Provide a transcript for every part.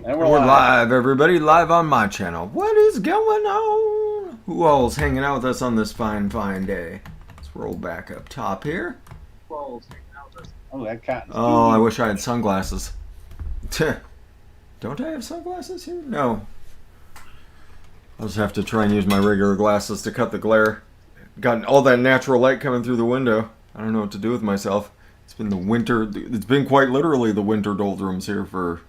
And We're live, everybody, live on my channel. What is going on? Who all's hanging out with us on this fine day? Let's roll back up top here. Oh, that cotton's Oh, I wish I had sunglasses. Don't I have sunglasses here? No. I'll just have to try and use my regular glasses to cut the glare. Got all that natural light coming through the window. I don't know what to do with myself. It's been the winter. It's been quite literally the winter doldrums here for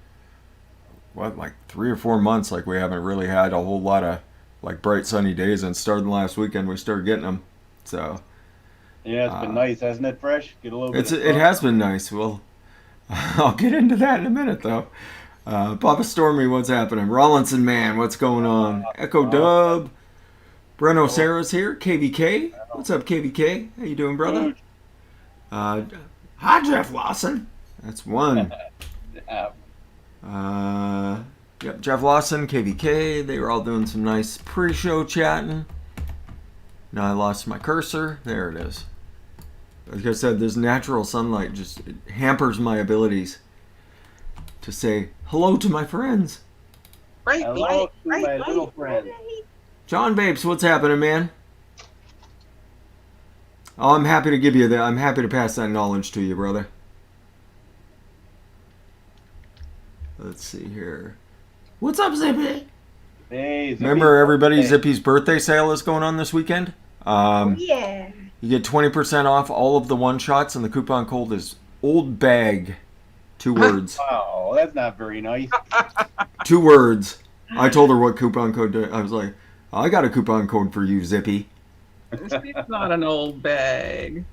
what, like 3 or 4 months. Like, we haven't really had a whole lot of like bright sunny days, and starting last weekend we started getting them. So yeah, it's been nice, hasn't it? Fresh, get a little bit. it has been nice. Well, I'll get into that in a minute though. Papa Stormy, what's happening? Rollinson man, what's going on? Echo Dub, Breno Sarah's here. KVK, what's up, KVK? How you doing, brother? Hi, Jeff Lawson. That's one. Yep, Jeff Lawson, KVK, they were all doing some nice pre-show chatting. Now I lost my cursor. There it is. Like I said, this natural sunlight just hampers my abilities to say hello to my friends. Hello to my little friend. John Babes, what's happening, man? Oh, I'm happy to give you that. I'm happy to pass that knowledge to you, brother. Let's see here. What's up, Zippy? Hey, Zippy. Remember, everybody, Zippy's birthday sale is going on this weekend. Yeah. You get 20% off all of the one-shots, and the coupon code is Old Bag. 2 words. Wow, that's not very nice. 2 words. I told her what coupon code I was like, I got a coupon code for you, Zippy. It's not an old bag.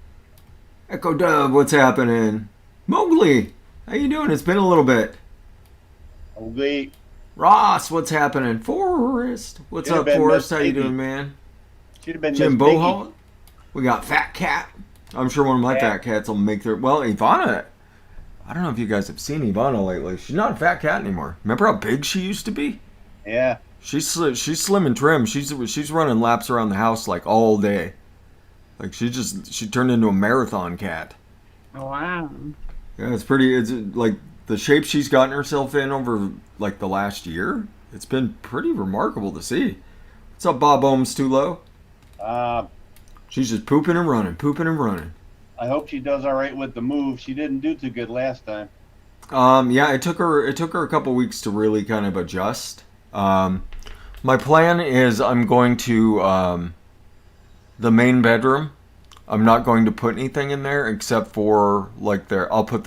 Echo Dub, what's happening? Mowgli, how you doing? It's been a little bit. Okay. Ross, what's happening? Forrest, what's Should've up, been Forrest? Miss How you Piggy. doing, man? Should have been Jim Miss Piggy. Bohol. We got Fat Cat. I'm sure one of my Yeah. fat cats will make their... Well, Ivana. I don't know if you guys have seen Ivana lately. She's not a fat cat anymore. Remember how big she used to be? Yeah. She's slim and trim. She's running laps around the house like all day. Like she turned into a marathon cat. Wow. Yeah, it's pretty. It's like the shape she's gotten herself in over like the last year. It's been pretty remarkable to see. What's up, Bob Ohms Too Low? She's just pooping and running, pooping and running. I hope she does all right with the move. She didn't do too good last time. Yeah, it took her a couple weeks to really kind of adjust. My plan is I'm going to the main bedroom. I'm not going to put anything in there except for like I'll put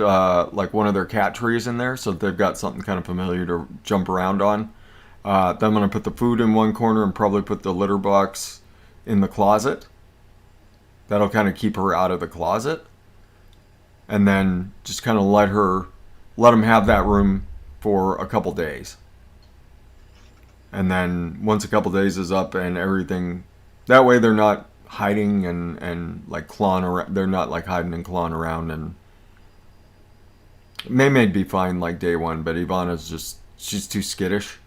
like one of their cat trees in there so that they've got something kind of familiar to jump around on. Then I'm going to put the food in one corner and probably put the litter box in the closet. That'll kind of keep her out of the closet. And then just kind of let them have that room for a couple days. And then once a couple days is up and everything, that way they're not hiding and like clawing around. They're not like hiding and clawing around. And Maymay'd be fine like day one, but Ivana's she's too skittish.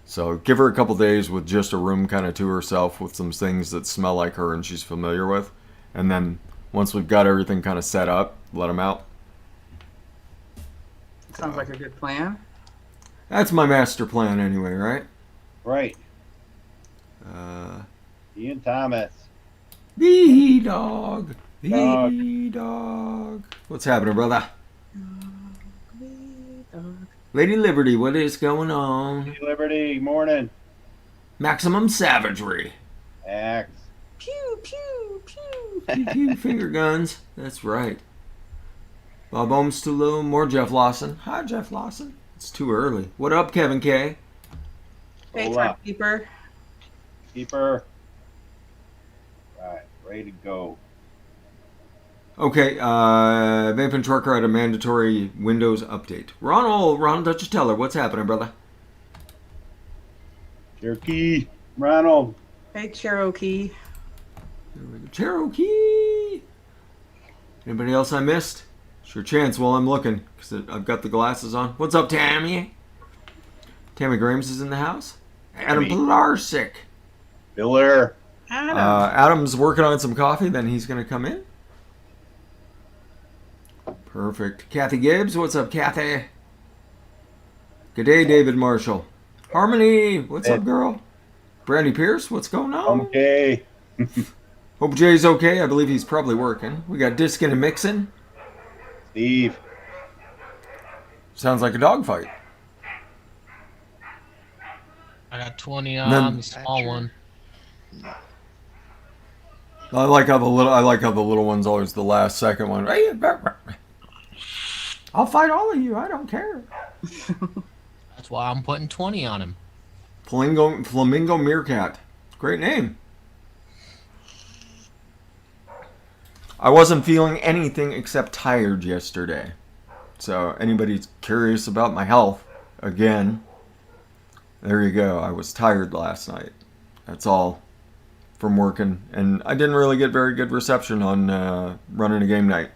So give her a couple days with just a room kind of to herself with some things that smell like her and she's familiar with. And then once we've got everything kind of set up, let them out. Sounds like a good plan. That's my master plan anyway, right? Right. Ian Thomas. The dog. The dog. What's happening, brother? Lady Liberty, what is going on? Hey, Liberty, morning. Maximum savagery. Axe. Pew, pew, pew. Pew, pew, finger guns. That's right. Bob Ohms Too Low. More Jeff Lawson. Hi, Jeff Lawson. It's too early. What up, Kevin K? Hey, Hola. timekeeper. Keeper. Right, ready to go. Okay, Vaping Trucker had a mandatory Windows update. Ronald Dutchateller, what's happening, brother? Cherokee. Ronald. Hey, Cherokee. Cherokee! Anybody else I missed? Sure chance while I'm looking, because I've got the glasses on. What's up, Tammy? Tammy Grames is in the house. Adam Pilarsik. Biller. Adam. Adam's working on some coffee, then he's going to come in. Perfect. Kathy Gibbs, what's up, Kathy? Good day, David Marshall. Harmony, what's up, girl? Brandy Pierce, what's going on? Okay. Hope Jay's okay. I believe he's probably working. We got Diskin and Mixin. Steve. Sounds like a dogfight. I got 20 Then- on the small one. I like how the little one's always the last second one. I'll fight all of you. I don't care. That's why I'm putting 20 on him. Flamingo Meerkat. Great name. I wasn't feeling anything except tired yesterday. So anybody's curious about my health, again, there you go. I was tired last night. That's all from working. And I didn't really get very good reception on running a game night.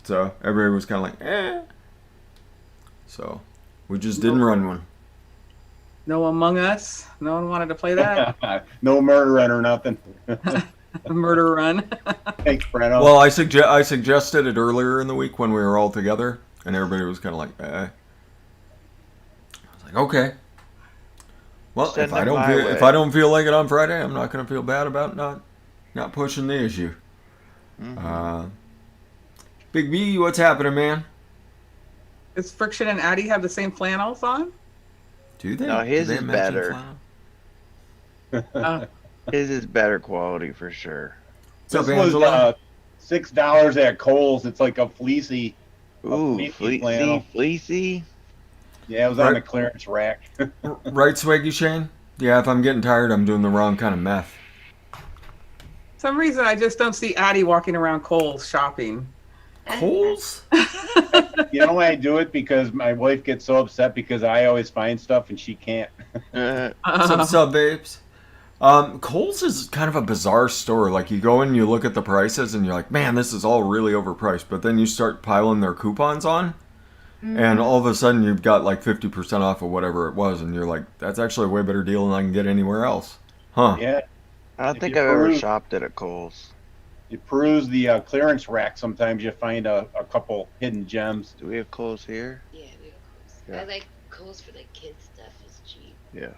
So everybody was kind of like, eh. So we just didn't run one. No Among Us. No one wanted to play that. No murder run or nothing. Murder Run. Thanks, Breno. Well, I suggested it earlier in the week when we were all together, and everybody was kind of like, eh. I was like, okay. Well, Send if I it don't my feel, way. if I don't feel like it on Friday, I'm not going to feel bad about not pushing the issue. Big B, what's happening, man? Does Friction and Addy have the same flannels on? Do they? No, his Do they is match better. flannel? His is better quality for sure. What's up, This was Angela? $6 at Kohl's. It's like a fleecy. Ooh, fleecy flannel. fleecy. Yeah, it was on Right. the clearance rack. Right, Swaggy Shane? Yeah, if I'm getting tired, I'm doing the wrong kind of meth. Some reason I just don't see Addy walking around Kohl's shopping. Kohl's? You know why I do it? Because my wife gets so upset because I always find stuff and she can't. What's up, babes? Kohl's is kind of a bizarre store. Like, you go in and you look at the prices and you're like, man, this is all really overpriced. But then you start piling their coupons on, and all of a sudden you've got like 50% off of whatever it was, and you're like, that's actually a way better deal than I can get anywhere else. Huh. Yeah. I don't If think you I've ever peruse- shopped at a Kohl's. You peruse the clearance rack. Sometimes you find a couple hidden gems. Do we have Kohl's here? Yeah, we have Kohl's. Yeah. I like Kohl's for like kids stuff. It's cheap. Yeah.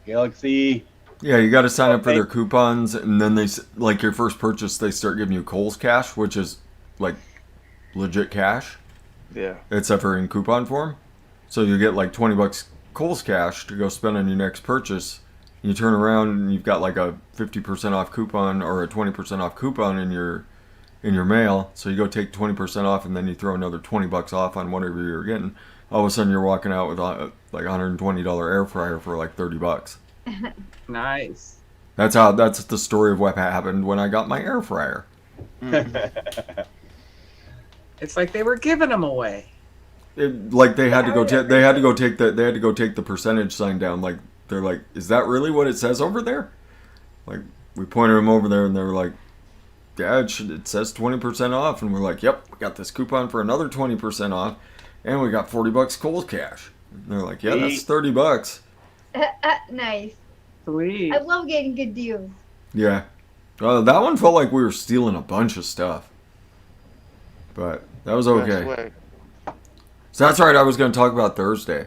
Galaxy. Yeah, you got to sign up for Okay. their coupons, and then like your first purchase, they start giving you Kohl's cash, which is like legit cash, Yeah. except for in coupon form. So you get like $20 Kohl's cash to go spend on your next purchase. You turn around and you've got like a 50% off coupon or a 20% off coupon in your mail. So you go take 20% off, and then you throw another $20 off on whatever you're getting. All of a sudden, you're walking out with like $120 air fryer for like $30. Nice. That's the story of what happened when I got my air fryer. It's like they were giving them away. Like they had to go take the percentage sign down. Like they're like, is that really what it says over there? Like we pointed them over there, and they were like, yeah, it says 20% off, and we're like, yep, we got this coupon for another 20% off, and we got $40 Kohl's cash. And they're like, yeah, that's $30. Nice. Sweet. I love getting good deals. Yeah, that one felt like we were stealing a bunch of stuff, but that was okay. Best way. So that's right, I was going to talk about Thursday.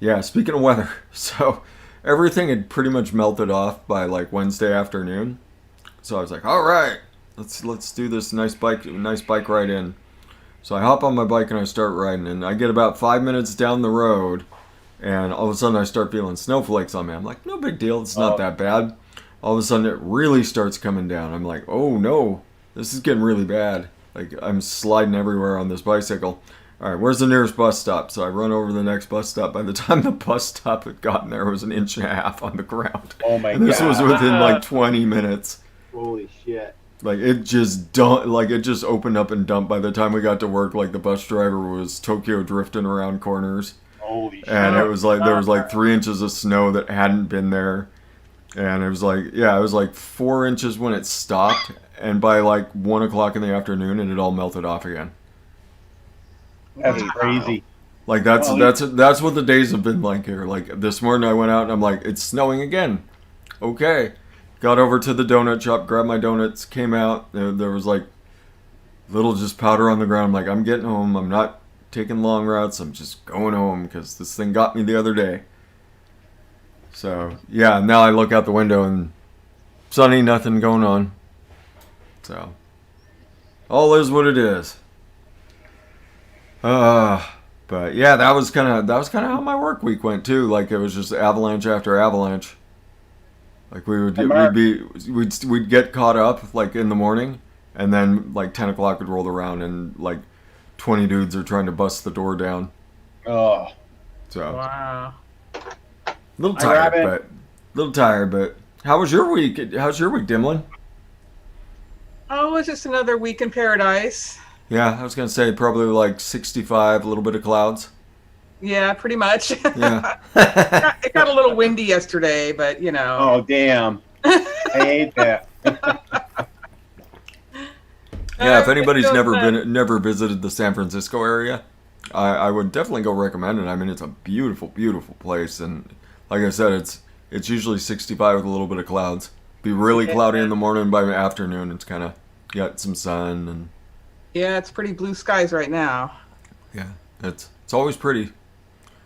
Yeah, speaking of weather, so everything had pretty much melted off by like Wednesday afternoon. So I was like, all right, let's do this nice bike ride in. So I hop on my bike and I start riding, and I get about 5 minutes down the road, and all of a sudden I start feeling snowflakes on me. I'm like, no big deal, it's not that bad. All of a sudden it really starts coming down. I'm like, oh no, this is getting really bad. Like I'm sliding everywhere on this bicycle. All right, where's the nearest bus stop? So I run over to the next bus stop. By the time the bus stop had gotten there, it was 1.5 inches on the ground. Oh my And this god. was within like 20 minutes. Holy shit. Like it just opened up and dumped. By the time we got to work, like the bus driver was Tokyo drifting around corners, Holy shit. and it was like there was like 3 inches of snow that hadn't been there, and it was like 4 inches when it stopped, and by like 1 o'clock in the afternoon, it had all melted off again. That's Wow. crazy. Like that's Well, that's what the days have been like here. Like this morning, I went out and I'm like, it's snowing again. Okay. Got over to the donut shop, grabbed my donuts, came out. There was like little just powder on the ground. I'm like, I'm getting home. I'm not taking long routes. I'm just going home because this thing got me the other day. So, yeah, now I look out the window and sunny, nothing going on. So, all is what it is. But yeah, that was kind of how my work week went too. Like, it was just avalanche after avalanche. Like, we'd get caught up like in the morning, and then like 10 o'clock would roll around, and like 20 dudes are trying to bust the door down. Oh, So Wow. little Hi, tired, but how was your week? How's your week, Dimlin? Oh, it's just another week in paradise. Yeah, I was gonna say probably like 65, a little bit of clouds. Yeah, pretty much. Yeah. It got a little windy yesterday, but you know. oh, damn! I hate that. Yeah, if anybody's It never feels never visited the San Francisco area, I would definitely go recommend it. I mean, it's a beautiful, beautiful place, and like I said, it's usually 65 with a little bit of clouds. Be really cloudy in the morning. By the afternoon, it's kind of got some sun, and Yeah, it's pretty blue skies right now. yeah, it's always pretty.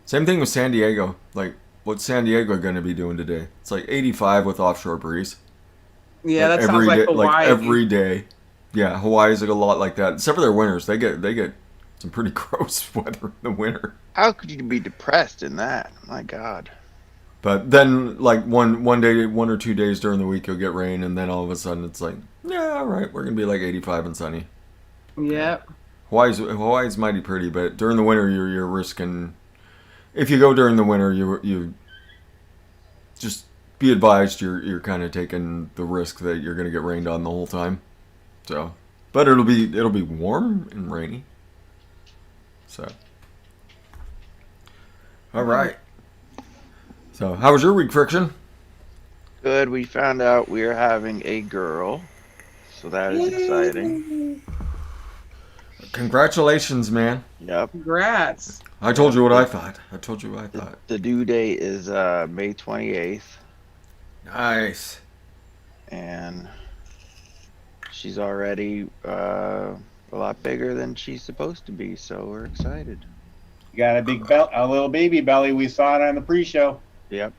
Same thing with San Diego. Like, what's San Diego going to be doing today? It's like 85 with offshore breeze. Yeah, Like that sounds like day, Hawaii. Like every day. Yeah, Hawaii's like a lot like that. Except for their winters, they get some pretty gross weather in the winter. How could you be depressed in that? My God. But then, like one day, 1 or 2 days during the week, you'll get rain, and then all of a sudden it's like, yeah, all right, we're gonna be like 85 and sunny. Yep. Hawaii's mighty pretty, but during the winter, you're risking. If you go during the winter, you just be advised you're kind of taking the risk that you're gonna get rained on the whole time. So, but it'll be warm and rainy. So, all right. So, how was your week, Friction? Good. We found out we are having a girl, so that is exciting. Congratulations, man. Yep. Congrats. I told you what I thought. The due date is May 28th, Nice. and she's already a lot bigger than she's supposed to be, so we're excited. You got a little baby belly. We saw it on the pre-show. Yep.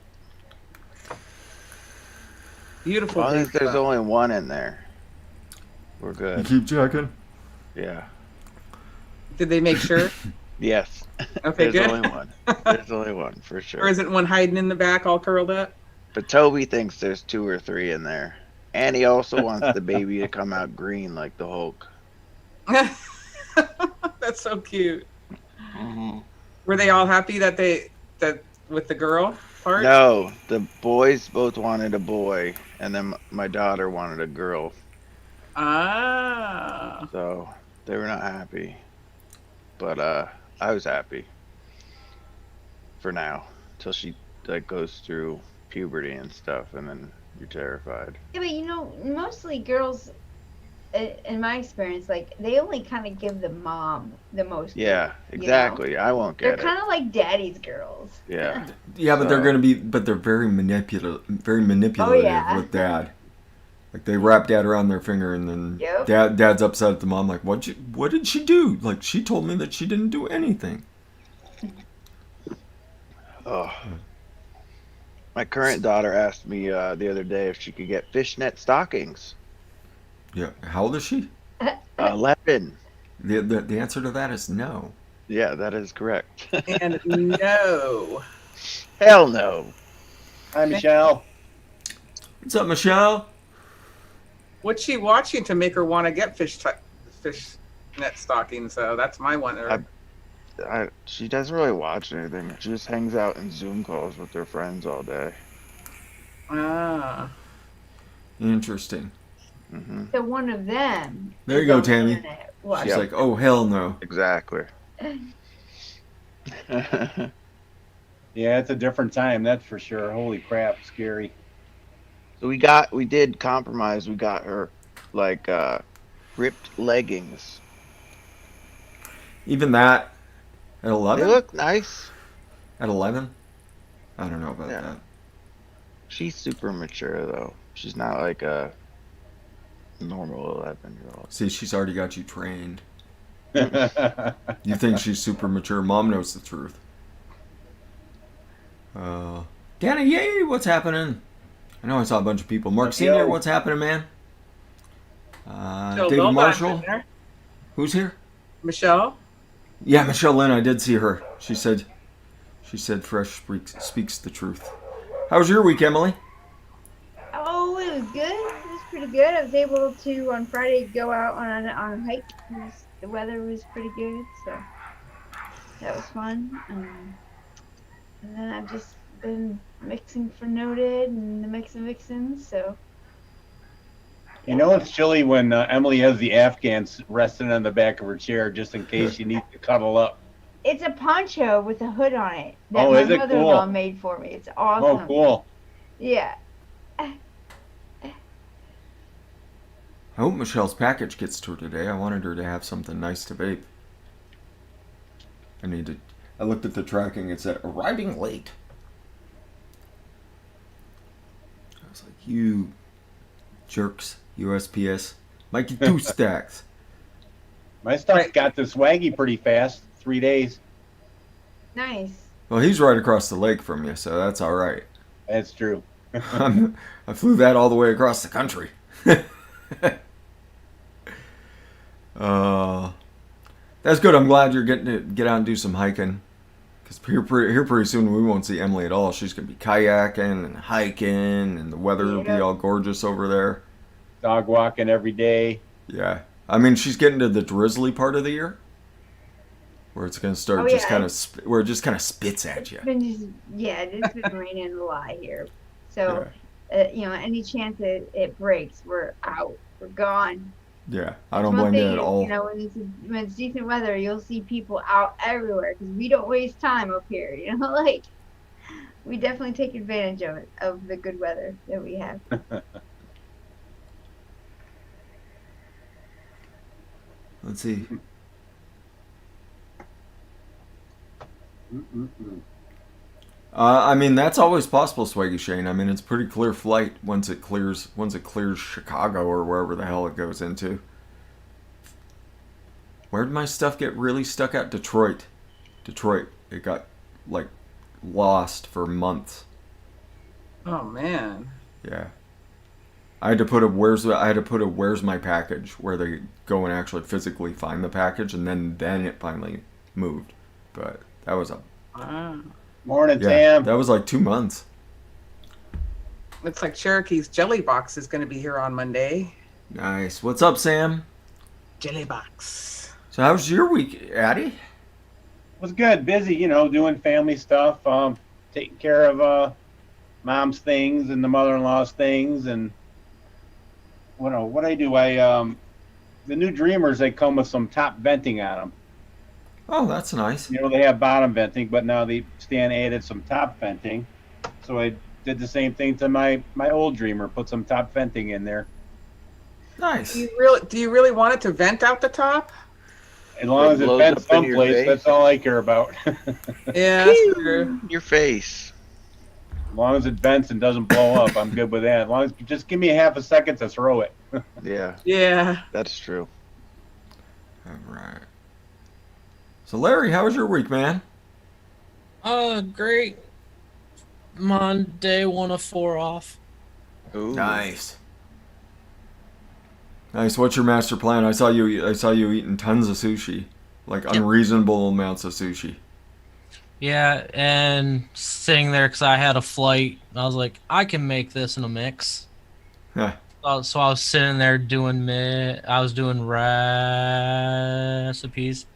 Beautiful. As long as big there's stuff. only one in there, we're You good. keep checking. Yeah. Did they make sure? Yes. Okay, There's good. only one. There's only one for Or sure. isn't one hiding in the back all curled up? But Toby thinks there's 2 or 3 in there, and he also wants the baby to come out green like the Hulk. That's so cute. Were they all happy that with the girl part? No, the boys both wanted a boy, and then my daughter wanted a girl, Ah. so they were not happy. But I was happy for now, till she like goes through puberty and stuff, and then you're terrified. Yeah, but you know, mostly girls, in my experience, like they only kind of give the mom the most. Yeah, you know? exactly. I won't They're get kind it. of like daddy's girls. Yeah. Yeah, but they're So- gonna be, but they're very manipulative Oh, yeah. with dad. Like they wrap dad around their finger, and then Yep. dad's upset at the mom. Like, what did she do? Like, she told me that she didn't do anything. Oh. My current daughter asked me the other day if she could get fishnet stockings. Yeah. How old is she? 11. The answer to that is no. Yeah, that is correct. And no. Hell no. Hi, Michelle. What's up, Michelle? What's she watching to make her want to get fish net stockings? So that's my one. She doesn't really watch anything. She just hangs out in Zoom calls with her friends all day. Ah. Interesting. Hmm. So one of them. There you is go, on the Tammy. internet watching. She's like, oh hell no. Exactly. Yeah, it's a different time, that's for sure. Holy crap, scary. So we did compromise. We got her like ripped leggings. Even that at They 11? look nice. At 11? I don't know about Yeah. that. She's super mature though. She's not like a normal 11-year-old. See, she's already got you trained. You think she's super mature? Mom knows the truth. Danny, yay! What's happening? I know I saw a bunch of people. Mark Senior, Yo. what's happening, man? Jill David Novak's Marshall, in there. who's here? Michelle. Yeah, Michelle Lynn. I did see her. She said Fresh speaks the truth. How was your week, Emily? Oh, it was good. It was pretty good. I was able to on Friday go out on a hike. The weather was pretty good, so that was fun. And then I've just been mixing for Noted and the Mix and Vixens. So You know it's chilly when Emily has the Afghans resting on the back of her chair just in case she needs to cuddle up. it's a poncho with a hood on it that Oh, my is it mother-in-law cool? made for me. It's Oh, awesome. cool. Yeah. I hope Michelle's package gets to her today. I wanted her to have something nice to vape. I looked at the tracking. It said arriving late. I was like, you jerks, USPS. Might get 2 stacks. My stuff got to Swaggy pretty fast. 3 days. Nice. Well, he's right across the lake from you, so that's all right. That's true. I flew that all the way across the country. That's good. I'm glad you're getting to get out and do some hiking. Because here pretty soon we won't see Emily at all. She's going to be kayaking and hiking, and the weather will be all gorgeous over there. Dog walking every day. Yeah. I mean, she's getting to the drizzly part of the year. Where it's going to start where it just kind of spits at you. It's been raining a lot here. So, any chance it breaks, we're out. We're gone. Yeah, I don't blame you at all. When it's decent weather, you'll see people out everywhere because we don't waste time up here. We definitely take advantage of it, of the good weather that we have. Let's see. I mean, that's always possible, Swaggy Shane. I mean, it's pretty clear flight once it clears Chicago or wherever the hell it goes into. Where did my stuff get really stuck at? Detroit. It got lost for months. Oh man. Yeah. I had to put a where's my package where they go and actually physically find the package, and then it finally moved. But that was Wow. Morning, yeah, Tam. that was like 2 months. Looks like Cherokee's Jelly Box is going to be here on Monday. Nice. What's up, Sam? Jelly Box. So how was your week, Addie? Was good. Busy, doing family stuff, taking care of mom's things and the mother-in-law's things, and what I do. The new Dreamers, they come with some top venting on them. Oh, that's nice. They have bottom venting, but now Stan added some top venting. So I did the same thing to my old Dreamer, put some top venting in there. Nice. Do you really want it to vent out the top? As long as it blows vents up in your someplace, face. that's all I care about. Yeah, that's true. Your face. As long as it vents and doesn't blow up, I'm good with that. As long as just give me half a second to throw it. Yeah, Yeah. that's true. All right. So Larry, how was your week, man? Great. Monday, 1 of 4 off. Ooh. Nice. Nice. What's your master plan? I saw you eating tons of sushi, like unreasonable amounts of sushi. Yeah, and sitting there because I had a flight. I was like, I can make this in a mix. Yeah. So I was sitting there doing recipes.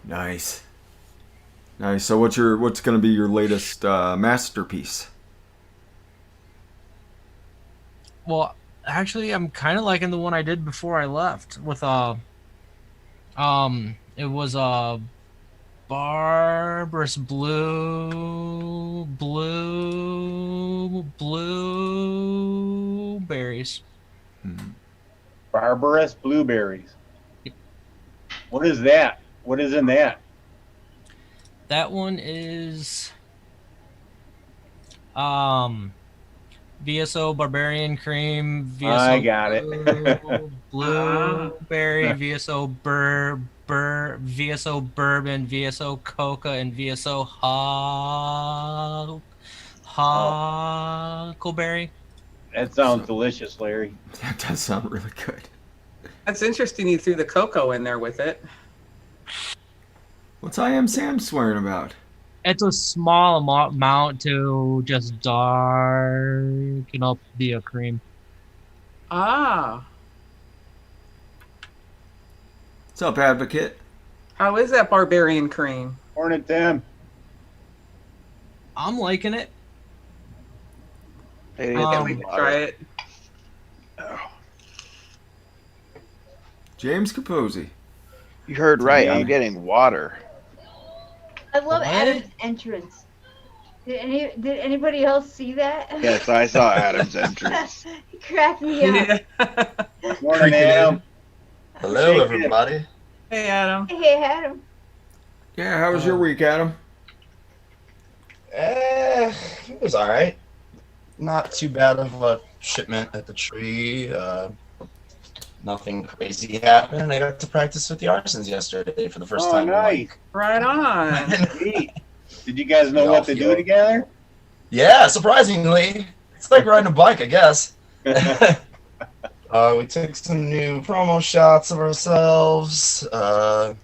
Nice. Nice. So what's going to be your latest masterpiece? Well, actually, I'm kind of liking the one I did before I left with it was barbarous blueberries. Barbarous blueberries. What is that? What is in that? That one is VSO Barbarian Cream, VSO I got it. Blueberry, VSO VSO Bourbon, VSO Coca, and VSO Huckleberry. That sounds delicious, Larry. That does sound really good. That's interesting. You threw the cocoa in there with it. What's I Am Sam swearing about? It's a small amount to just darken up the cream. Ah, What's up, Advocate? how is that barbarian cream? Morning, Tim. I'm liking it. Hey, Can't wait to try it. James Capozzi. You heard right. Yeah. I'm getting water. I love What? Adam's entrance. Did anybody else see that? Yes, I saw Adam's entrance. He cracked me up. Morning, Adam. Hello, Shake it. everybody. Hey, Adam. Hey, Adam. Yeah, how was your week, Adam? It was all right. Not too bad of a shipment at the tree. Nothing crazy happened. I got to practice with the arsons yesterday for the first Oh, time. nice. Right on. Neat. Did you guys know We what all to do feel- together? Yeah, surprisingly, it's like riding a bike, I guess. We took some new promo shots of ourselves. We're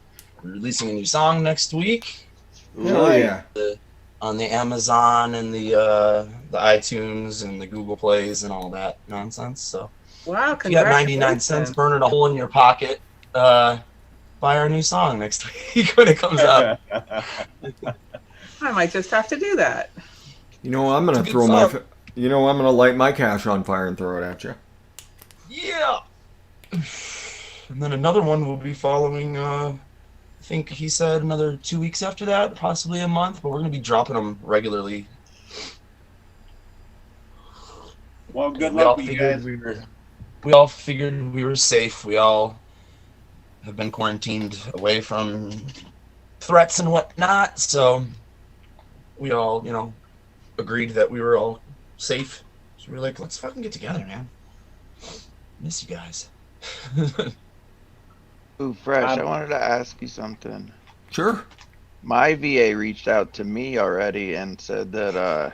releasing a new song next week Hell yeah. on the Amazon and the iTunes and the Google Plays and all that nonsense. So Wow, if you got 99 cents congratulations. burning a hole in your pocket, buy our new song next week when it comes out. I might just have to do that. You know, I'm gonna It's a throw good my. song. You know, I'm gonna light my cash on fire and throw it at you. Yeah. And then another one will be following. I think he said another 2 weeks after that, possibly a month. But we're gonna be dropping them regularly. Well, good We all luck with you guys. we all figured we were safe. We all have been quarantined away from threats and whatnot. So we all, agreed that we were all safe. So we were like, let's fucking get together, man. Miss you guys. Ooh, Fresh, I wanted to ask you something. Sure. My VA reached out to me already and said that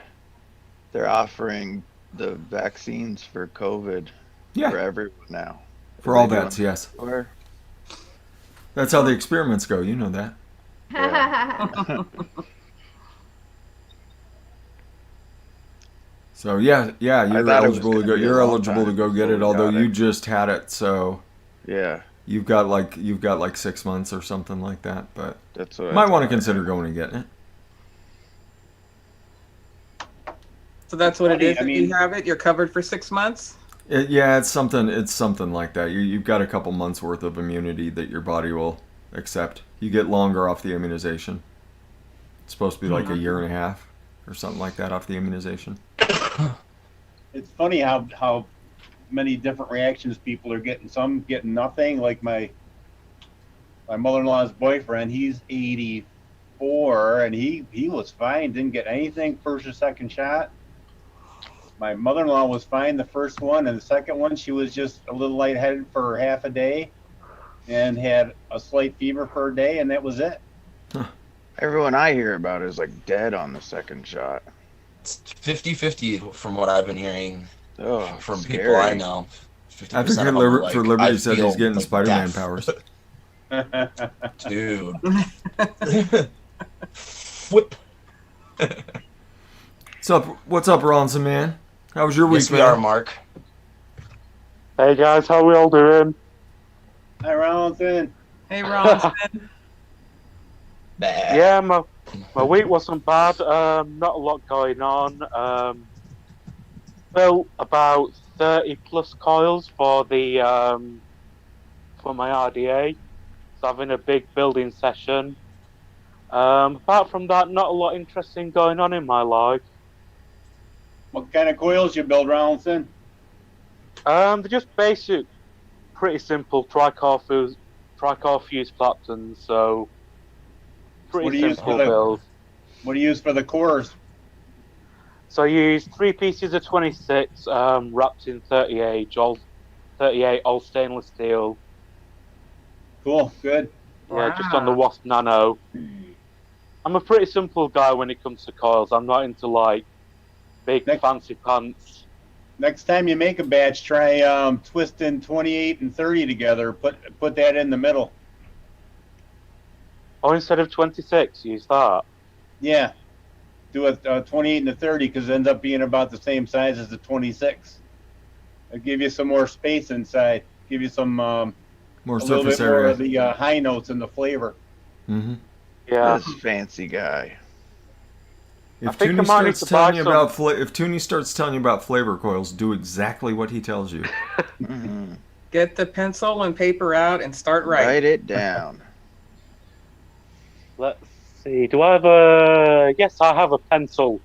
they're offering the vaccines for COVID Yeah. for everyone now. For all vets, yes. Or That's how the experiments go. You know that. So yeah, you're thought it was eligible to gonna go. be a You're long eligible to time go get before it. we Although got you it. just had it, so yeah, you've got like 6 months or something like that. But that's what you I might want to thought. consider going and getting it. So that's what it Funny, is. I If mean- you have it, you're covered for 6 months. Yeah, it's something like that. You've got a couple months worth of immunity that your body will accept. You get longer off the immunization. It's supposed to be like a year and a half or something like that off the immunization. It's funny how many different reactions people are getting. Some getting nothing, like my mother-in-law's boyfriend. He's 84 and he was fine, didn't get anything first or second shot. My mother-in-law was fine the first one, and the second one she was just a little lightheaded for half a day and had a slight fever for a day, and that was it. Everyone I hear about is like dead on the second shot. It's 50-50 from what I've been hearing Oh, from scary. people I know. 50% Advocate of them are for like, Liberty I said feel he's getting like Spider-Man death. powers. Dude. Whip. What's up, Ronson, man? How was your week, Yes, we man? are, Mark. Hey guys, how we all doing? Hi, Ronson. Hey, Ron. Bah. Yeah, my week wasn't bad. Not a lot going on. Built about 30 plus coils for the for my RDA. So having a big building session. Apart from that, not a lot interesting going on in my life. What kind of coils you build, Ronson? They're just basic, pretty simple tricore fuse platons. So What do pretty you use simple for the- build. What do you use for the cores? So I used 3 pieces of 26, wrapped in 38 all stainless steel. Cool. Good. Yeah, just on the Wow. Wasp Nano. I'm a pretty simple guy when it comes to coils. I'm not into like big Next- fancy pants. Next time you make a batch, try twisting 28 and 30 together. Put that in the middle. Or instead of 26, use that. Yeah. Do a 28 and a 30 because it ends up being about the same size as the 26. It'll give you some more space inside. Give you some More a little surface bit more area. of the high notes and the flavor. Mm-hmm. Yeah. This fancy guy. If think I Toonie might need starts to telling buy you some. about if Toonie starts telling you about flavor coils, do exactly what he tells you. Mhm. Get the pencil and paper out and start writing. Write it down. Let's see. Do I have a... Yes, I have a pencil.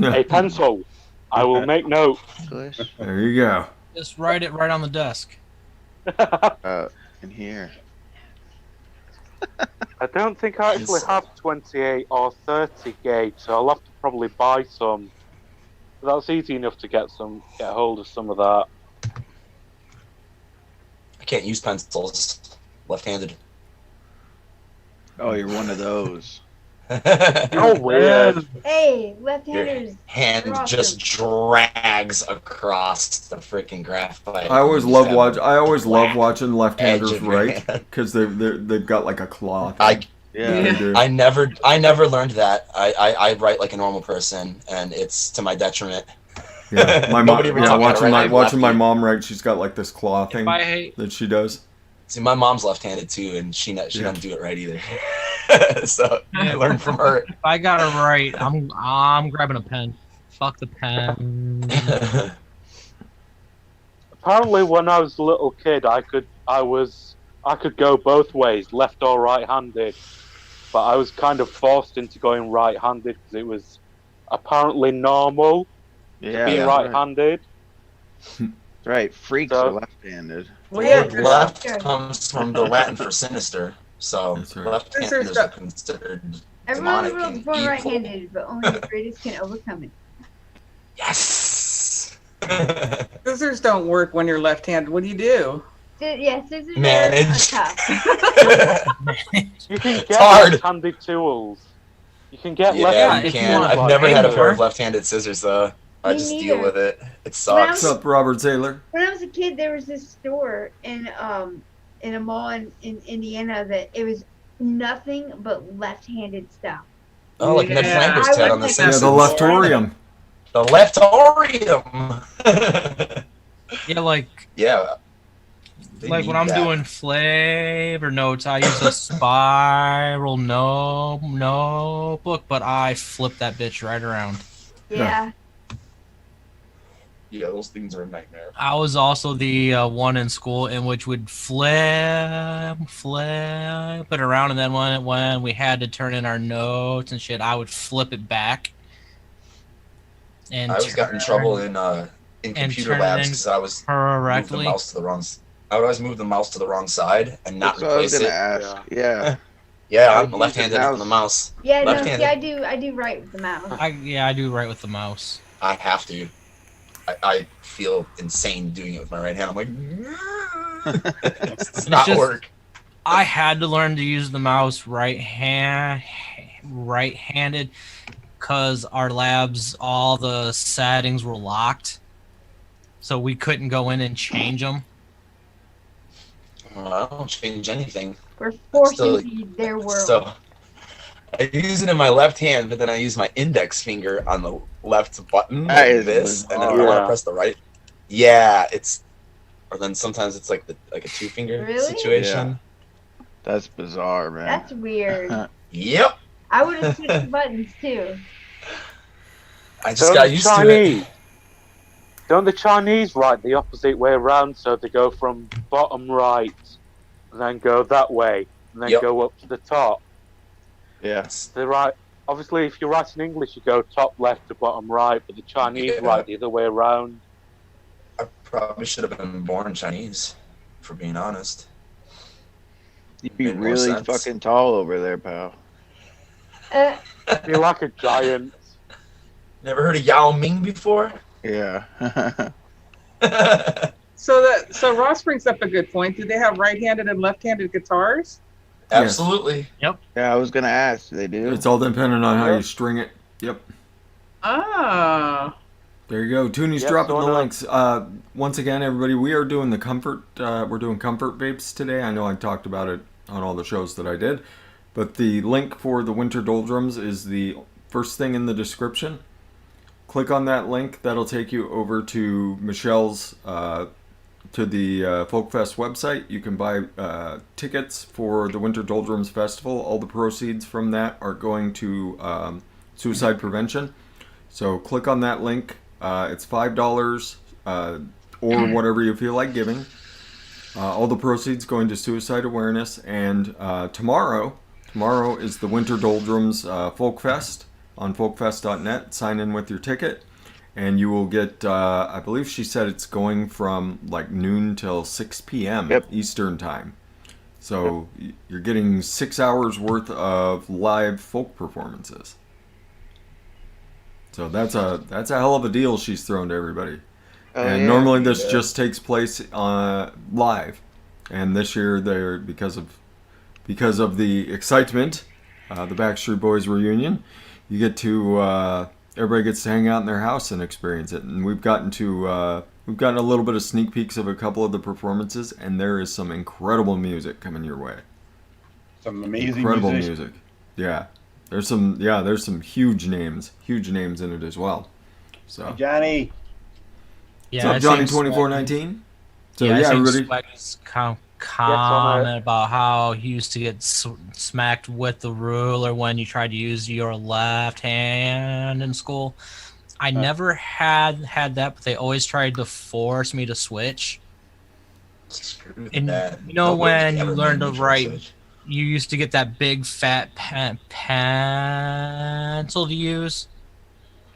A pencil. I will make notes. English. There you go. Just write it right on the desk. In here. I don't think I actually have 28 or 30 gauge, so I'll have to probably buy some. But that's easy enough to get a hold of some of that. I can't use pencils. Left-handed. Oh, you're one of those. Oh, weird. Hey, Your left-handers. hand They're just awesome. drags across the freaking graphite. I always You love just have watching watching left-handers edge of your write hand. because they've got like a claw. I Yeah. They do. I never learned that. I write like a normal person, and it's to my detriment. Yeah, my mom. Nobody ever Yeah, taught me how to write. watching my Lefty. mom write. She's got like this claw thing If I hate, that she does. See, my mom's left-handed too, and she Yeah. doesn't do it right either. So I learned from her. if I gotta write, I'm grabbing a pen. Fuck the pen. Apparently, when I was a little kid, I could go both ways, left or right-handed. But I was kind of forced into going right-handed because it was apparently normal Yeah. to be that's right-handed. Right. Freaks So- are left-handed. Well, Yeah, yeah, Left Yeah. comes from the Latin for sinister, so That's right. left-handers Scissors are considered Everyone in the demonic world is and born evil. right-handed, but only the greatest can overcome it. Yes. scissors don't work when you're left-handed. What do you do? Yeah, scissors Manage. are tough. You can It's get hard. left-handed tools. You can get Yeah, left-handed if you you can. want I've to never had a pay pair more. of left-handed scissors though. I Me just deal neither. with it. It When I sucks. What's up, Robert Zaylor? When I was a kid, there was this store in a mall in Indiana that it was nothing but left-handed stuff. Oh, like Ned Yeah. Flanders I had on would the think Yeah, Simpsons. the leftorium. The leftorium. Yeah, like Yeah. They when need I'm that. doing flavor notes, I use a spiral notebook, but I flip that bitch right around. Yeah. Yeah, those things are a nightmare. I was also the one in school in which would flip it around, and then when we had to turn in our notes and shit, I would flip it back. And I always got in trouble in computer turn it labs in because I was moved the correctly. mouse to the wrong. I would always move the mouse to the wrong side and not That's what I was replace gonna it. ask. Yeah. Yeah, I I'm use left-handed the on the mouse. Yeah, no, Left-handed. see, I do right with the mouse. I do right with the mouse. I have to. I feel insane doing it with my right hand. I'm like, it does not just- work. I had to learn to use the mouse right-handed, because our labs, all the settings were locked, so we couldn't go in and change them. I don't change anything. We're forcing Still- to use their world. So I use it in my left hand, but then I use my index finger on the left button That like is this, and then I bizarre. want to press the right. Yeah, it's. Or then sometimes it's like a 2-finger Really? situation. That's bizarre, man. That's weird. Yep. I would have switched the buttons too. I just Don't got the used to it. Chinese, don't the Chinese write the opposite way around, so they go from bottom right, and then go that way, and then Yep. go up to the top? Yeah. They write, obviously, if you write in English, you go top left to bottom right, but the Chinese Yeah. write the other way around. I probably should have been born Chinese, for being honest. You'd be Made more really sense. fucking tall over there, pal. Uh, You're like a giant. Never heard of Yao Ming before? Yeah. So Ross brings up a good point. Do they have right-handed and left-handed guitars? Absolutely. Yeah, I was gonna ask. They do. It's all dependent on how you string it. Yep. Ah. There you go. Toonie's Yep, dropping so the now- links. Once again, everybody, we are doing the comfort. We're doing comfort vapes today. I know I talked about it on all the shows that I did, but the link for the winter doldrums is the first thing in the description. Click on that link. That'll take you over to Michelle's, to the Folkfest website. You can buy tickets for the Winter Doldrums Festival. All the proceeds from that are going to suicide prevention. So click on that link. It's $5 or whatever you feel like giving. All the proceeds going to suicide awareness. And tomorrow is the Winter Doldrums Folkfest on folkfest.net. Sign in with your ticket, and you will get, I believe she said it's going from like noon till 6 p.m. Yep. Eastern time. So you're getting 6 hours worth of live folk performances. So that's a hell of a deal she's thrown to everybody. Oh, And yeah. normally this just takes place live, and this year they're because of the excitement, the Backstreet Boys reunion, you get to everybody gets to hang out in their house and experience it. And we've gotten a little bit of sneak peeks of a couple of the performances, and there is some incredible music coming your way. Some amazing Incredible musicians. music. Yeah. There's some huge names in it as well. So Hey, Johnny. Yeah, what's up, Johnny 2419? So yeah, everybody. Comment about how he used to get smacked with the ruler when you tried to use your left hand in school. I never had that, but they always tried to force me to switch. Screw And that. you know Nobody when ever you learn to made me write, switch. you used to get that big fat pencil to use.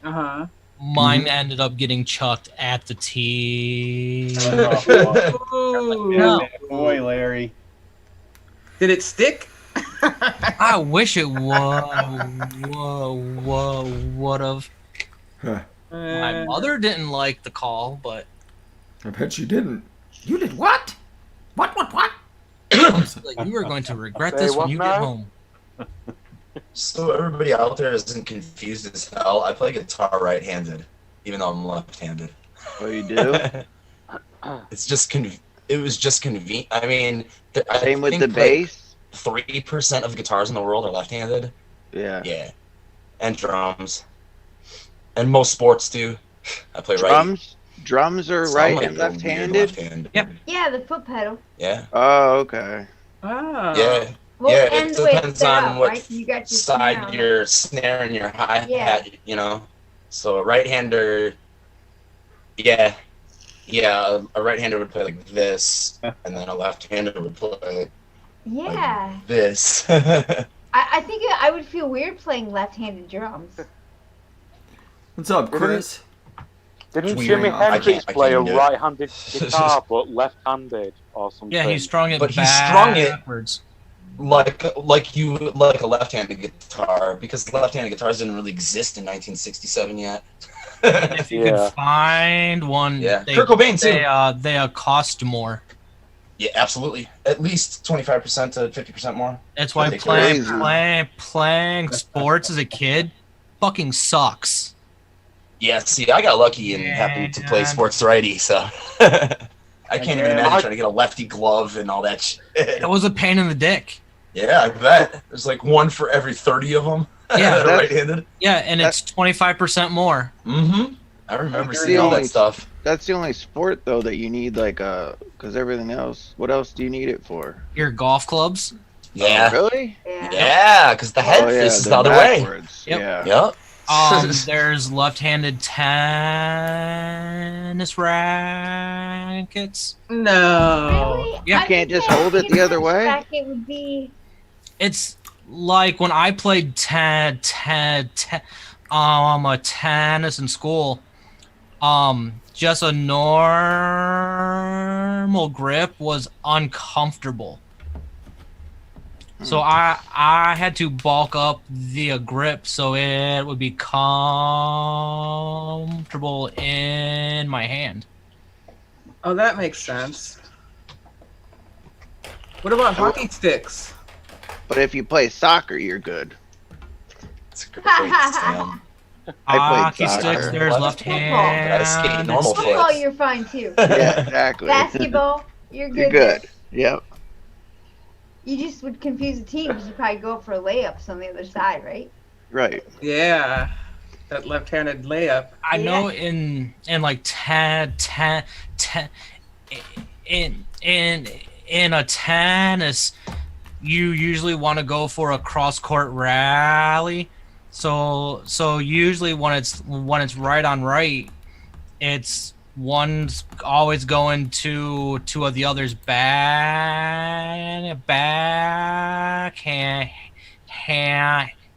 Uh-huh. Mine ended up getting chucked at the tee. Ooh. No. Boy, Larry. Did it stick? I wish it would have. My mother didn't like the call, but I bet you didn't. You did what? What? like, you are going to regret this when you get home. So everybody out there isn't confused as hell. I play guitar right-handed, even though I'm left-handed. Oh, you do? It's just it was just convenient. I mean, I Same with think, the bass? 3% of guitars in the world are left-handed. Yeah. Yeah, and drums, and most sports too. I play right. Drums are So I'm right like and a weird left-handed? left-handed. Yep. Yeah, the foot pedal. Yeah. Oh, okay. Oh. Yeah. Well, Yeah, and it the way it's depends set on up, what right? You got your side snare. your snare and your hi-hat, Yeah. you know. So a right-hander, yeah, a right-hander would play like this, and then a left-hander would play Yeah. like this. I think I would feel weird playing left-handed drums. What's up, Chris? Didn't It's Jimi weird. I Hendrix can't play a do it. right-handed guitar but left-handed or something? Yeah, he strung it But he strung it- backwards. like a left-handed guitar, because left-handed guitars didn't really exist in 1967 yet. If you Yeah. could find one, Yeah. Kurt Cobain, too. They cost more. Yeah, absolutely. At least 25% to 50% more. That's why Pretty playing sports as a kid fucking sucks. Yeah, see, I got lucky and happened to play Man. sports righty, so I can't even Yeah. imagine trying to get a lefty glove and all that shit. It was a pain in the dick. Yeah, I bet. There's like one for every 30 of them Yeah. that are right-handed. Yeah, and it's 25% more. Mm-hmm. I remember You're seeing the all that only- stuff. That's the only sport, though, that you need, like, because everything else, what else do you need it for? Your golf clubs. Yeah. Really? Yeah. Yeah, because the head Oh, yeah, faces the they're other way. backwards. Yep. Yeah. Yep. There's left-handed tennis rackets. No. Really? Yeah. I You can't think just that hold it the other way? Racket would be. It's like when I played a tennis in school. Just a normal grip was uncomfortable. So I had to bulk up the grip so it would be comfortable in my hand. Oh, that makes sense. What about hockey sticks? But if you play soccer, you're good. It's great, Sam. I Hockey played sticks, soccer. there's left hand. I skate normal Football, foot. you're fine too. Yeah, exactly. Basketball, you're You're good. good. Yep. You just would confuse the team because you probably go up for layups on the other side, right? Right. Yeah, that left-handed layup. I know in like in a tennis, you usually want to go for a cross-court rally. So usually when it's right on right, it's one's always going to of the other's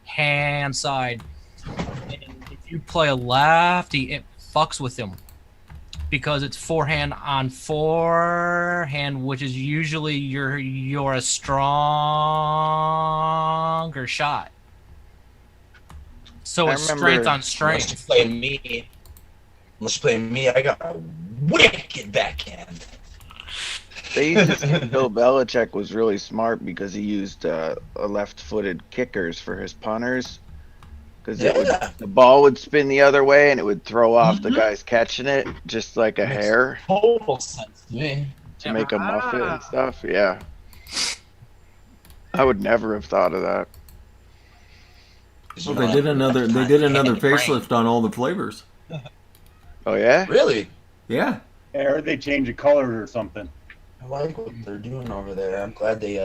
hand side. And if you play a lefty, it fucks with him because it's forehand on forehand, which is usually you're a stronger shot. So I it's remember- strength on Unless strength. you play me, I got a wicked backhand. They used to say Bill Belichick was really smart because he used a left-footed kickers for his punters. Because Yeah. the ball would spin the other way and it would throw off the guys catching it just like a Makes hair Total sense to me. to make a muffin and stuff. Yeah. I would never have thought of that. Well, they did another facelift on all the flavors. Oh yeah? Really? Yeah. I heard they changed the colors or something. I like what they're doing over there. I'm glad they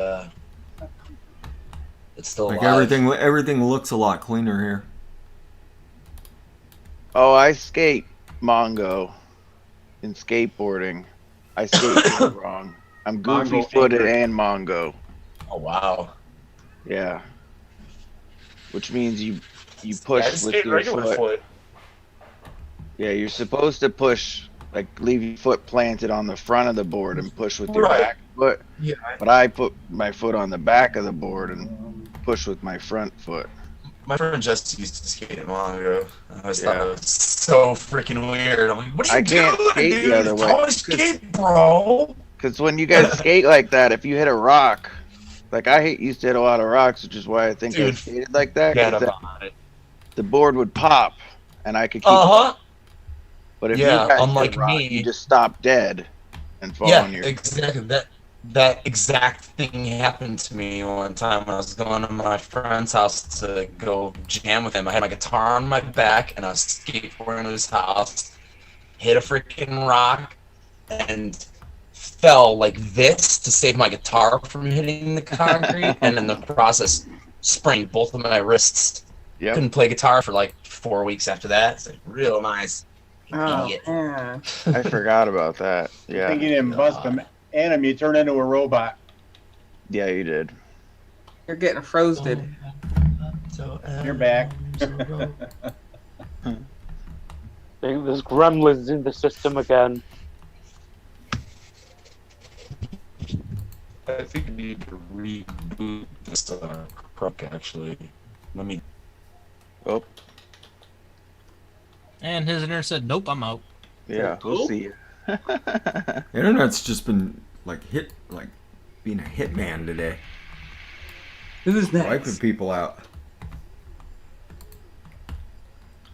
it's still Like alive. everything looks a lot cleaner here. Oh, I skate Mongo in skateboarding. I skate wrong. I'm goofy footed Mongo and Mongo. Oh wow. Yeah. Which means you Yeah, push just with skate your regular foot. Yeah, you're supposed to push, like leave your foot planted on the front of the board and push with your Right. back foot. Yeah. But I put my foot on the back of the board and push with my front foot. My friend just used to skate at Mongo. I always Yeah. thought it was so freaking weird. I'm like, what are you I can't doing, skate dude? the other way. Don't skate, bro. Because when you guys skate like that, if you hit a rock, like used to hit a lot of rocks, which is why I think I Dude, skated like that. Forget 'Cause about it. the board would pop, and I could keep. Uh huh. But if Yeah, you guys unlike hit a rock, me. you just stop dead and fall Yeah, on your. exactly. That exact thing happened to me one time when I was going to my friend's house to go jam with him. I had my guitar on my back and I was skateboarding to his house, hit a freaking rock, and fell like this to save my guitar from hitting the concrete, and in the process sprained both of my wrists. Yep. Couldn't play guitar for like 4 weeks after that. It's like real nice. Oh, Idiot. man. I forgot about that. Yeah. Thinking you didn't bust him, and you turned into a robot. Yeah, you did. You're getting frosted. You're back. I think there's gremlins in the system again. I think we need to reboot this crook, actually. Let me. Oh, And his internet said, "Nope, I'm out." yeah. We'll see you. Internet's just been being a hitman today, Who's wiping next? people out.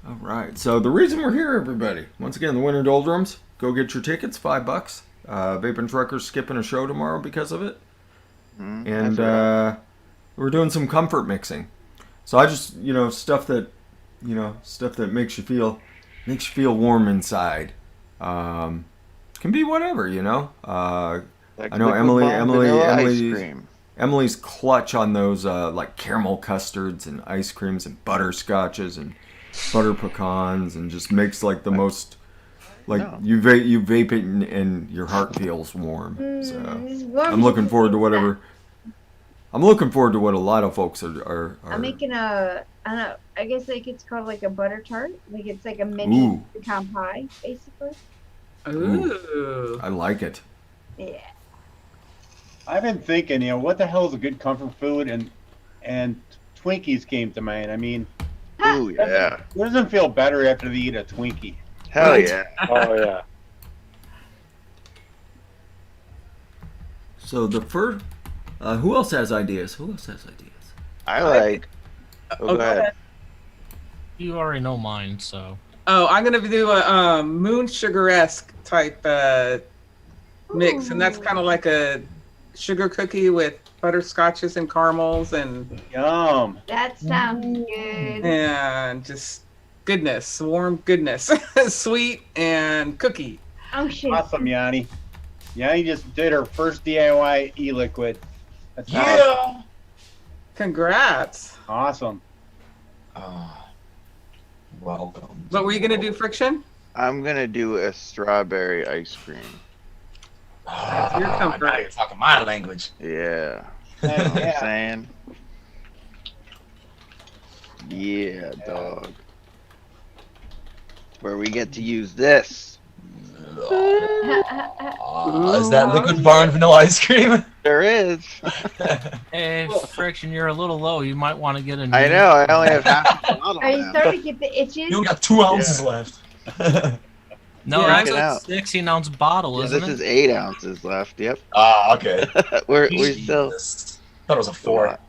All right, so the reason we're here, everybody, once again, the Winter Doldrums. Go get your tickets, $5. Vaping Truckers skipping a show tomorrow because of it, and we're doing some comfort mixing. So I just, stuff that makes you feel warm inside. Can be whatever, Like I know liquid vanilla ice Emily's cream. Emily's clutch on those like caramel custards and ice creams and butterscotches and butter pecans, and just makes like the most you vape it and your heart feels warm. So I'm looking forward to whatever. I'm looking forward to what a lot of folks are I'm making I don't know, I guess like it's called like a butter tart. Like it's like a mini Ooh. pecan pie, basically. Ooh. I like it. Yeah. I've been thinking, what the hell is a good comfort food, and Twinkies came to mind. I mean, Ooh, yeah. it doesn't feel better after they eat a Twinkie. Hell Right. yeah. Oh yeah. So the first, who else has ideas? I like. Oh, go ahead. You already know mine, so. Oh, I'm gonna do a moon sugar-esque type mix, and that's kind of like a sugar cookie with butterscotches and caramels Yum. That sounds good. and just goodness, warm goodness, sweet and cookie. Oh shit. Awesome, Yanni. Yanni just did her first DIY e-liquid. That's Yeah. Congrats. awesome. Welcome. What were you gonna do, Friction? I'm gonna do a strawberry ice cream. That's your comfort. Now you're talking my language. Yeah. Heck Know what I'm yeah. saying? Yeah, dog. Where we get to use this. Is that liquid bar and vanilla ice cream? There is. Hey, Friction, you're a little low. You might want to get a new. I know. I only have half a bottle Are you now. starting to get the itches? You only got 2 ounces left. No, Yeah, that's check it a out. 16-ounce bottle, Yeah, isn't this it? is 8 ounces left. Yep. Okay. we're still. Jesus. Thought it was a 4.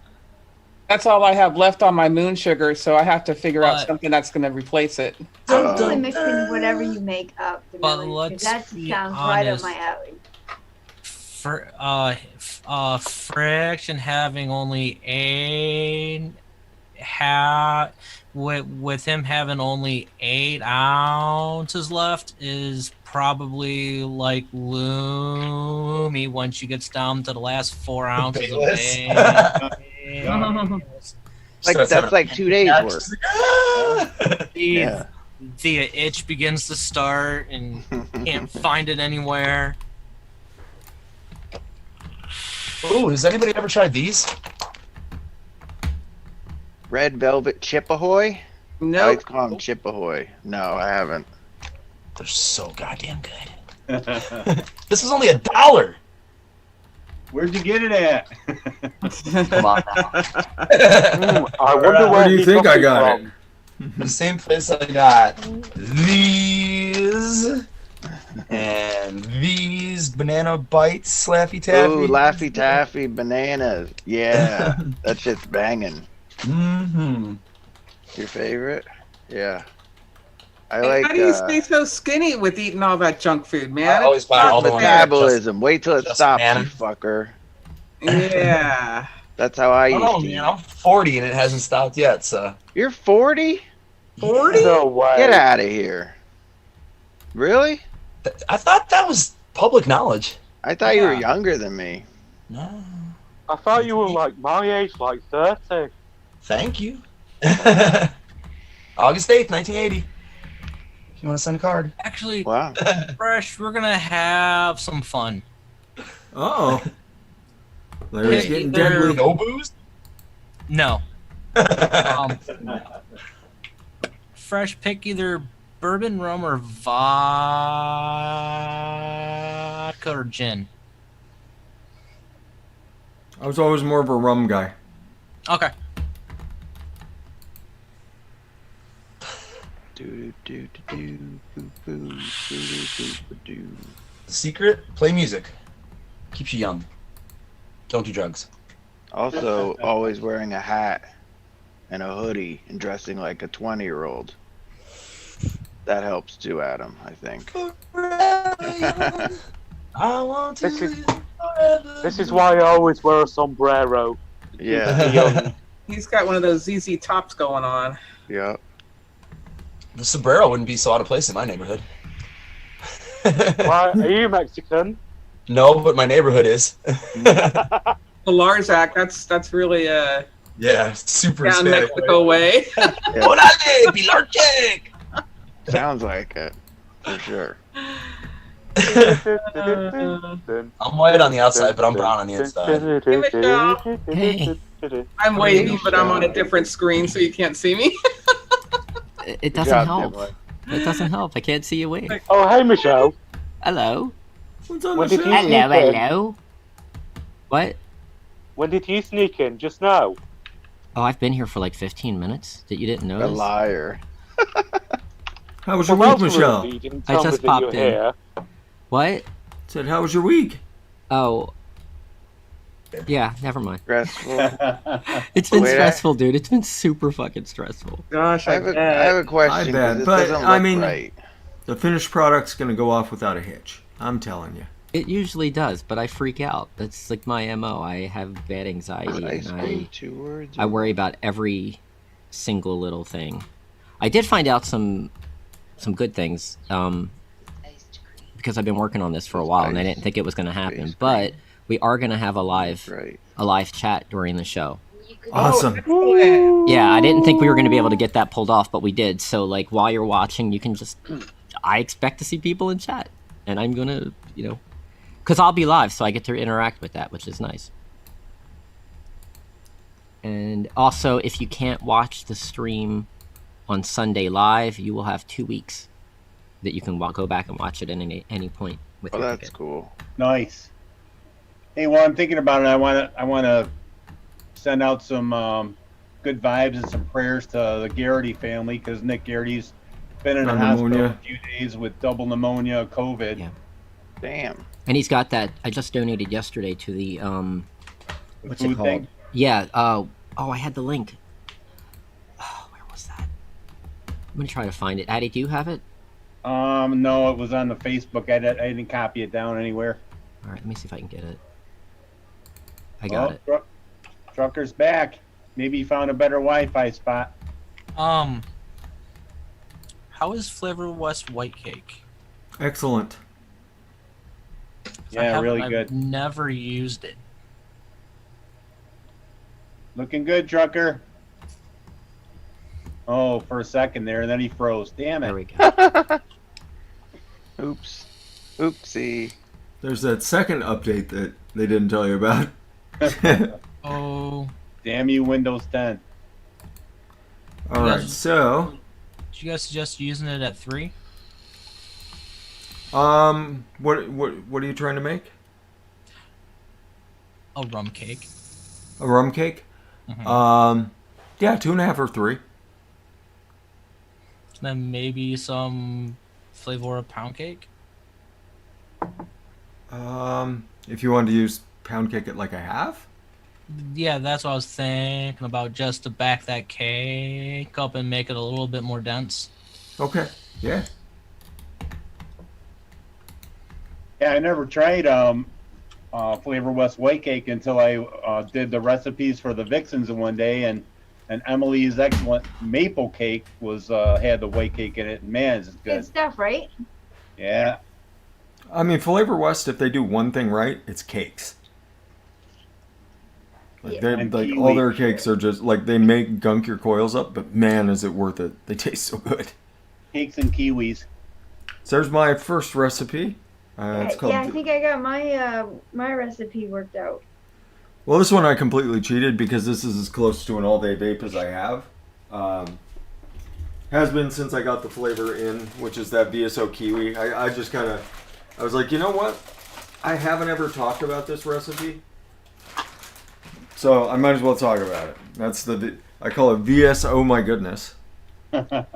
That's all I have left on my moon sugar, so I have to figure out But- something that's gonna replace it. I'm Uh, usually mixing whatever you make up. But Vanilla, 'cause let's that be sounds right up honest. my alley. Friction having only with him having only 8 ounces left is probably like Loomy when she gets down to the last 4 ounces of Payless. Bayless. That's like 2 days worth. Yeah. The itch begins to start and can't find it anywhere. Ooh, has anybody ever tried these? Red Velvet Chip Ahoy? I Nope. like to call them Chip Ahoy. No, I haven't. They're so goddamn good. This was only $1. Where'd you get it at? Come on. I wonder Where do you he think I it got from. The same place I got these and these banana bites, Slappy Taffy. Ooh, Laffy Taffy bananas. Yeah, that shit's banging. Mm-hmm. Your favorite? Yeah. I Hey, like how do you stay so skinny with eating all that junk food, I man? always buy all the ones. metabolism. Wait till it just stops, you banana. fucker. Yeah. That's how I used Oh to man, eat. I'm 40 and it hasn't stopped yet. So You're 40? 40? No way. Get out of here. Really? I thought that was public knowledge. I thought you were Yeah. younger than me. No, I thought you were like my age, like 30. thank you. August 8th, 1980. If you want to send a card. Actually, Wow. Fresh, we're gonna have some fun. Oh. Larry's Hey, getting there- deadly. No booze? No. Fresh, pick either bourbon, rum, or vodka or gin. I was always more of a rum guy. Okay. The secret? Play music. Keeps you young. Don't do drugs. Also, always wearing a hat and a hoodie and dressing like a 20-year-old. That helps too, Adam, I think. I want to This is- live forever. This is why I always wear a sombrero. Yeah, Young. He's got one of those ZZ tops going on. yeah. The sombrero wouldn't be so out of place in my neighborhood. Why, are you Mexican? No, but my neighborhood is. The Larzac, that's really Yeah, super down Hispanic. Mexico way. Orale, Pilarchek! Sounds like it, for sure. I'm white on the outside, but I'm brown on the inside. Hey. I'm wavy, but I'm on a different screen, so you can't see me. It Good doesn't job, help. Dimwit. It doesn't help. I can't see you wave. Oh, hey, Michelle. Hello. What's on When the did show? you- Hello, hello. What? When did you sneak in? Just now? Oh, I've been here for like 15 minutes. That you didn't A notice? liar. How was your Well, week, that's rude Michelle? that you didn't I tell me just that you popped were in. here. What? Said, how was your week? Oh. Yeah, never mind. Stressful. It's been Wait, stressful, dude. It's been super fucking stressful. Gosh, I I have a bet. question bet, because this but, doesn't I look mean- right. The finished product's gonna go off without a hitch. I'm telling you. It usually does, but I freak out. That's like my MO. I have bad anxiety Ice and cream, 2 words. I worry about every single little thing. I did find out some good things because I've been working on this for a while and I didn't think it was going to happen. But we are going to have a live chat during the show. Awesome. Yeah, I didn't think we were going to be able to get that pulled off, but we did. So like while you're watching, you can just I expect to see people in chat, and I'm going to, because I'll be live, so I get to interact with that, which is nice. And also, if you can't watch the stream on Sunday live, you will have 2 weeks that you can go back and watch it at any point with Oh, your that's ticket. cool. Nice. Hey, while I'm thinking about it, I want to send out some good vibes and some prayers to the Garrity family, because Nick Garrity's been in the hospital Pneumonia. a few days with double pneumonia, COVID. Yeah. Damn. And he's got that. I just donated yesterday to the what's it food called? thing? Yeah. Oh, I had the link. Oh, where was that? I'm gonna try to find it. Addie, do you have it? No, it was on the Facebook. I didn't copy it down anywhere. All right, let me see if I can get it. I got it. Trucker's back. Maybe he found a better Wi-Fi spot. How is Flavor West White Cake? Excellent. Yeah, really good. I've never used it. Looking good, Trucker. Oh, for a second there, and then he froze. Damn it. There we go. Oops. Oopsie. There's that second update that they didn't tell you about. Oh. Damn you, Windows 10. All right, so Did you guys suggest using it at 3? what are you trying to make? A rum cake. A rum cake? Mhm. Yeah, 2.5 or 3. Then maybe some flavor of pound cake. If you wanted to use pound cake at like a half. Yeah, that's what I was thinking about, just to back that cake up and make it a little bit more dense. Okay. Yeah. Yeah, I never tried Flavor West White Cake until I did the recipes for the Vixens in one day, and Emily's excellent maple cake was had the white cake in it. And man, it's Good good. stuff, right? Yeah. I mean, Flavor West, if they do one thing right, it's cakes. Like, Yeah. And like kiwi. all their cakes are just like they make gunk your coils up, but man, is it worth it? They taste so good. Cakes and kiwis. So there's my first recipe. It's called. Yeah, I think I got my my recipe worked out. Well, this one I completely cheated because this is as close to an all-day vape as I have. Has been since I got the flavor in, which is that VSO kiwi. I just kind of, I was like, you know what? I haven't ever talked about this recipe, so I might as well talk about it. That's I call it VS. Oh my goodness. It's a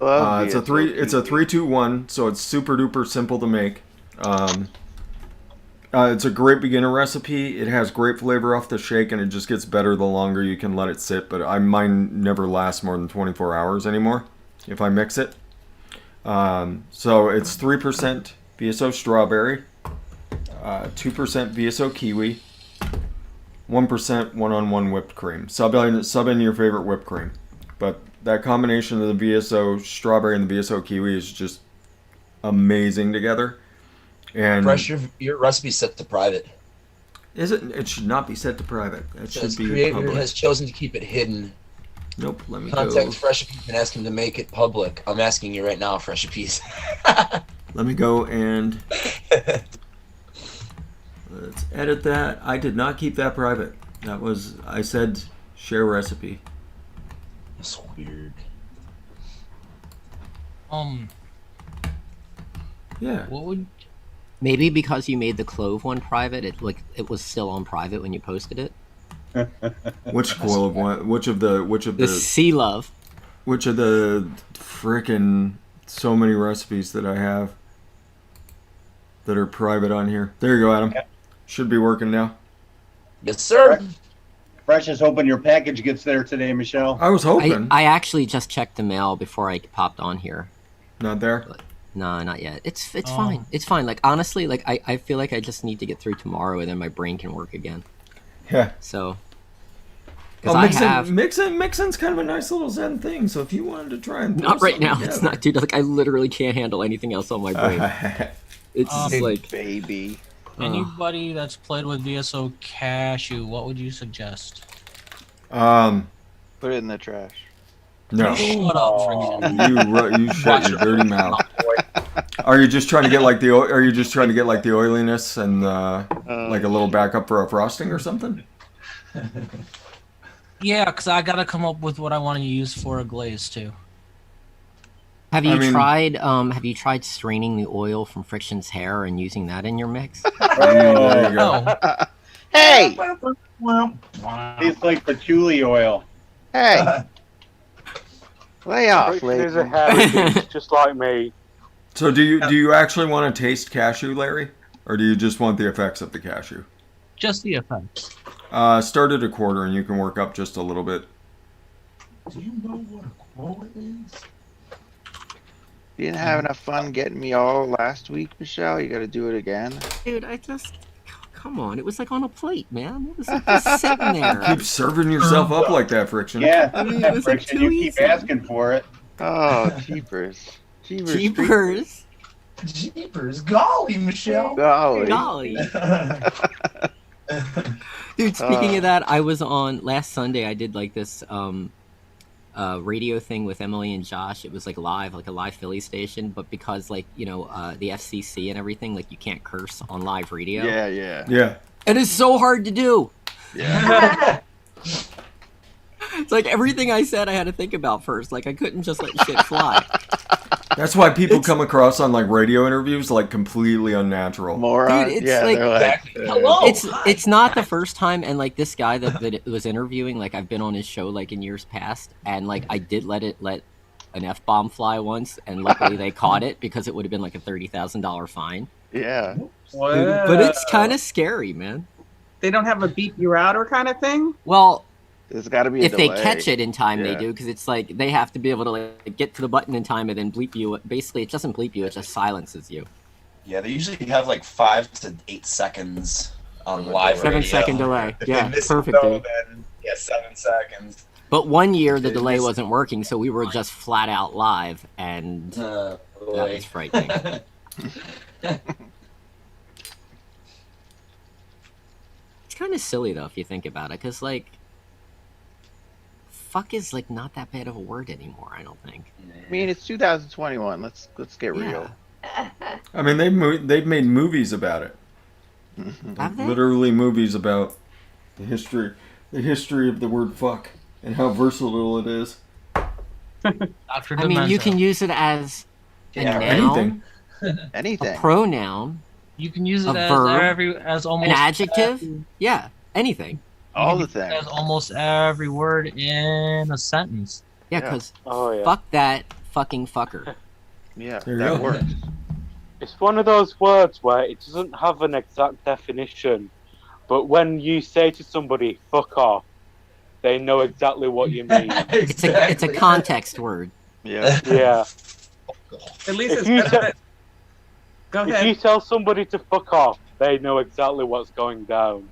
3-2-1, so it's super duper simple to make. It's a great beginner recipe. It has great flavor off the shake, and it just gets better the longer you can let it sit. But mine never lasts more than 24 hours anymore if I mix it. So it's 3% VSO strawberry, 2% VSO kiwi, 1% one-on-one whipped cream. Sub in your favorite whipped cream. But that combination of the VSO strawberry and the VSO kiwi is just amazing together. And Fresh, your recipe set to private. Is it? It should not be set to private. It should be creator public. has chosen to keep it hidden. Nope. Let me Contact go. Fresh Apiece and ask him to make it public. I'm asking you right now, Fresh Apiece. Let me go and let's edit that. I did not keep that private. That was, I said share recipe. That's weird. Yeah. What would Maybe because you made the Clove one private, it was still on private when you posted it. Which coil of one? Which of the Sea Love. Which of the frickin' so many recipes that I have that are private on here? There you go, Adam. Should be working now. Yes, sir. Fresh is hoping your package gets there today, Michelle. I was hoping. I actually just checked the mail before I popped on here. Not there? No, not yet. It's fine. It's fine. Like, honestly, like I feel like I just need to get through tomorrow and then my brain can work again. Yeah. So Well, mixing's kind of a nice little zen thing, so if you wanted to try and not right now. together. It's not, dude. Like, I literally can't handle anything else on my brain. It's just like baby. Anybody that's played with VSO Cashew, what would you suggest? Put it in the trash. No. Shut up, friction. You shut your dirty mouth. Are you just trying to get like the oiliness and like a little backup for a frosting or something? Yeah, because I gotta come up with what I want to use for a glaze too. Have you tried straining the oil from Friction's hair and using that in your mix? There you go. Hey! Tastes like patchouli oil. Hey! Lay off, Friction is lady. a hairy beast, just like me. So do you actually want to taste cashew, Larry? Or do you just want the effects of the cashew? Just the effects. Start at a quarter and you can work up just a little bit. Do you know what a quote is? You didn't have enough fun getting me all last week, Michelle. You got to do it again. Dude, come on. It was like on a plate, man. It was like just sitting there. Keep serving yourself up like that, Friction. Yeah, I mean, it was like Friction, too you keep easy. asking for it. Oh, jeepers. Jeepers. Jeepers. Golly, Michelle. Golly. Golly. Dude, speaking of that, I was on last Sunday. I did like this radio thing with Emily and Josh. It was like a live Philly station, but because like the FCC and everything, like you can't curse on live radio. Yeah. And it's so hard to do. Yeah. It's like everything I said I had to think about first. Like I couldn't just let shit fly. That's why people come across on like radio interviews like completely unnatural. Moron. Dude, it's yeah, like- they're like Hello. It's not the first time, and like this guy that was interviewing, like I've been on his show like in years past, and like I did let an F-bomb fly once, and luckily they caught it because it would have been like a $30,000 fine. yeah. What? But it's kind of scary, man. They don't have a beep you out or kind of thing. Well, There's got to be a if they delay. catch it in time, they Yeah. do, because it's like they have to be able to like get to the button in time and then bleep you. Basically, it doesn't bleep you; it just silences you. Yeah, they usually have like 5 to 8 seconds on live 7-second radio. delay. If Yeah, they miss perfect, it, though, dude. then, yeah, 7 seconds. But one year the They delay miss- wasn't working, so we were just flat out live, and that was frightening. It's kind of silly though if you think about it, because like, fuck is like not that bad of a word anymore. I don't think. I mean, it's 2021. Let's get Yeah. real. I mean, they've made movies about it. Have they? Literally movies about the history of the word fuck and how versatile it is. Dr. I mean, you can use it as a Yeah, noun, Anything. Anything. a pronoun, You can use it A as verb, as almost an adjective. every- Yeah, anything. All the you can use it things. as almost every word in a sentence. Yeah, Yeah. because Oh yeah. fuck that fucking fucker. Yeah, There you that go. works. It's one of those words where it doesn't have an exact definition, but when you say to somebody "fuck off," they know exactly what you mean. It's a context word. Yeah. Yeah. At least If it's you better. tell- than- Go If you ahead. tell somebody to fuck off, they know exactly what's going down.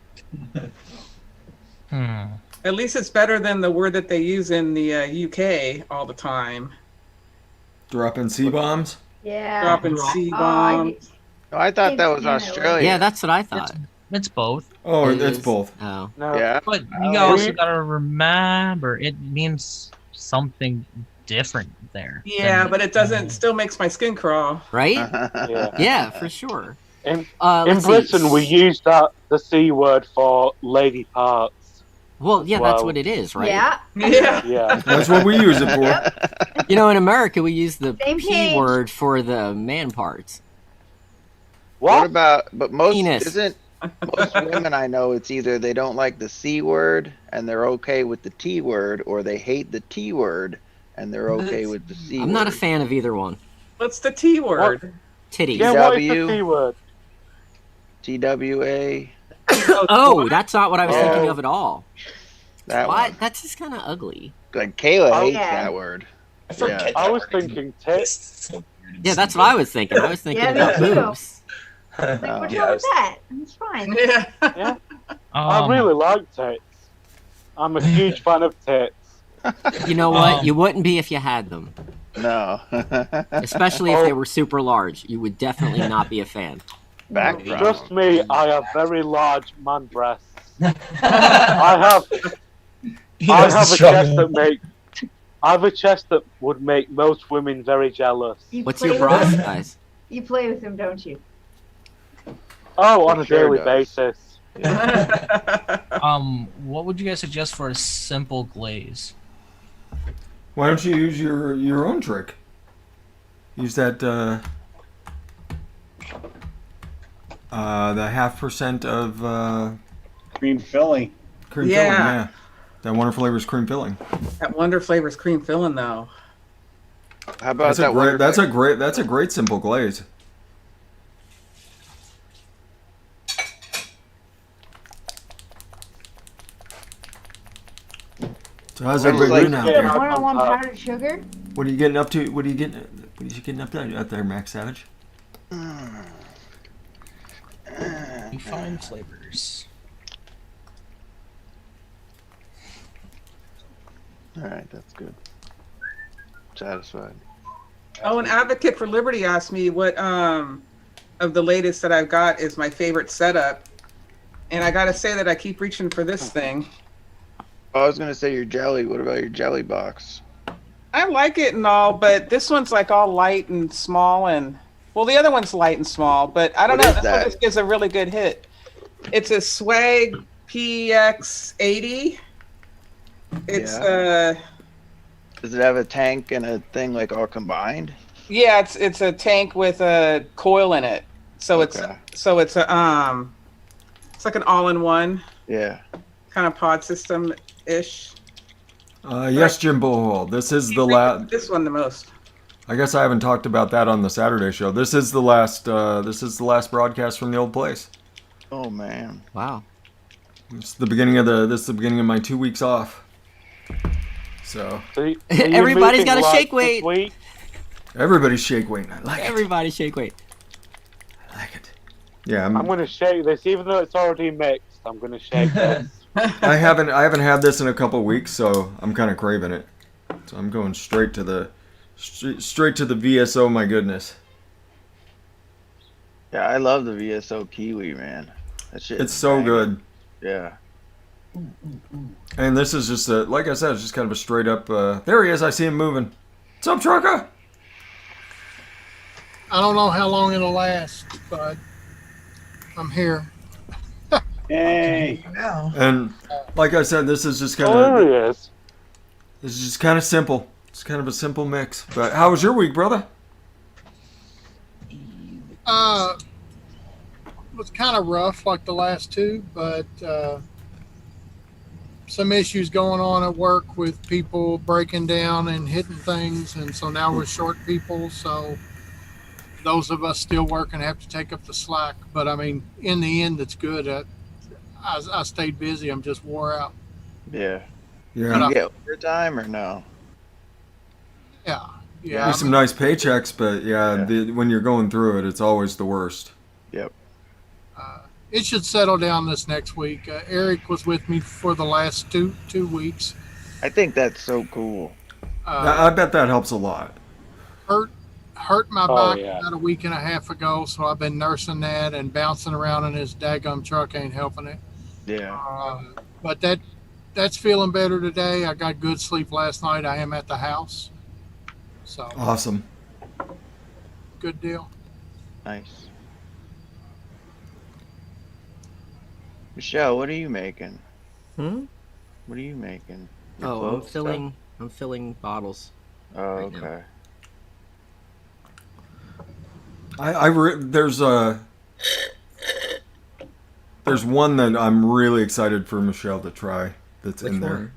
At least it's better than the word that they use in the UK all the time. Dropping C-bombs. Yeah. Dropping C bombs. Oh, I thought that was Yeah. Australia. Yeah, that's what I thought. It's both. Oh, It it's is- both. Oh, No. Yeah. But Oh, you also yeah. gotta remember it means something different there. Yeah, than- but it doesn't. Still makes my skin crawl. right? Yeah. Yeah, for sure. In Let's see. Britain, we use the C word for lady parts. Well, yeah, that's Well- what it is, right? Yeah. Yeah. Yeah. That's what we use it for. You know, in America, we use the Same P page. word for the man parts. What about? But most Penis. isn't most women I know. It's either they don't like the C word and they're okay with the T word, or they hate the T word and they're okay with the C word. I'm not a fan of either one. What's the T word? Titties. Yeah, what is the TW? T word? TWA. Oh, that's not what I was thinking Oh. of at all. That What? one. That's just kind of ugly. Like Kayla Oh, hates yeah. that word. I forget. Yeah. that I was word thinking tits. exists. Yeah, that's what I was thinking. I was thinking Yeah, me about too. boobs. Like, what's Yeah, wrong I with was- that? It's fine. Yeah. Yeah, I Um, really like tits. I'm a huge fan of tits. You know what? Um, You wouldn't be if you had them. No. Especially if they were super large. You would definitely not be a fan. Back Trust me, I have very large man breasts. I have He I knows the have a chest struggle. that make I have a chest that would make most women very jealous. You What's play your with bra him? size? You play with him, don't you? Oh, on a Sure daily does. basis. what would you guys suggest for a simple glaze? Why don't you use your own trick? Use that the 0.5% of Cream filling. cream Yeah. filling. Yeah, that Wonder Flavors cream filling. That Wonder Flavors cream filling though. How about That's a that great. Wonder That's a great simple glaze. So how's Well, everybody like- doing out Yeah. there? One-on-one powdered sugar? What are you getting up to? What are you getting up to out there, Max Savage? Refined flavors. All right, that's good. Satisfied. Oh, an advocate for liberty asked me what of the latest that I've got is my favorite setup, and I gotta say that I keep reaching for this thing. Oh, I was gonna say your jelly. What about your jelly box? I like it and all, but this one's like all light and small, and well, the other one's light and small, but I don't What know. is This one that? just gives a really good hit. It's a Swag PX80. It's Does it have a tank and a thing like all combined? yeah, it's a tank with a coil in it, so Okay. it's like an all-in-one Yeah. kind of pod system ish. Yes, Jim Bullhole. This is the last. This one the most. I guess I haven't talked about that on the Saturday show. This is the last. This is the last broadcast from the old place. Oh man. Wow. It's the beginning of the. This is the beginning of my 2 weeks off. So So you Everybody's moving got a like shake this weight. week? everybody's shake weight. I like it. Everybody shake weight. I like it. Yeah, I'm gonna shake this, even though it's already mixed. I'm gonna shake this. I haven't had this in a couple weeks, so I'm kind of craving it. So I'm going straight to the VSO. My goodness, Yeah, I love the VSO Kiwi, man. That shit. it's is so banging. good. Yeah. And this is just a, like I said, it's just kind of a straight up. There he is. I see him moving. What's up, trucker? I don't know how long it'll last, but I'm here. Yay. And like I said, this is just kind Oh, of. there he is. This is just kind of simple. It's kind of a simple mix. But how was your week, brother? It was kind of rough like the last two, but some issues going on at work with people breaking down and hitting things, and so now we're short people, so those of us still working have to take up the slack. But I mean, in the end, it's good. I stayed busy. I'm just wore out. Yeah. Yeah. You get overtime or no? Yeah. There's some nice paychecks, but Yeah. when you're going through it, it's always the worst. Yep. It should settle down this next week. Eric was with me for the last two weeks. I think that's so cool. I bet that helps a lot. Hurt my Oh, back yeah. about a week and a half ago, so I've been nursing that, and bouncing around in this daggum truck ain't helping it. Yeah. But that's feeling better today. I got good sleep last night. I am at the house, so Awesome. good deal. Nice. Michelle, what are you making? Hmm? What are you making? Your Oh, I'm clove stuff? filling. I'm filling bottles. Oh, right now. okay. There's there's one that I'm really excited for Michelle to try. That's Which in there. one?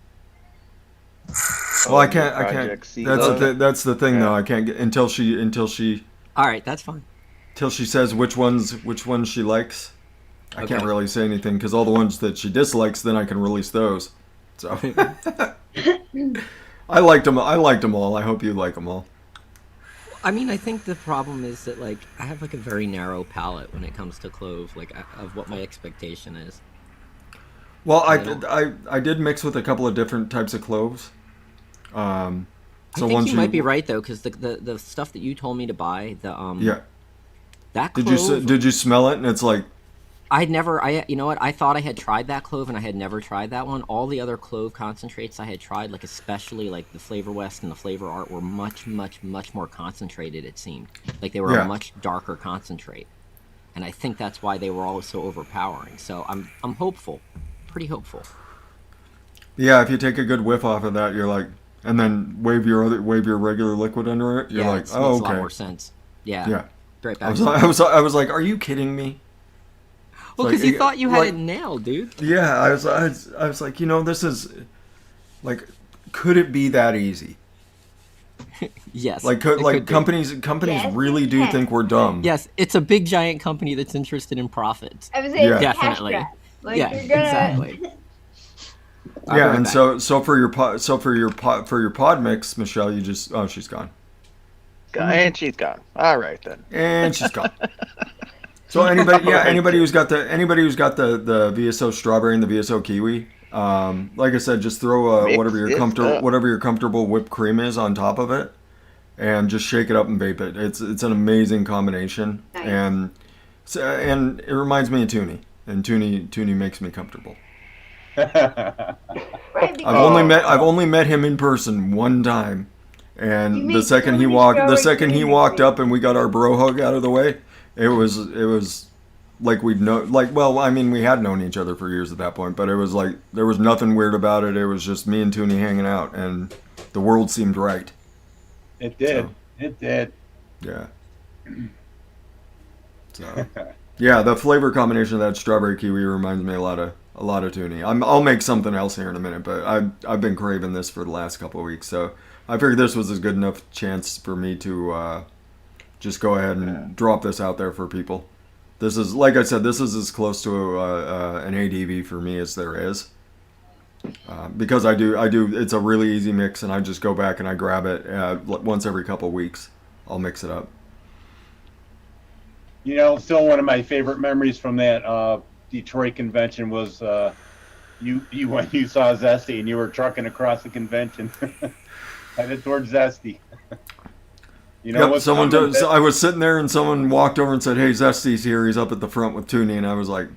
Well, I can't. Project C That's Love. that's the thing Yeah. though. I can't get until she All right, that's fine. says which ones she likes. I can't Okay. really say anything because all the ones that she dislikes, then I can release those. So I liked them all. I hope you like them all. I mean, I think the problem is that like I have like a very narrow palette when it comes to clove, like of what my expectation is. Well, I I did mix with a couple of different types of cloves. So I think once you might be right though, because the stuff that you told me to buy, yeah. that Did clove, you smell it? And it's like you know what? I thought I had tried that clove and I had never tried that one. All the other clove concentrates I had tried, like especially like the Flavor West and the Flavor Art, were much more concentrated. It seemed like they were Yeah. a much darker concentrate, and I think that's why they were all so overpowering. So I'm hopeful, pretty hopeful. yeah. If you take a good whiff off of that, you're like, and then wave your regular liquid under it. You're Yeah, like, it oh, makes a lot okay. more sense. Yeah. Yeah. Right I back. was like, are you kidding me? Well, like, because you thought you had like- it nailed, dude. Yeah, I was like, this is like, could it be that easy? Yes. Like, it could be. companies Yes, really it do can. think we're dumb. Yes, it's a big giant company that's interested in profits. I was saying Yeah. it's a cash Definitely. grab. Like Yeah, you're gonna exactly. I'll be Yeah, right and back. so for your pod mix, Michelle, you just she's gone. And she's gone. All right then. And she's gone. So anybody who's got the VSO strawberry and the VSO kiwi, like I said, just throw Mix whatever this up. your comfortable whipped cream is on top of it, and just shake it up and vape it. It's an amazing combination, Nice. and it reminds me of Toonie, and Toonie makes me comfortable. right because I've only met him in person one time, You and meet the second he Tony walked Strawberry walked Cream. up and we got our bro hug out of the way, it was like we had known each other for years at that point, but it was like there was nothing weird about it. It was just me and Toonie hanging out, and the world seemed right. It did. So. It did. Yeah. So yeah, the flavor combination of that strawberry kiwi reminds me a lot of Toonie. I'll make something else here in a minute, but I've been craving this for the last couple of weeks, so I figured this was a good enough chance for me to just go ahead and drop this out there for people. This is, like I said, this is as close to an ADV for me as there is, because I do. It's a really easy mix, and I just go back and I grab it once every couple of weeks. I'll mix it up. Still one of my favorite memories from that Detroit convention was you when you saw Zesty and you were trucking across the convention, headed towards Zesty. Yep, I was sitting there and someone walked over and said, "Hey, Zesty's here. He's up at the front with Toonie," and I was like,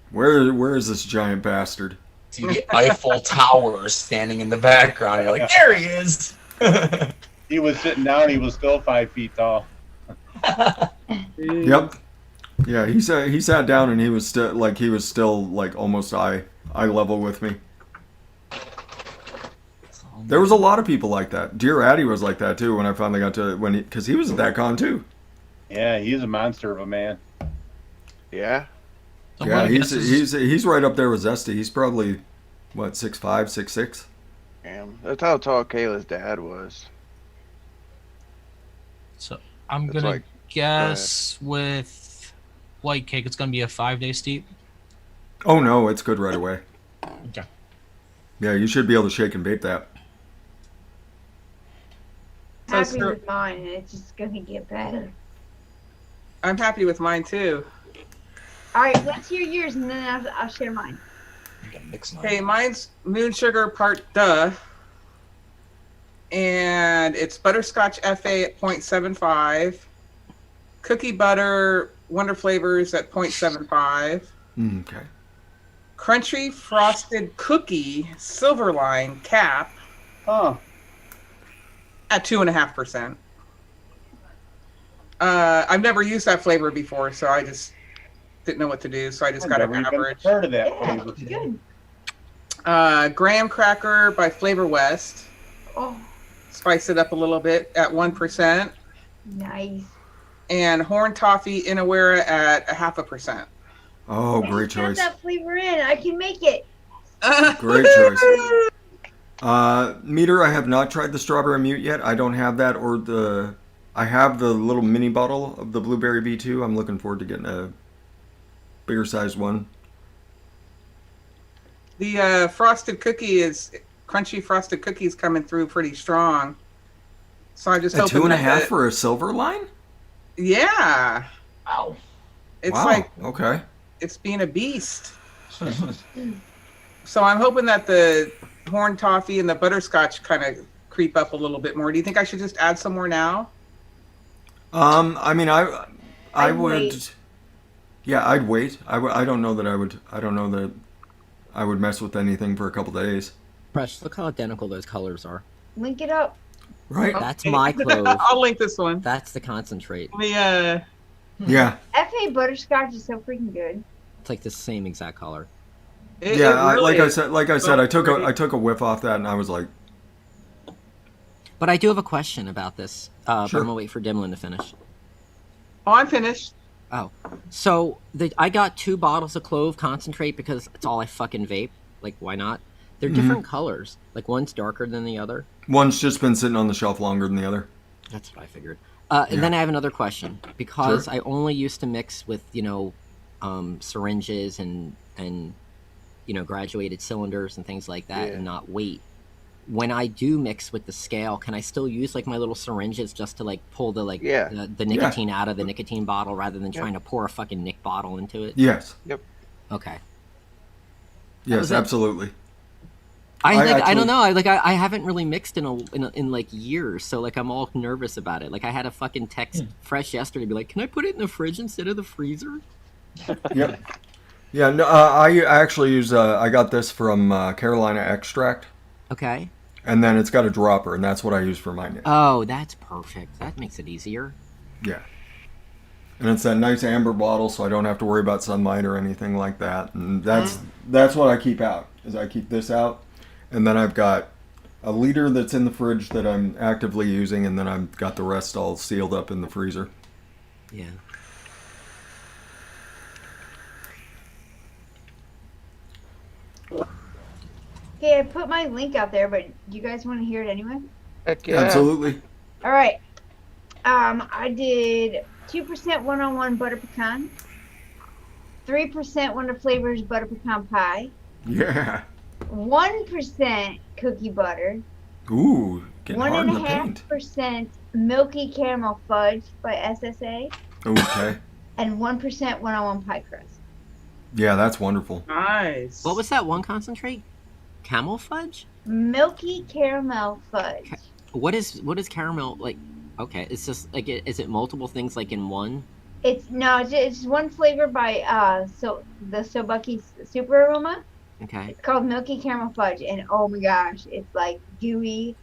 "Where is this giant bastard?" See the Eiffel Tower standing in the background. You're like, there he is. He was sitting down. He was still 5 feet tall. Yep. Yeah, he sat down and he was still like almost eye level with me. There was a lot of people like that. Dear Addy was like that too when I finally got to because he was at that con too. Yeah, he's a monster of a man. Yeah. Yeah, he's right up there with Zesty. He's probably what 6'5", 6'6". Damn. That's how tall Kayla's dad was. So I'm That's gonna like- guess with White Cake, it's gonna be a 5-day steep. Oh no, it's good right away. Okay. Yeah, you should be able to shake and vape that. happy with mine, and it's just gonna get better. I'm happy with mine too. All right, let's hear yours, and then I'll share mine. Okay, mine's Moon Sugar Part Duh. And it's Butterscotch FA at 0.75. Cookie Butter Wonder Flavors at 0.75. Okay. Crunchy Frosted Cookie Silverline Cap Oh, at 2.5%. I've never used that flavor before, so I just didn't know what to do, so I just I've got an never even average. heard of that Yeah, flavor. it's good. Graham Cracker by Flavor West. Oh, Spice it up a little bit at 1%. nice. And Horn Toffee Inawera at 0.5%. Oh, I great just got choice. that flavor in. I can make it. Great choice. Meter, I have not tried the strawberry mute yet. I don't have that or the... I have the little mini bottle of the blueberry V2. I'm looking forward to getting a bigger sized one. The frosted cookie is crunchy frosted cookies coming through pretty strong. So I just A hoping 2.5 for a silver line? Yeah. Wow. It's wow. like Okay. it's being a beast. So I'm hoping that the horn toffee and the butterscotch kind of creep up a little bit more. Do you think I should just add some more now? I mean, I I'd would. wait. Yeah, I'd wait. I don't know that I would. I don't know that I would mess with anything for a couple days. Fresh, look how identical those colors are. Link it up. Right. That's my clove. I'll link this one. That's the concentrate. Yeah. Yeah. FA butterscotch is so freaking good. It's like the same exact color. Like I said, I took a whiff off that, and I was like, But I do have a question about this. But Sure. I'm gonna wait for Dimlin to finish. Oh, I'm finished. Oh, so I got 2 bottles of clove concentrate because it's all I fucking vape. Like, why not? They're different colors. Like, one's darker than the other. one's just been sitting on the shelf longer than the other. That's what I figured. And then I have another question because Sure. I only used to mix with syringes and graduated cylinders and things like that, and not weight. When I do mix with the scale, can I still use like my little syringes just to like pull the the nicotine out of the nicotine bottle rather than trying to pour a fucking Nick bottle into it? Yes. Yep. Okay. Yes, was it. absolutely. I don't know. I haven't really mixed in like years, so like I'm all nervous about it. Like I had a fucking text Fresh yesterday, be like, "Can I put it in the fridge instead of the freezer?" Yep. Yeah. No. I actually use. I got this from Carolina Extract, Okay. and then it's got a dropper, and that's what I use for mine. Oh, that's perfect. That makes it easier. Yeah. And it's that nice amber bottle, so I don't have to worry about sunlight or anything like that. And that's what I keep out. Is I keep this out, and then I've got a liter that's in the fridge that I'm actively using, and then I've got the rest all sealed up in the freezer. Yeah. Okay, I put my link out there, but do you guys want to hear it anyway? Heck yeah. Absolutely. All right. I did 2% one-on-one butter pecan, 3% Wonder Flavors butter pecan pie, Yeah. 1% cookie butter, Ooh, getting hard in the paint. 1.5% milky caramel fudge by SSA, Okay. and 1% one-on-one pie crust. Yeah, that's wonderful. Nice. What was that one concentrate? Camel fudge? Milky caramel fudge. What is caramel like? Okay, it's just like is it multiple things like in one? It's one flavor by the Sobuki Super Aroma. Okay. It's called Milky Caramel Fudge, and oh my gosh, it's like gooey,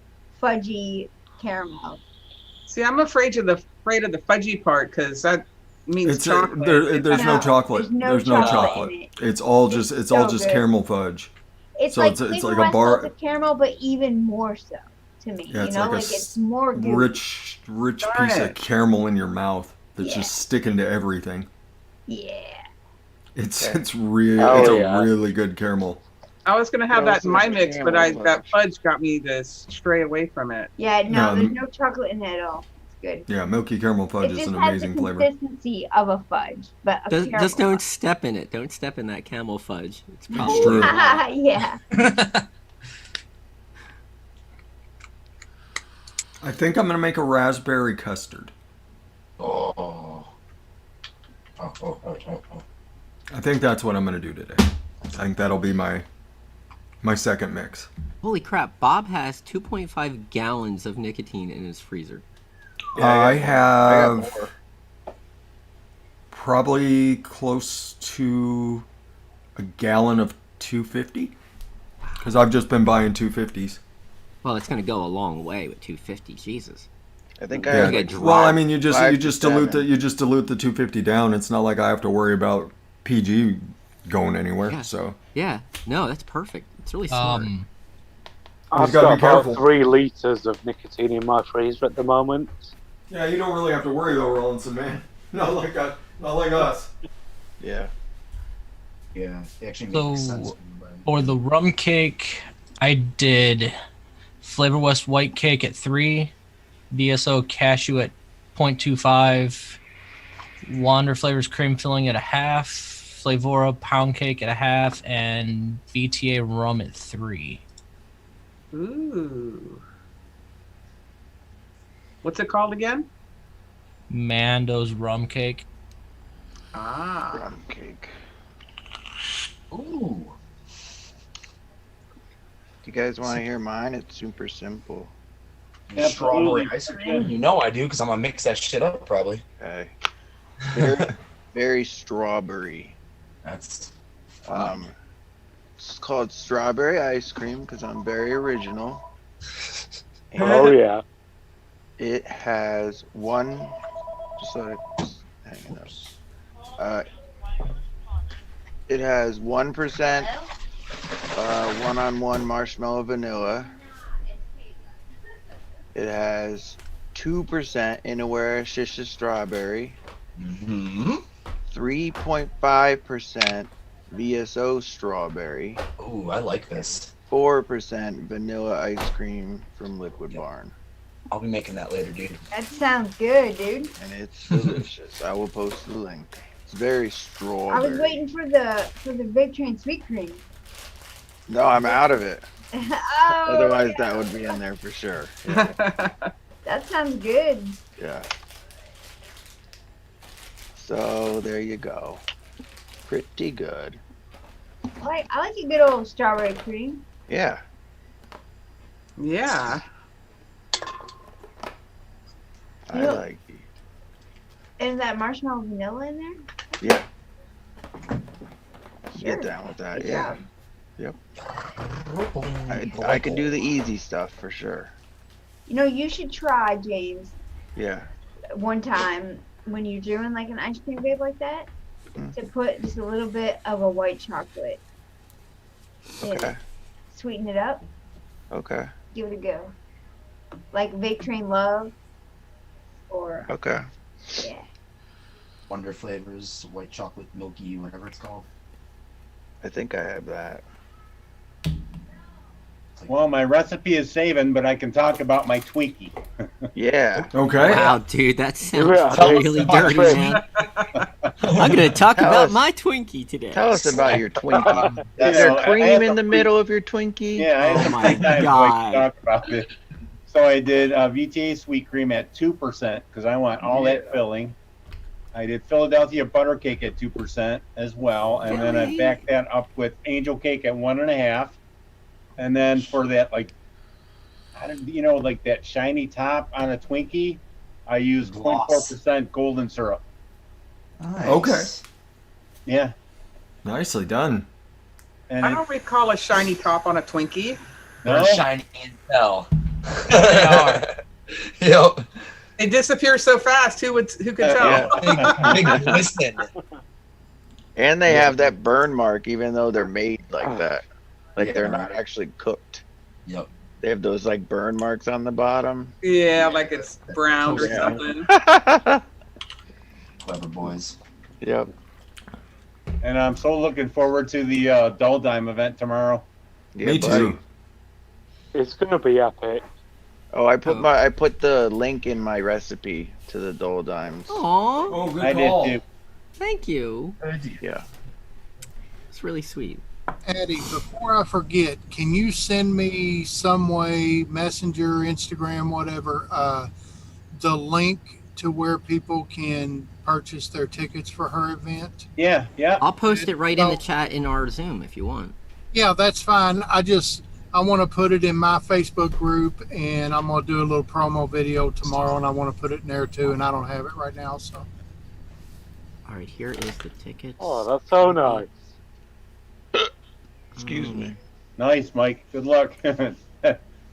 fudgy caramel. See, I'm afraid of the fudgy part because that means It's chocolate. there's no chocolate. There's no chocolate chocolate. in it. It's all just so good. caramel fudge. It's So like it's like Flavor a West bar- salted caramel, but even more so to me. Yeah, it's you know, like a it's more gooey. rich piece of caramel in your mouth that's just sticking to everything. Yeah. It's Okay. it's a really good caramel. I was gonna have Yeah, that in my also mix, but caramel that fudge got me to stray away from it. Yeah, no, Yeah, there's no chocolate in it at all. It's good. Yeah, milky caramel fudge It is just an has amazing the flavor. consistency of a fudge, but a Just caramel don't fudge. step in it. Don't step in that camel fudge. It's It's probably true. Yeah. I think I'm gonna make a raspberry custard. Oh. I think that's what I'm gonna do today. I think that'll be my second mix. Holy crap! Bob has 2.5 gallons of nicotine in his freezer. Yeah, I I got have more. probably close to a gallon of 250 because I've just been buying 250s. Well, it's gonna go a long way with 250. Jesus. I think I Yeah. have like Well, I mean, you just 5 to dilute 7. the 250 down. It's not like I have to worry about PG going anywhere. Yeah. So Yeah. No, that's perfect. It's really smart. I've gotta got be careful. about 3 liters of nicotine in my freezer at the moment. yeah, you don't really have to worry though, Rollinson, man. Not like us. Yeah. Yeah, it actually So- makes sense. For the rum cake, I did Flavor West white cake at 3, VSO cashew at 0.25, Wander Flavors cream filling at 1/2, Flavora pound cake at 1/2, and VTA rum at 3. Ooh. What's it called again? Mando's rum cake. Ah. Rum cake. Ooh. Do you guys want to hear mine? It's super simple. Strawberry ice cream? You know I do, because I'm going to mix that shit up, probably. Okay. Very, very strawberry. That's It's called strawberry ice cream because I'm very original. Oh yeah. It has one. Just hang it up. It has 1% one-on-one marshmallow vanilla. It has 2% Inawera Shisha strawberry. 3.5% VSO strawberry. Ooh, I like this. 4% vanilla ice cream from Liquid Barn. I'll be making that later, dude. That sounds good, dude. And it's delicious. I will post the link. It's very I strawberry. was waiting for the Big Train sweet cream. No, I'm out of it. Oh, Otherwise, yeah. that would be in there for sure. Yeah. That sounds good. Yeah. So there you go. Pretty good. I like a good old strawberry cream. Yeah. Yeah. I Yeah. like it. And that marshmallow vanilla in there? Yeah. Sure. Get down with that. Good Yeah. job. Yep. I could do the easy stuff for sure. You know, you should try, James, Yeah. one time when you're doing like an ice cream babe like that, to put just a little bit of a white chocolate. in it. Okay. Sweeten it up. Okay. Give it a go. Like Big Train Love. Or, Okay. yeah. Wonder flavors, white chocolate, milky, whatever it's called. I think I have that. Well, my recipe is saving, but I can talk about my Twinkie. Yeah. Okay. Wow, dude, that sounds Yeah. really dirty, man. I'm gonna talk Tell about us- my Twinkie today. Tell us about your Twinkie. Is You there know, I cream have in to the pre- middle of your Twinkie? Yeah, I Oh had some my free time so I God. can talk about it. So I did VTA sweet cream at 2% because I want all that filling. I did Philadelphia butter cake at 2% as well, and then I backed that up with angel cake at 1.5. And then for that, like, like that shiny top on a Twinkie, I used Gloss. 0.4% golden syrup. Nice. Okay. Yeah, Nicely done. and I don't recall a shiny top on a Twinkie. They're no, shiny as hell. They are. Yep. They disappear so fast. Who could tell? Yeah. Big glisten. And they have that burn mark, even though they're made like that. Like they're Yeah. not actually cooked. Yep. They have those like burn marks on the bottom. Yeah, like it's brown or Yeah. something. Clever boys. Yep. and I'm so looking forward to the Dulldrums event tomorrow. Yeah, Me buddy. too. It's gonna be epic. Oh, I put the link in my recipe to the Dulldrums. Aw, Oh, good I call. did too. thank you. Yeah. It's really sweet. Eddie, before I forget, can you send me some way, Messenger, Instagram, whatever, the link to where people can purchase their tickets for her event? Yeah, yeah. I'll post it right in the chat in our Zoom if you want. Yeah, that's fine. I want to put it in my Facebook group, and I'm going to do a little promo video tomorrow, and I want to put it in there too, and I don't have it right now, so. All right, here is the tickets. Oh, that's so nice. Excuse Um, me. Nice, Mike. Good luck.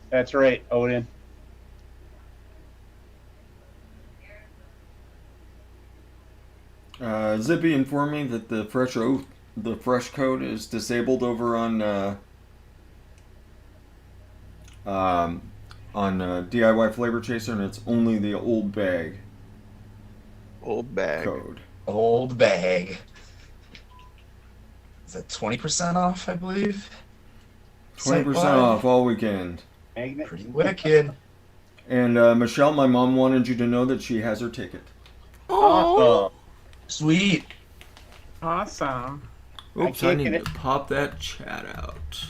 That's right, Odin. Zippy informed me that the fresh code is disabled over on DIY Flavor Chaser, and it's only the old bag Old bag. code. Old bag. is that 20% off, I believe? 20% Site-wide. off all weekend. Magnet. Pretty wicked. And Michelle, my mom wanted you to know that she has her ticket. Awesome. Sweet. Awesome. Oops, I can't need get to pop that chat out.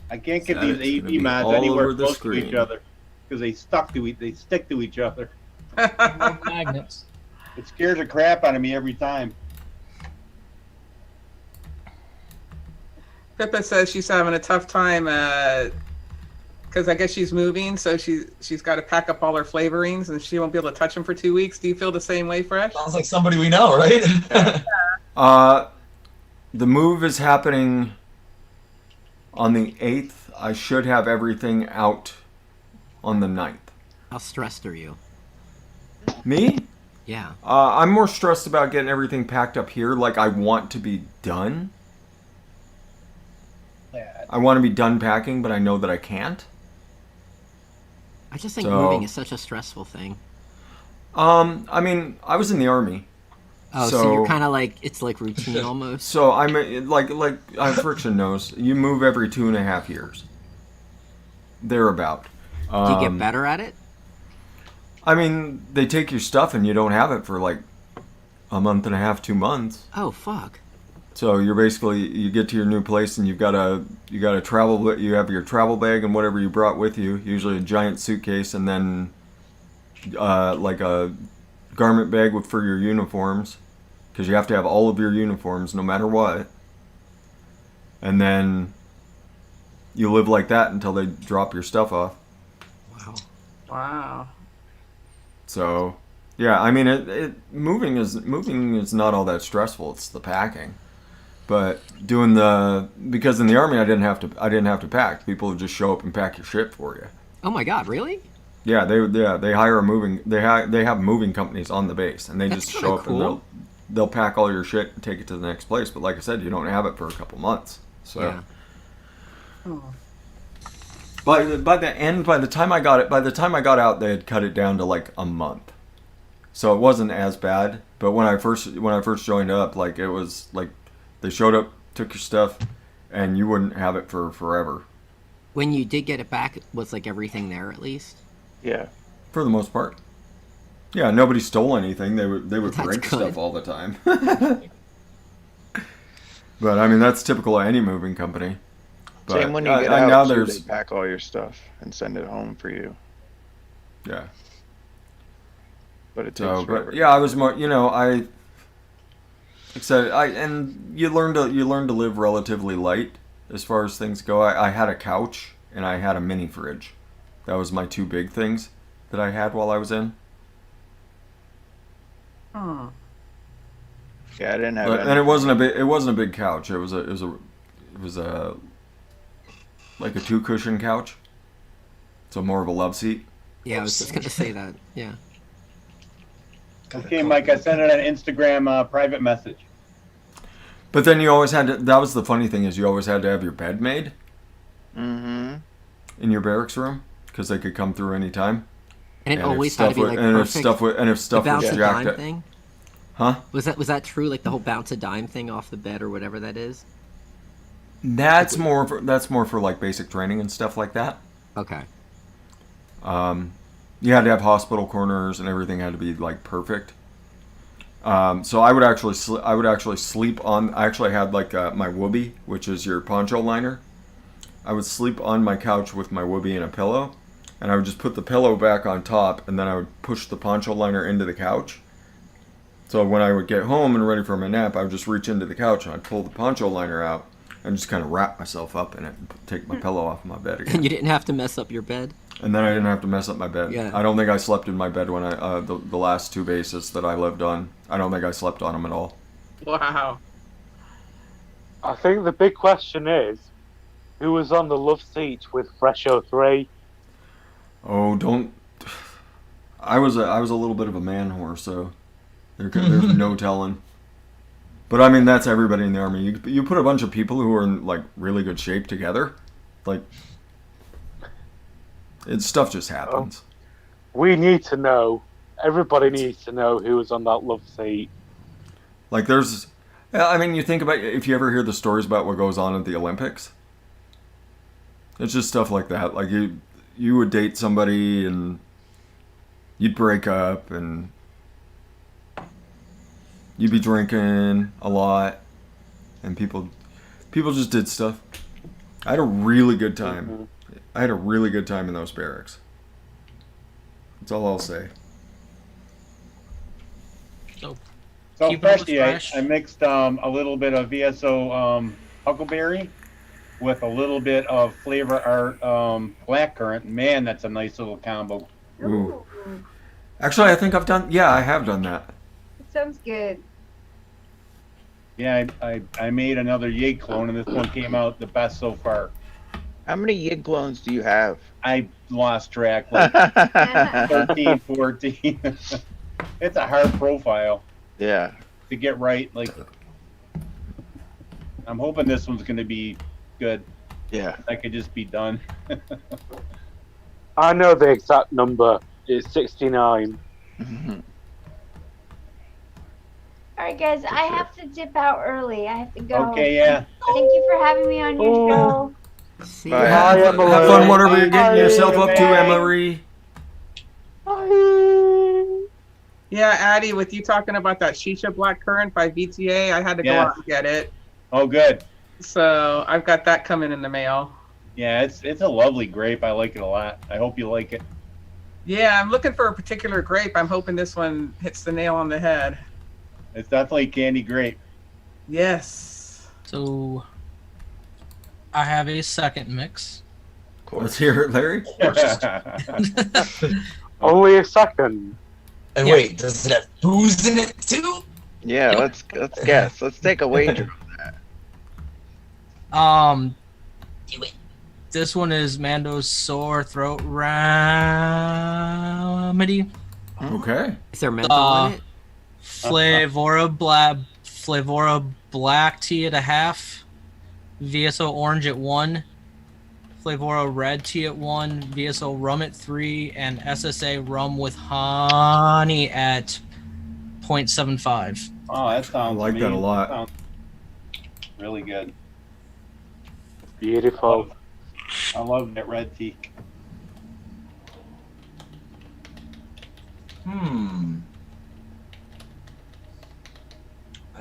I can't get That these is gonna be AV mods all anywhere over the close to each screen. other because they stick to each other. Magnets. It scares the crap out of me every time. Pippa says she's having a tough time because I guess she's moving, so she's got to pack up all her flavorings and she won't be able to touch them for 2 weeks. Do you feel the same way, Fresh? Sounds like somebody we know, right? The move is happening on the 8th. I should have everything out on the 9th. How stressed are you? Me? Yeah. I'm more stressed about getting everything packed up here. Like, I want to be done. Yeah. I want to be done packing, but I know that I can't. I just think So- moving is such a stressful thing. I mean, I was in the Army. Oh, so you're kind of like, it's like routine almost? So I'm like Friction knows, you move every 2.5 years. Thereabout. Do you get better at it? I mean, they take your stuff and you don't have it for like a month and a half, 2 months. Oh, fuck. So you're basically, you get to your new place and you got a travel, you have your travel bag and whatever you brought with you, usually a giant suitcase, and then like a garment bag for your uniforms, because you have to have all of your uniforms no matter what. And then you live like that until they drop your stuff off. Wow. Wow. So, yeah, I mean, moving is not all that stressful. It's the packing. But because in the Army I didn't have to pack. People would just show up and pack your shit for you. Oh my god, really? Yeah, they hire they have moving companies on the base, and they That's just show up kinda and they'll pack all your shit and take it to the next place. But like I said, you don't have it for a couple months. So Yeah. Oh. by the time I got out, they had cut it down to like a month. So it wasn't as bad. But when I first joined up, like, it was like they showed up, took your stuff, and you wouldn't have it for forever. When you did get it back, was like everything there at least? Yeah. For the most part. Yeah, nobody stole anything. They would That's break good. stuff all the time. But I mean, that's typical of any moving company. But Same when you get now out, too, there's they pack all your stuff and send it home for you. yeah. But it takes So, forever. but yeah, I was more, and you learn to live relatively light as far as things go. I had a couch and I had a mini fridge. That was my two big things that I had while I was in. Hmm. Yeah, I didn't have And it wasn't a big couch. It was a like a 2-cushion couch. So more of a love seat. Yeah, I was just gonna say that. Yeah. Okay, Mike, I sent it an Instagram private message. But then you always had to, that was the funny thing, is you always had to have your bed made Mm-hmm. in your barracks room, because they could come through any time. And it if always had to be stuff like and perfect. if stuff the bounce was a jacked dime up. thing? Huh? Was that true? Like the whole bounce a dime thing off the bed or whatever that is? That's more for like basic training and stuff like that. Okay. You had to have hospital corners and everything had to be like perfect. So I would actually sleep on. I actually had like my whoopee, which is your poncho liner. I would sleep on my couch with my whoopee and a pillow, and I would just put the pillow back on top, and then I would push the poncho liner into the couch. So when I would get home and ready for my nap, I would just reach into the couch and I'd pull the poncho liner out and just kind of wrap myself up in it and take my pillow off my bed again. And you didn't have to mess up your bed? And then I didn't have to mess up my bed. Yeah. I don't think I slept in my bed when the last 2 bases that I lived on. I don't think I slept on them at all. Wow. I think the big question is, who was on the love seat with fresh03? Oh, don't. I was a little bit of a man whore, so there's no telling. But I mean, that's everybody in the Army. You put a bunch of people who are in like really good shape together, like stuff just happens. We need to know. Everybody needs to know who was on that love seat. Like there's Yeah, I mean, you think about if you ever hear the stories about what goes on at the Olympics. It's just stuff like that. Like you would date somebody and you'd break up and you'd be drinking a lot and people just did stuff. I had a really good time. I had a really good time in those barracks. That's all I'll say. So Freshly, I mixed a little bit of VSO huckleberry with a little bit of Flavor Art blackcurrant. Man, that's a nice little combo. Ooh. Actually, I think I have done that. It sounds good. Yeah, I made another Yig clone, and this one came out the best so far. How many Yig clones do you have? I lost track, like 13, 14. It's a hard profile. Yeah. To get right, like I'm hoping this one's gonna be good. Yeah. I could just be done. I know the exact number. It's 69. All right, guys, I have to dip out early. I have to go. Okay, yeah. Thank you for having me on your show. See Bye. ya. Have fun whatever you're getting yourself up to, Emery. Yeah, Addie, with you talking about that Shisha Blackcurrant by VTA, I had to go out and get it. Oh, good. So I've got that coming in the mail. Yeah, it's a lovely grape. I like it a lot. I hope you like it. Yeah, I'm looking for a particular grape. I'm hoping this one hits the nail on the head. It's definitely candy grape. Yes. So I have a second mix. Let's hear it, Larry. Only a second. And wait, does it have booze in it too? Yeah, let's guess. Let's take a wager on that. This one is Mando's Sore Throat Remedy. Okay. Is there menthol in it? Flavora Black Tea at 1/2. VSO Orange at 1. Flavora Red Tea at 1. VSO Rum at 3. And SSA Rum with Honey at 0.75. Oh, that sounds. I like that a lot. That sounds really good. Beautiful. I love that red tea. I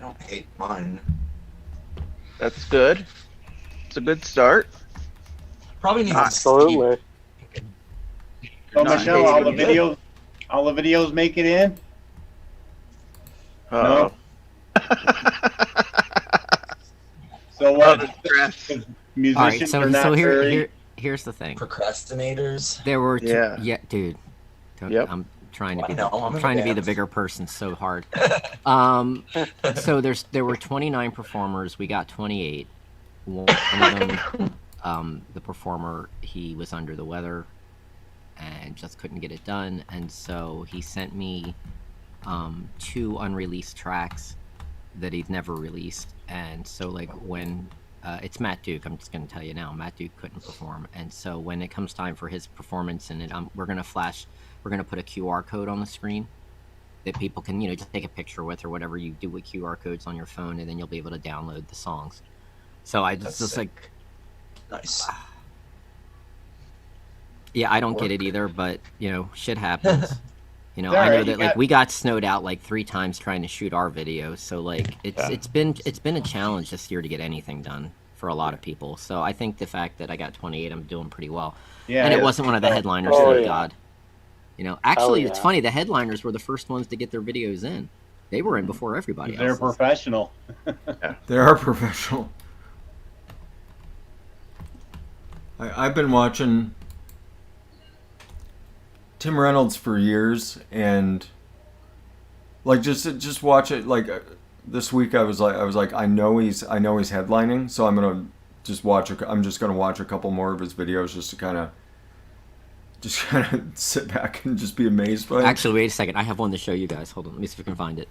don't hate mine. That's good. It's a good start. Probably need Absolutely. So Not Michelle, all the hating videos make it in? Uh-oh. So what? Musicians All right, are not here's the thing. Procrastinators. There were Yeah. dude. Yep. I'm trying to I be know, I'm I'm in trying the to be the band. bigger person so hard. So there were 29 performers. We got 28. One of them, the performer, he was under the weather and just couldn't get it done, and so he sent me 2 unreleased tracks that he'd never released. And so like when it's Matt Duke, I'm just going to tell you now, Matt Duke couldn't perform, and so when it comes time for his performance, and we're going to put a QR code on the screen that people can, just take a picture with, or whatever you do with QR codes on your phone, and then you'll be able to download the songs. So I just like, nice. Yeah, I don't get it either, but shit happens. I know Alright, that like we got snowed out like 3 times trying to shoot our videos, so like it's been a challenge this year to get anything done for a lot of people. So I think the fact that I got 28, I'm doing pretty well. Yeah, and it wasn't one of the headliners, thank God. Actually, it's funny. The headliners were the first ones to get their videos in. They were in before everybody else. They're professional. They are professional. I've been watching Tim Reynolds for years, and like just watch it. Like this week, I was like, I know he's headlining, so I'm gonna just watch. I'm just gonna watch a couple more of his videos just to kind of sit back and just be amazed by it. Actually, wait a second. I have one to show you guys. Hold on. Let me see if I can find it.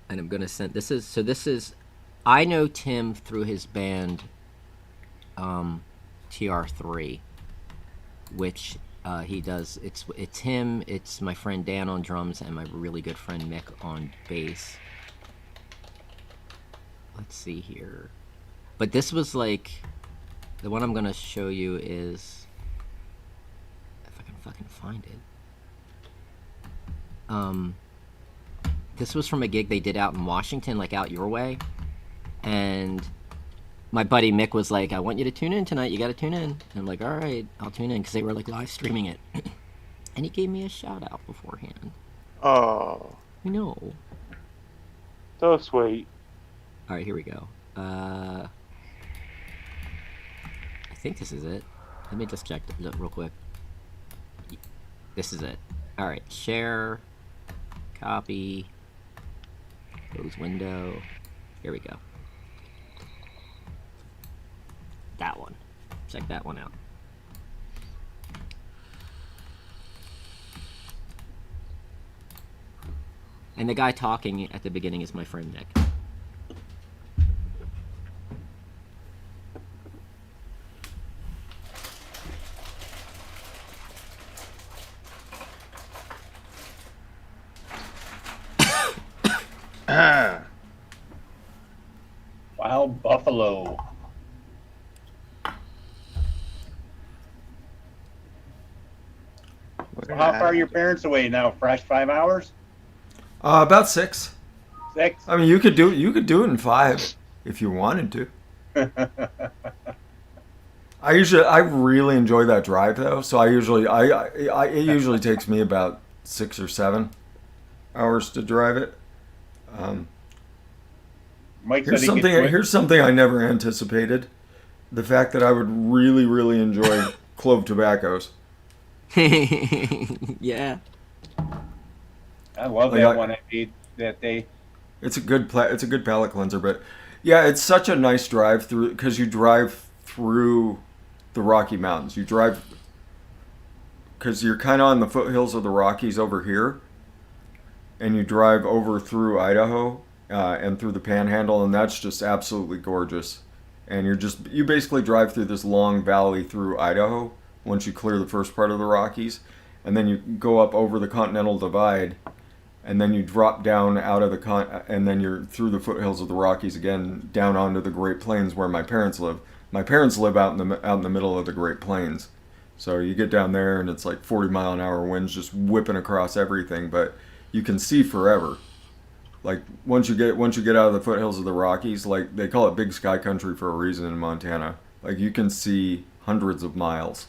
And I'm gonna send. This is. I know Tim through his band, TR3, which he does. It's him. It's my friend Dan on drums and my really good friend Mick on bass. let's see here. But this was like, the one I'm gonna show you is, if I can fucking find it. This was from a gig they did out in Washington, like out your way. And my buddy Mick was like, I want you to tune in tonight. You got to tune in. And I'm like, all right, I'll tune in, because they were like live streaming it. And he gave me a shout out beforehand. Oh, I know. so sweet. All right, here we go. I think this is it. Let me just check it real quick. This is it. All right, share, copy, close window. Here we go. That one. Check that one out. And the guy talking at the beginning is my friend Nick. Wild buffalo. So how far are your parents away now? Fresh 5 hours? About 6. 6? I mean, you could do it in 5 if you wanted to. I really enjoy that drive though, so it usually takes me about 6 or 7 hours to drive it. Mike Here's said here's something I never anticipated: the fact that I would really, really enjoy clove tobaccos. Yeah. I love that one I made that day. It's a good palate cleanser, but yeah, it's such a nice drive through, because you drive through the Rocky Mountains. You drive because you're kind of on the foothills of the Rockies over here, and you drive over through Idaho and through the Panhandle, and that's just absolutely gorgeous. And you basically drive through this long valley through Idaho once you clear the first part of the Rockies, and then you go up over the Continental Divide, and then you drop down out of and then you're through the foothills of the Rockies again, down onto the Great Plains where my parents live. My parents live out in the middle of the Great Plains, so you get down there and it's like 40-mile-an-hour winds just whipping across everything, but you can see forever. Like once you get out of the foothills of the Rockies, like they call it Big Sky Country for a reason in Montana. Like you can see hundreds of miles,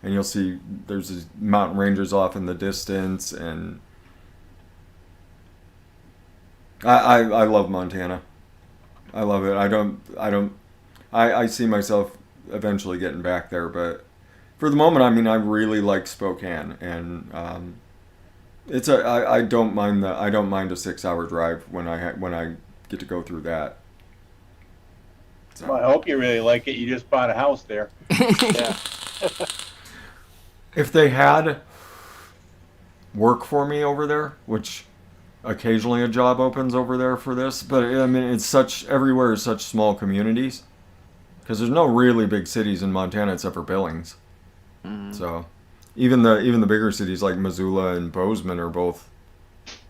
and you'll see there's these mountain ranges off in the distance, and I love Montana. I love it. I see myself eventually getting back there, but for the moment, I mean, I really like Spokane, and I don't mind a 6-hour drive when I get to go through that. So. Well, I hope you really like it. You just bought a house there. Yeah. If they had work for me over there, which occasionally a job opens over there for this, but I mean, everywhere is such small communities, because there's no really big cities in Montana except for Billings. Mm. So even the bigger cities like Missoula and Bozeman are both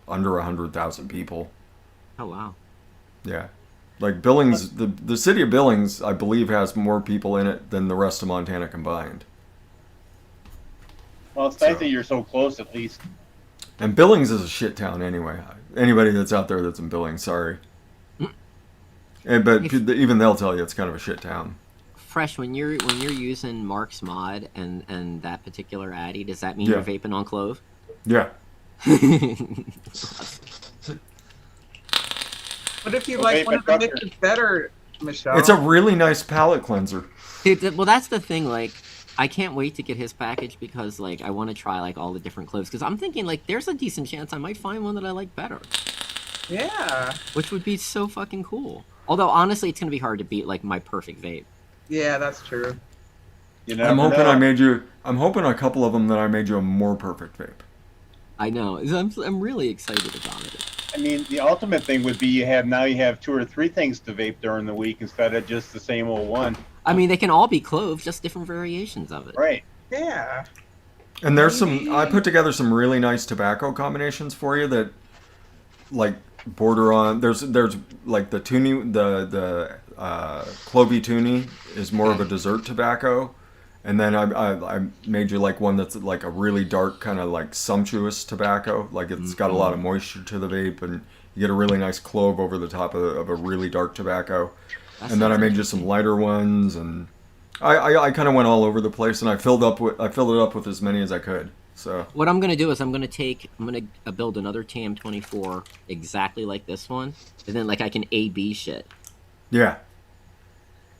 under 100,000 people. Oh wow. Yeah. Like Billings, the city of Billings, I believe, has more people in it than the rest of Montana combined. Well, it's nice that you're so close, at least. And Billings is a shit town anyway. Anybody that's out there that's in Billings, sorry. But even they'll tell you it's kind of a shit town. Fresh, when you're using Mark's mod and that particular Addy, does that mean you're vaping on Clove? Yeah. What if you like one of the mixes better, Michelle? It's a really nice palate cleanser. Dude, well, that's the thing. Like, I can't wait to get his package, because like I want to try like all the different cloves, because I'm thinking like there's a decent chance I might find one that I like better. Yeah. Which would be so fucking cool. Although honestly, it's gonna be hard to beat like my perfect vape. Yeah, that's true. I'm hoping a couple of them that I made you a more perfect vape. I know. I'm really excited about it. I mean, the ultimate thing would be you have 2 or 3 things to vape during the week instead of just the same old one. I mean, they can all be cloves, just different variations of it. Right. Yeah. And there's I put together some really nice tobacco combinations for you that, like, border on. There's like the Toonie, the Clovey Toonie is more of a dessert tobacco, and then I made you like one that's like a really dark kind of like sumptuous tobacco. Like it's got a lot of moisture to the vape, and you get a really nice clove over the top of a really dark tobacco. And then I made you some lighter ones, and I kind of went all over the place, and I filled it up with as many as I could. So what I'm gonna do is I'm gonna build another TM24 exactly like this one, and then like I can A/B shit. Yeah.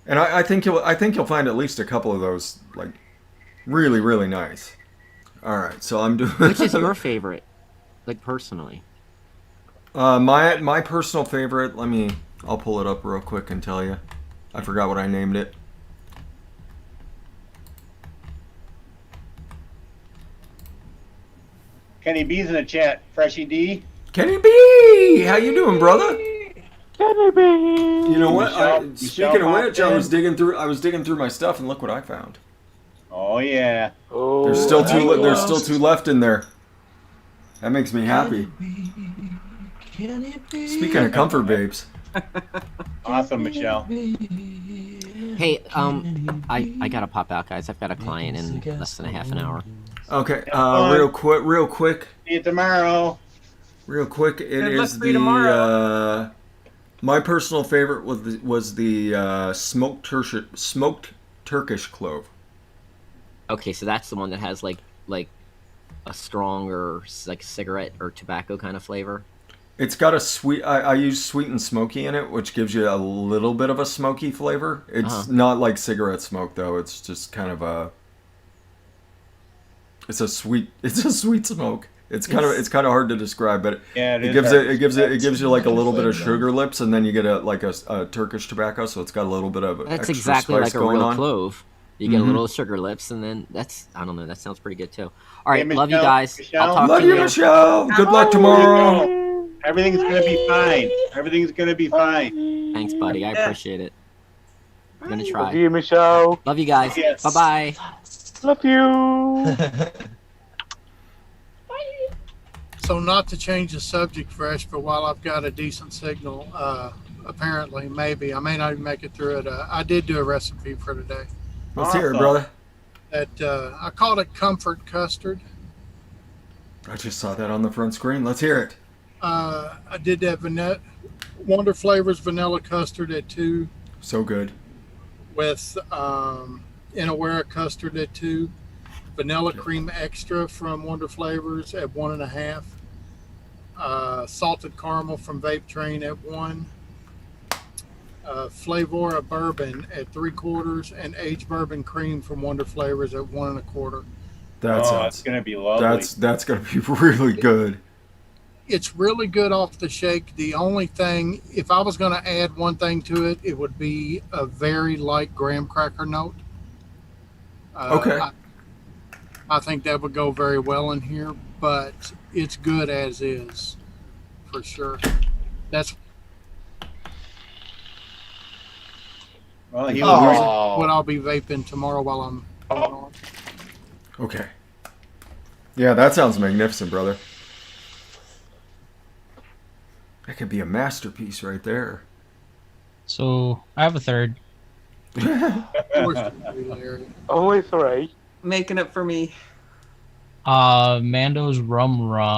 And I think you'll find at least a couple of those like really, really nice. All right, so I'm doing. Which is your favorite, like personally? My personal favorite. I'll pull it up real quick and tell you. I forgot what I named it. Kenny B's in the chat. Freshy D. Kenny B, how you doing, brother? Kenny B. You know what? Michelle Speaking of which, I in. was digging through my stuff, and look what I found. Oh yeah. Oh, There's still two. There's still two left in there. That makes me happy. Speaking of comfort babes. Awesome, Michelle. Hey, I gotta pop out, guys. I've got a client in less than a half an hour. Okay, real quick. See you tomorrow. Real quick, it Good luck is for you tomorrow. my personal favorite was the smoked Turkish clove. Okay, so that's the one that has like a stronger like cigarette or tobacco kind of flavor. It's got a sweet. I use sweet and smoky in it, which gives you a little bit of a smoky flavor. It's not like cigarette smoke though. It's just kind of a. It's a sweet smoke. It's kind of hard to describe, but it gives you like a little bit of sugar lips, and then you get a Turkish tobacco, so it's got a little bit of That's extra exactly spice like a going real on. clove. You get a little sugar lips, and then I don't know. That sounds pretty good too. All right, Hey, love you Michelle, guys. Michelle. I'll talk Love to you, Michelle. Good luck tomorrow. Everything's gonna be fine. Everything's gonna be fine. Thanks, buddy. I appreciate it. I'm gonna try. Love you, Michelle. Love you guys. Yes. Bye bye. Love you. So not to change the subject, Fresh, but while I've got a decent signal, apparently, maybe, I may not even make it through it. I did do a recipe for today. Let's hear it, brother. I called it comfort custard. I just saw that on the front screen. Let's hear it. I did that Wonder Flavors vanilla custard at 2 So good. with Inawera custard at 2, vanilla cream extra from Wonder Flavors at 1.5, salted caramel from Vape Train at 1, Flavora bourbon at 3/4, and aged bourbon cream from Wonder Flavors at 1.25. That's gonna be lovely. That's gonna be really good. It's really good off the shake. The only thing, if I was going to add one thing to it, it would be a very light graham cracker note. Okay. I think that would go very well in here, but it's good as is, for sure. That's Well, what I'll be vaping tomorrow while I'm going on. Okay. Yeah, that sounds magnificent, brother. That could be a masterpiece right there. So I have a third. Only 3. Making it for me. Mando's Rum Runner.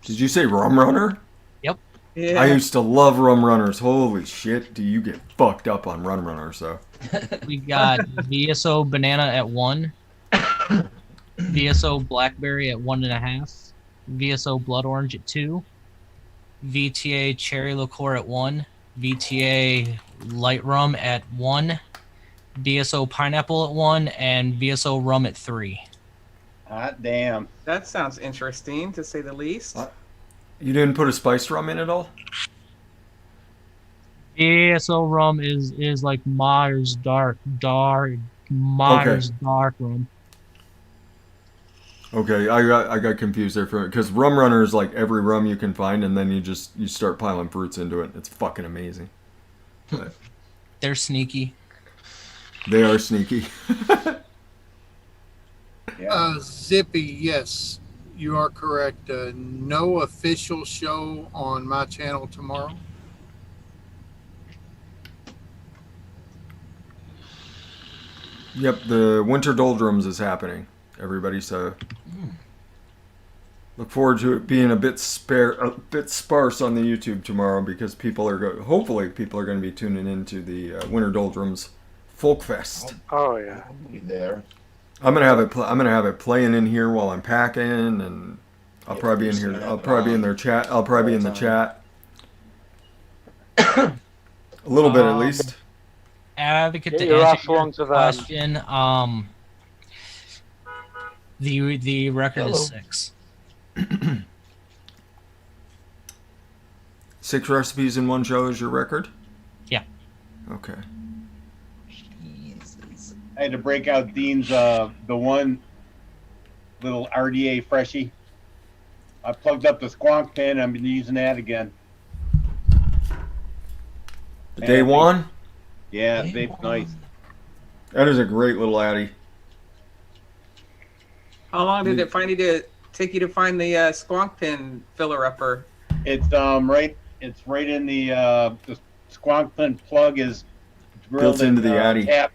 Did you say Rum Runner? Yep. Yeah. I used to love Rum Runners. Holy shit, do you get fucked up on Rum Runners, though? We got VSO Banana at 1. VSO Blackberry at 1.5. VSO Blood Orange at 2. VTA Cherry Liqueur at 1. VTA Light Rum at 1. VSO Pineapple at 1. And VSO Rum at 3. Hot damn. That sounds interesting, to say the least. You didn't put a spiced rum in at all? VSO Rum is like Myers Dark Rum. Okay, I got confused there for because Rum Runner is like every rum you can find, and then you start piling fruits into it. It's fucking amazing. But They're sneaky. they are sneaky. Yeah. Zippy, yes. You are correct. No official show on my channel tomorrow. Yep, the Winter Doldrums is happening. Everybody, so look forward to it being a bit sparse on the YouTube tomorrow because hopefully people are going to be tuning into the Winter Doldrums Folk Fest. Oh yeah. I'll be there. I'm gonna have it. I'm gonna have it playing in here while I'm packing, and I'll probably be in here. I'll probably be in their chat. I'll probably be in the chat a little bit at least. Advocate Get to your ass answer your along to them. question. The record is 6. 6 recipes in one show is your record? Yeah. Okay. Jesus. I had to break out Dean's the one little RDA freshie. I plugged up the squonk pin. I've been using that again. The day one? Yeah, vape's nice. That is a great little Addy. How long did it take you to find the squonk pin filler upper? It's right. It's right in the squonk pin plug is drilled Built into the Addy. Tap,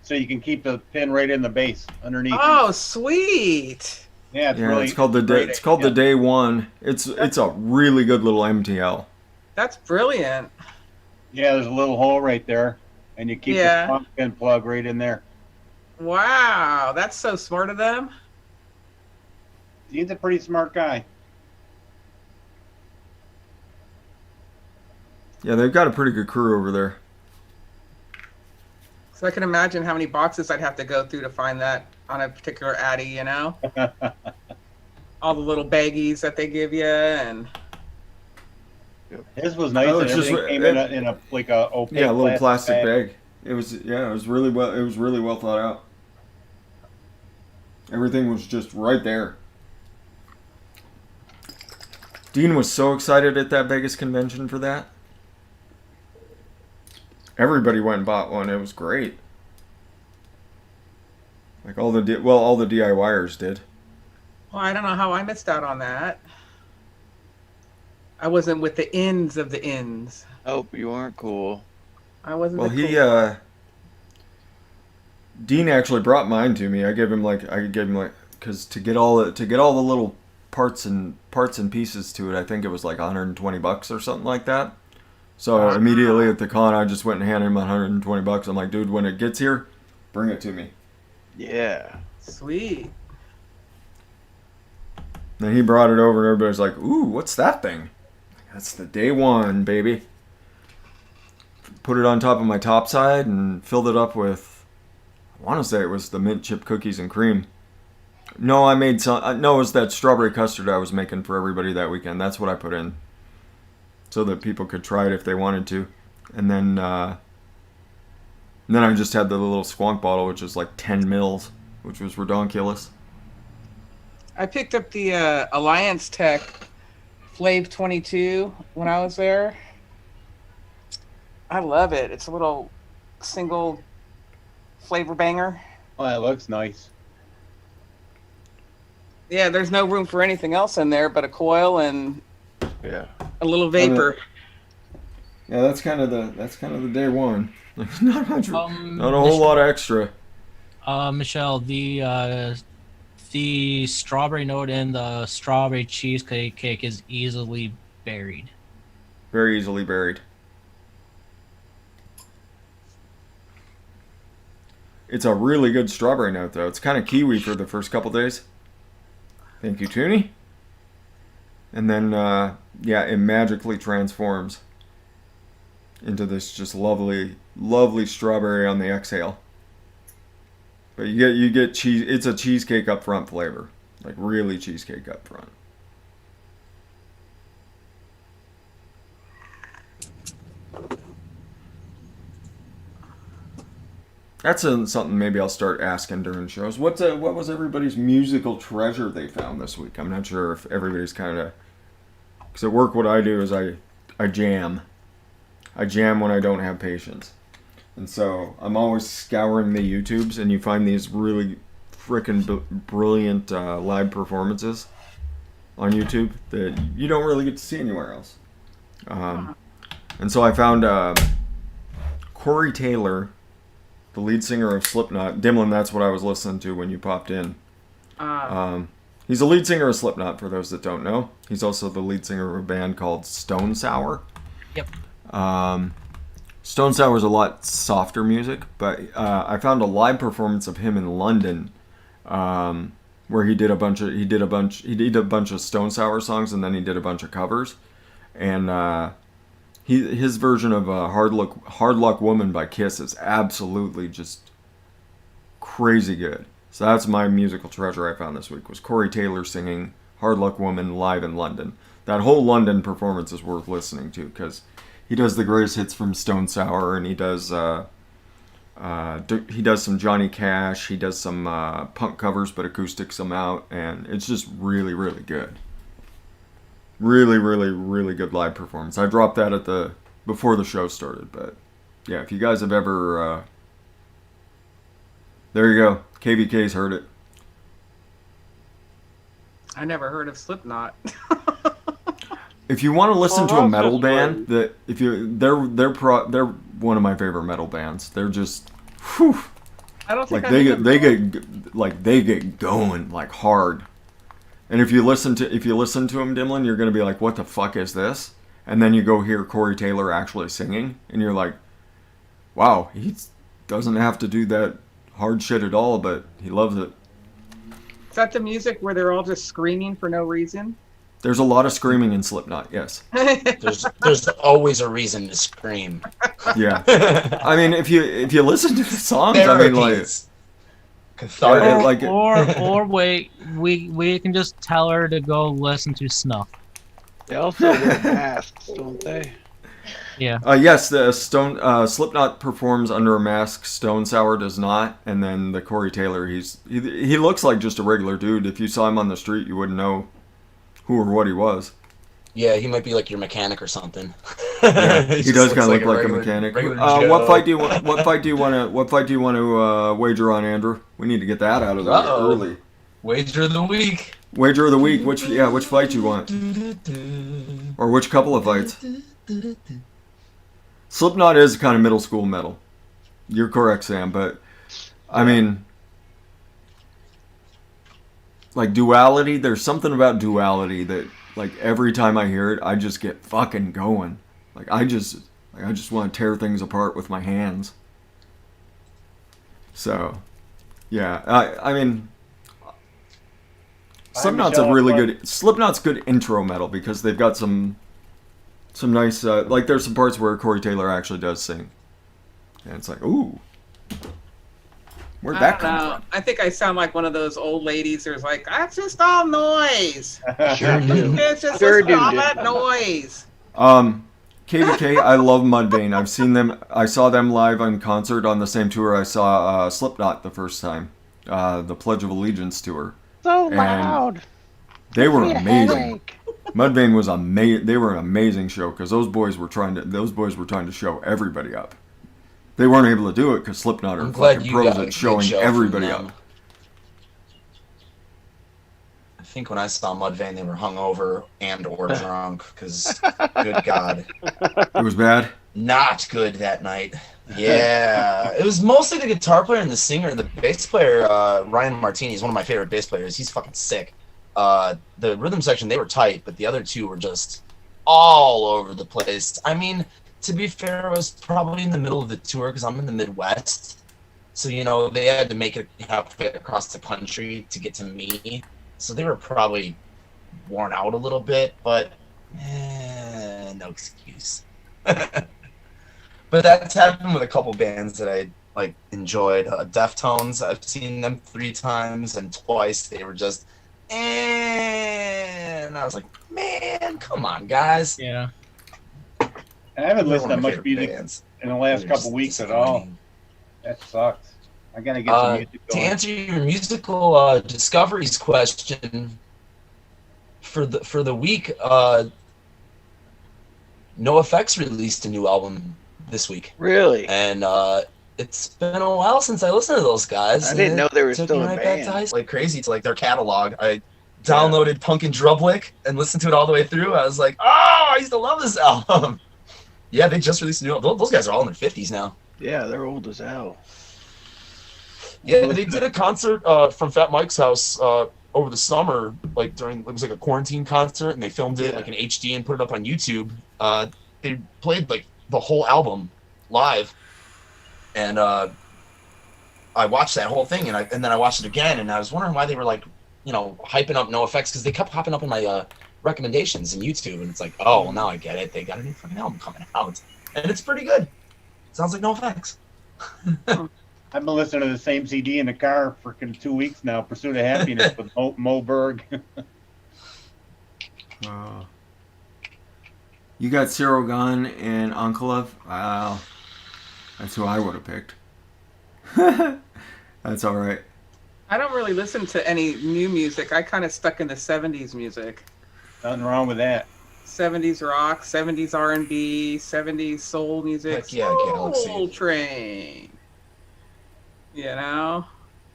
so you can keep the pin right in the base underneath. Oh, sweet! Yeah, it's Yeah, really. it's called the day. It's called the day one. It's a really good little MTL. That's brilliant. Yeah, there's a little hole right there, and you keep the squonk pin plug right in there. Wow, that's so smart of them. He's a pretty smart guy. Yeah, they've got a pretty good crew over there. So I can imagine how many boxes I'd have to go through to find that on a particular Addy, you know? All the little baggies that they give you, and his was nice. Oh, And it's just- everything came in a like a opaque Yeah, a little plastic bag. bag. It was really well thought out. Everything was just right there. Dean was so excited at that Vegas convention for that. Everybody went and bought one. It was great. Like all the DIYers did. well, I don't know how I missed out on that. I wasn't with the ends of the ends. Oh, you aren't cool. I wasn't. Well, the cool. Dean actually brought mine to me. I gave him because to get all the little parts and pieces to it, I think it was like $120 or something like that. So immediately at the con, I just went and handed him $120. I'm like, dude, when it gets here, bring it to me. Yeah. Sweet. Then he brought it over, and everybody's like, ooh, what's that thing? That's the day one, baby. Put it on top of my top side and filled it up with, I want to say it was the mint chip cookies and cream. No, I made some. No, it was that strawberry custard I was making for everybody that weekend. That's what I put in, so that people could try it if they wanted to. And then I just had the little squonk bottle, which was like 10 mils, which was redonkulous. I picked up the Alliance Tech Flav 22 when I was there. I love it. It's a little single flavor banger. Oh, that looks nice. Yeah, there's no room for anything else in there but a coil and Yeah. a little vapor. Yeah, that's kind of the day one. Like, not much, not a whole Michelle, lot of extra. Michelle, the strawberry note in the strawberry cheesecake cake is easily buried. Very easily buried. It's a really good strawberry note, though. It's kind of kiwi for the first couple days. Thank you, Toonie. And then, it magically transforms into this just lovely, lovely strawberry on the exhale. But you get cheese. It's a cheesecake up front flavor, like really cheesecake up front. That's something maybe I'll start asking during shows. What was everybody's musical treasure they found this week? I'm not sure if everybody's kind of... Because at work what I do is I jam. I jam when I don't have patience. And so I'm always scouring the YouTubes, and you find these really freaking brilliant live performances. on YouTube that you don't really get to see anywhere else. And so I found Corey Taylor, the lead singer of Slipknot. Dimlin, that's what I was listening to when you popped in. He's a lead singer of Slipknot, for those that don't know. He's also the lead singer of a band called Stone Sour. Yep. Stone Sour is a lot softer music, but I found a live performance of him in London, where he did a bunch of Stone Sour songs, and then he did a bunch of covers, and his version of Hard Luck Woman by Kiss is absolutely just crazy good. So that's my musical treasure I found this week, was Corey Taylor singing Hard Luck Woman live in London. That whole London performance is worth listening to, because he does the greatest hits from Stone Sour, and he does some Johnny Cash, he does some punk covers, but acoustics them out, and it's just really, really good. Really, really, really good live performance. I dropped that before the show started, but yeah, if you guys have ever, there you go, KVK's heard it. I never heard of Slipknot. If you want to listen to a metal band, they're one of my favorite metal bands. They're just, whew, I don't think like they get going like hard. And if you listen to them, Dimlin, you're gonna be like, what the fuck is this? And then you go hear Corey Taylor actually singing, and you're like, wow, he doesn't have to do that hard shit at all, but he loves it. Is that the music where they're all just screaming for no reason? There's a lot of screaming in Slipknot, yes. There's always a reason to scream. Yeah. I mean, if you listen to the songs, I mean, like, cathartic. Or wait, we can just tell her to go listen to Snuff. They also wear masks, don't they? Yeah. Yes, the Slipknot performs under a mask. Stone Sour does not. And then the Corey Taylor, he looks like just a regular dude. If you saw him on the street, you wouldn't know who or what he was. Yeah, he might be like your mechanic or something. Yeah, he does kind of look like a mechanic. What fight do you want to wager on, Andrew? We need to get that out of the way early. Wager of the week. Wager of the week. Which fight do you want? Or which couple of fights? Slipknot is kind of middle school metal. You're correct, Sam, but I mean, like Duality, there's something about Duality that, like, every time I hear it, I just get fucking going. Like, I just want to tear things apart with my hands. So, yeah, I mean, Slipknot's Slipknot's good intro metal, because they've got some nice, like, there's some parts where Corey Taylor actually does sing. And it's like, ooh. Where'd that come from? I think I sound like one of those old ladies who's like, that's just all noise. Sure do. It's just Sure all do. that noise. KVK, I love Mudvayne. I saw them live on concert on the same tour I saw Slipknot the first time. The Pledge of Allegiance tour. So loud. They were amazing. Mudvayne was amazing. They were an amazing show, because those boys were trying to show everybody up. They weren't able to do it because Slipknot are fucking pros at showing everybody up. I think when I saw Mudvayne, they were hungover and or drunk, because good God. It was bad? Not good that night. Yeah. It was mostly the guitar player and the singer. The bass player, Ryan Martini, is one of my favorite bass players. He's fucking sick. The rhythm section, they were tight, but the other two were just all over the place. I mean, to be fair, I was probably in the middle of the tour because I'm in the Midwest. So, you know, they had to make it halfway across the country to get to me. So they were probably worn out a little bit, but no excuse. But that's happened with a couple bands that I enjoyed. Deftones, I've seen them 3 times, and twice they were just, and I was like, man, come on, guys. Yeah. I haven't listened to much music in the last couple weeks at all. That sucks. I gotta get some music To going. answer your musical discoveries question, for the week, NoFX released a new album this week. Really? And it's been a while since I listened to those guys. I didn't know they were Took still me a right back to band. high school. Like crazy. It's like their catalog. I downloaded Punk and Drublick and listened to it all the way through. I was like, oh, I used to love this album. Yeah, they just released a new album. Those guys are all in their 50s now. Yeah, they're old as hell. Yeah, they did a concert from Fat Mike's house over the summer, like it was like a quarantine concert, and they filmed it like in HD and put it up on YouTube. They played like the whole album live, and I watched that whole thing, and then I watched it again, and I was wondering why they were like, hyping up NoFX, because they kept popping up in my recommendations in YouTube, and it's like, oh, well, now I get it. They got a new fucking album coming out, and it's pretty good. Sounds like NoFX. I've been listening to the same CD in the car for 2 weeks now. Pursuit of Happiness with Mo Berg. You got Cyril Gunn and Uncle. Wow, that's who I would have picked. That's all right. I don't really listen to any new music. I kind of stuck in the 70s music. Nothing wrong with that. 70s rock, 70s R&B, 70s soul music. Heck yeah, Soul Train. The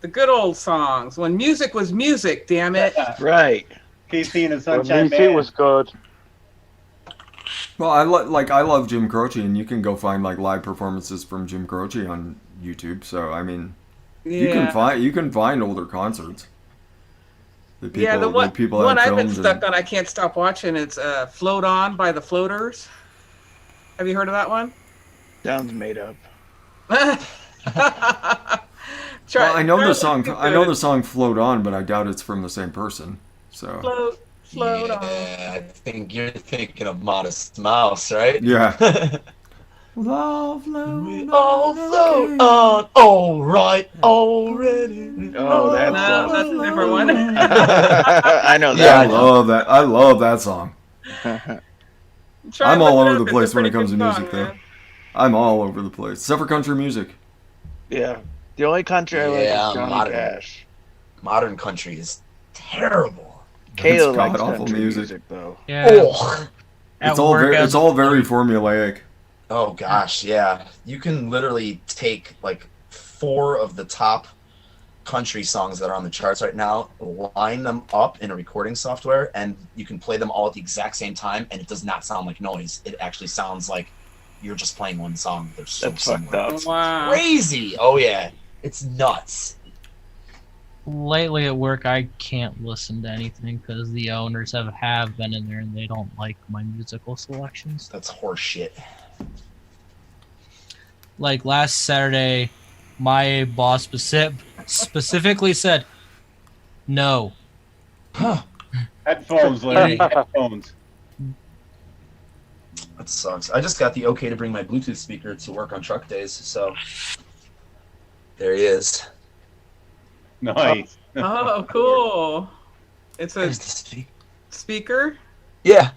good old songs. When music was music, damn it. Right. KC and the When Sunshine music Band. was good. Well, I love Jim Croce, and you can go find like live performances from Jim Croce on YouTube. So I mean, you can find older concerts. The one I've been stuck on, I can't stop watching. It's "Float On" by the Floaters. Have you heard of that one? Sounds made up. I know the song. I know the song "Float On," but I doubt it's from the same person. So float on. I think you're thinking of Modest Mouse, right? Yeah. We all float on, all right, already. Oh, that's a different one. I know that. Yeah, I love that. I love that song. I'm all over the place when it comes to music, though. I'm all over the place, except for country music. Yeah, the only country I like is Johnny Cash. Modern country is terrible. Kayla It's likes god-awful country music. music though. Yeah. Oh. It's all very formulaic. Oh gosh, yeah. You can literally take like 4 of the top country songs that are on the charts right now, line them up in a recording software, and you can play them all at the exact same time, and it does not sound like noise. It actually sounds like you're just playing one song. They're so That's similar. fucked up. Wow. Crazy. Oh yeah. It's nuts. Lately at work, I can't listen to anything because the owners have been in there and they don't like my musical selections. That's horseshit. Like last Saturday, my boss specifically said, "No." Headphones, Larry. Headphones. That sucks. I just got the okay to bring my Bluetooth speaker to work on truck days, so there he is. Nice. Oh, cool. It's a There's the speaker. Yeah,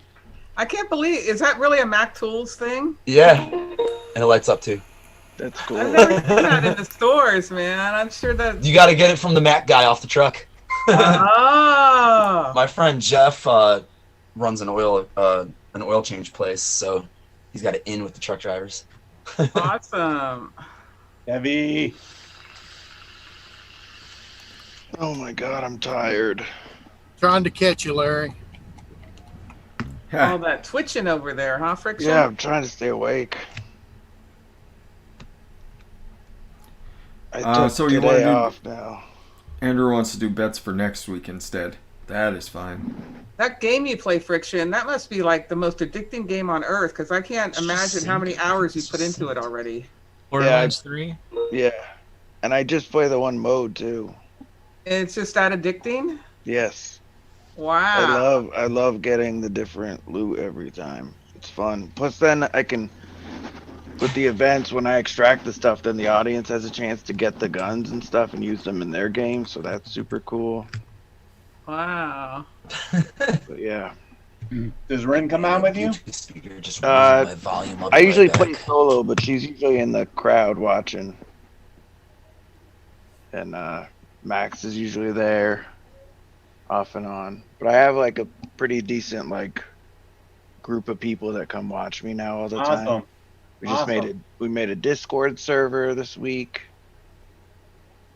I can't believe, is that really a Mac Tools thing? yeah. And it lights up too. That's cool. I've never seen that in the stores, man. I'm sure that. You got to get it from the Mac guy off the truck. Oh. My friend Jeff runs an oil change place, so he's got it in with the truck drivers. Awesome. Heavy. Oh my god, I'm tired. Trying to catch you, Larry. All that twitching over there, huh, Friction? Yeah, I'm trying to stay awake. I took so you today wanna do- off now. Andrew wants to do bets for next week instead. That is fine. That game you play, Friction, that must be like the most addicting game on earth, because I can't imagine how many hours you put into it already. Borderlands 3? Yeah, and I just play the one mode too. It's just that addicting? Yes. Wow. I love getting the different loot every time. It's fun. Plus then I can, with the events, when I extract the stuff, then the audience has a chance to get the guns and stuff and use them in their game, so that's super cool. Wow. But yeah. Does Rin come on with you? Just I usually right play back. solo, but she's usually in the crowd watching. And Max is usually there, off and on. But I have like a pretty decent like group of people that come watch me now all the time. Awesome. We just made a Discord server this week.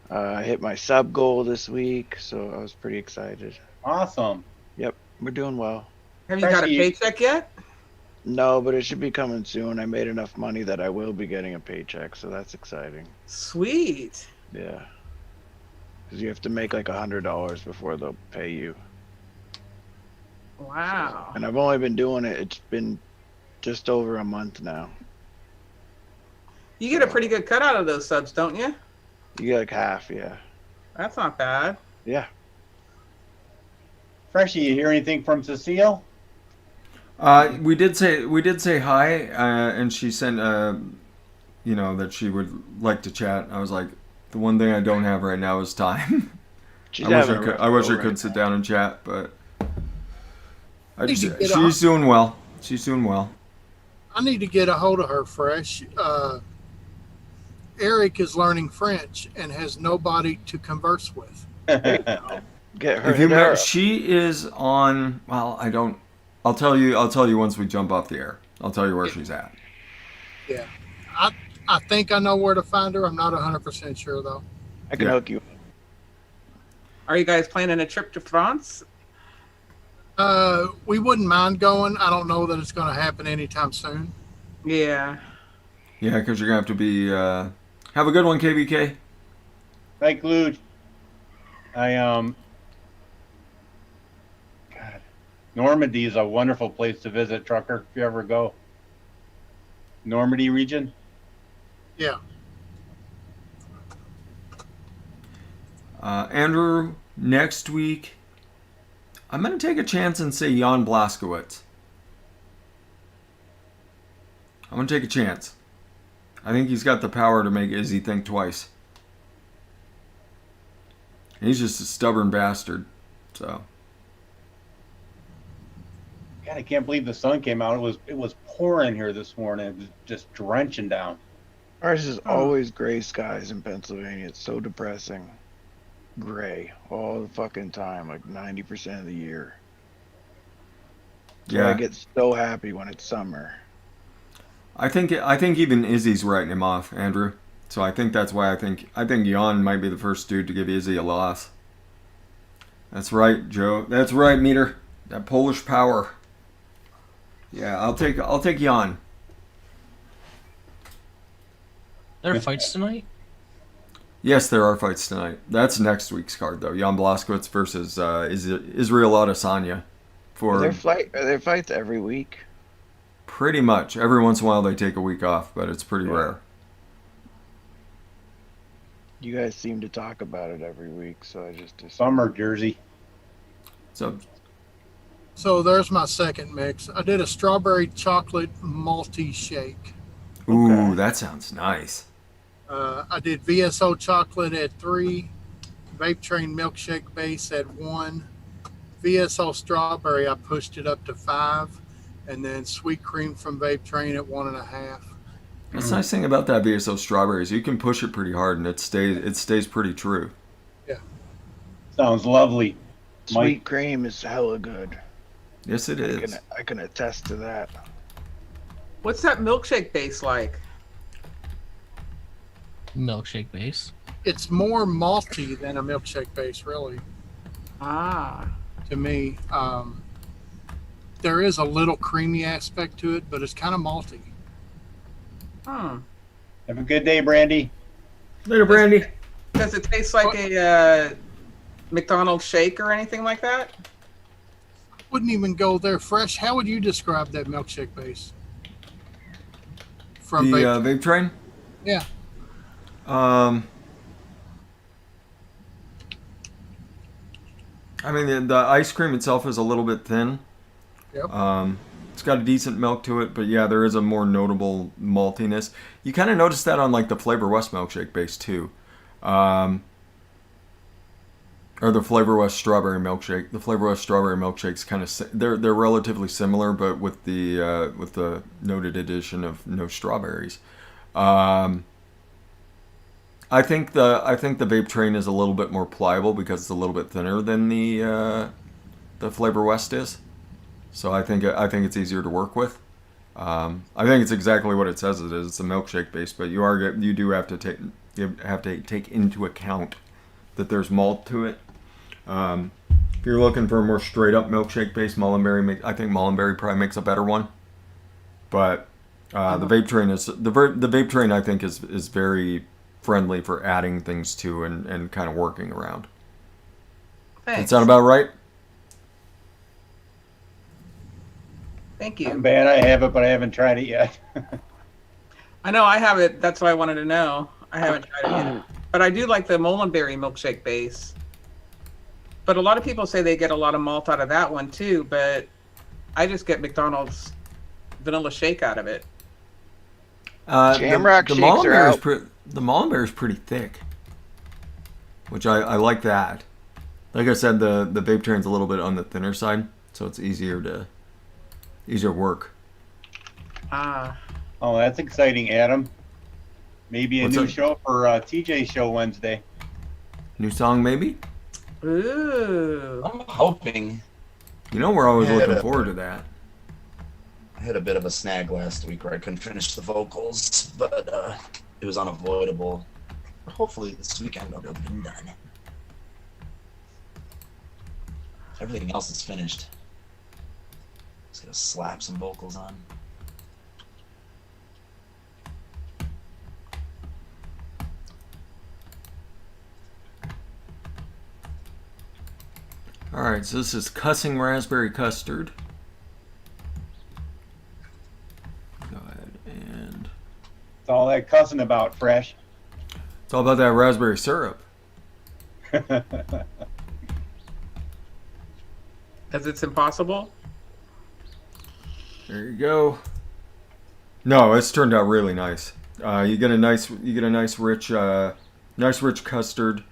I hit my sub goal this week, so I was pretty excited. Awesome. Yep, we're doing well. Have you got a paycheck yet? No, but it should be coming soon. I made enough money that I will be getting a paycheck, so that's exciting. Sweet. Yeah. Because you have to make like $100 before they'll pay you. Wow. And I've only been doing it, it's been just over a month now. You get a pretty good cut out of those subs, don't you? You get like half, yeah. That's not bad. Yeah. Freshie, you hear anything from Cecile? We did say hi, and she sent that she would like to chat. I was like, the one thing I don't have right now is time. I wish I could sit down and chat, but she's doing well. She's doing well. I need to get a hold of her, Fresh. Eric is learning French and has nobody to converse with. Get her. She is on. Well, I don't. I'll tell you once we jump off the air. I'll tell you where she's at. Yeah, I think I know where to find her. I'm not 100% sure though. I can hook you. Are you guys planning a trip to France? We wouldn't mind going. I don't know that it's going to happen anytime soon. Yeah. Yeah, because you're gonna have to be. Have a good one, KBK. Like Luge. God, Normandy is a wonderful place to visit, trucker. If you ever go. Normandy region. Yeah. Andrew, next week, I'm going to take a chance and say Jan Blaskowitz. I'm going to take a chance. I think he's got the power to make Izzy think twice. And he's just a stubborn bastard. So. God, I can't believe the sun came out. It was pouring here this morning. It was just drenching down. Ours is always gray skies in Pennsylvania. It's so depressing. Gray all the fucking time, like 90% of the year. So I get so happy when it's summer. I think even Izzy's writing him off, Andrew. So I think that's why I think Jan might be the first dude to give Izzy a loss. That's right, Joe. That's right, Meter. That Polish power. Yeah, I'll take Jan. There are fights tonight? Yes, there are fights tonight. That's next week's card, though. Jan Blaskowitz versus Israel Adesanya. Are there fights every week? Pretty much. Every once in a while they take a week off, but it's pretty rare. You guys seem to talk about it every week, so I just assumed. Summer Jersey. So there's my second mix. I did a strawberry chocolate malty shake. Ooh, that sounds nice. I did VSO chocolate at 3, Vape Train milkshake base at 1, VSO strawberry I pushed it up to 5, and then sweet cream from Vape Train at 1.5. That's the nice thing about that VSO strawberries. You can push it pretty hard and it stays pretty true. Yeah. Sounds lovely. Sweet cream is hella good. Yes, it is. I can attest to that. What's that milkshake base like? Milkshake base. It's more malty than a milkshake base, really. Ah. To me, there is a little creamy aspect to it, but it's kind of malty. Hmm. Have a good day, Brandy. Later, Brandy. Does it taste like a McDonald's shake or anything like that? Wouldn't even go there. Fresh, how would you describe that milkshake base? From the Vape Train? Yeah. I mean, the ice cream itself is a little bit thin. Yep. It's got a decent milk to it, but yeah, there is a more notable maltiness. You kind of notice that on like the Flavor West milkshake base too, or the Flavor West strawberry milkshake. The Flavor West strawberry milkshakes kind of they're relatively similar, but with the noted addition of no strawberries. I think the Vape Train is a little bit more pliable because it's a little bit thinner than the Flavor West is. So I think it's easier to work with. I think it's exactly what it says it is. It's a milkshake base, but you do have to You have to take into account that there's malt to it. If you're looking for a more straight up milkshake base, I think Mullenberry probably makes a better one. But the vape train the vape train I think is very friendly for adding things to and kind of working around. Thanks. That sound about right? Thank Not you. bad. I have it, but I haven't tried it yet. I know I have it. That's why I wanted to know. I haven't tried it yet. But I do like the Mullenberry milkshake base. But a lot of people say they get a lot of malt out of that one too, but I just get McDonald's vanilla shake out of it. Shamrock shakes are out. The Mullenberry is pretty thick, which I like that. Like I said, the vape train's a little bit on the thinner side, so it's easier to work. Ah. Oh, that's exciting, Adam. Maybe a What's new up? show for TJ's show Wednesday. New song, maybe? Ooh. I'm hoping. You know, we're always Yeah, looking but- forward to that. I had a bit of a snag last week where I couldn't finish the vocals, but it was unavoidable. Hopefully this weekend I'll be able to get them done. Everything else is finished. Just gotta slap some vocals on. Alright, so this is Cussing Raspberry Custard. Go ahead and... It's all that cussing about, Fresh. It's all about that raspberry syrup. Because it's impossible? There you go. No, it's turned out really nice. You get a nice rich custard.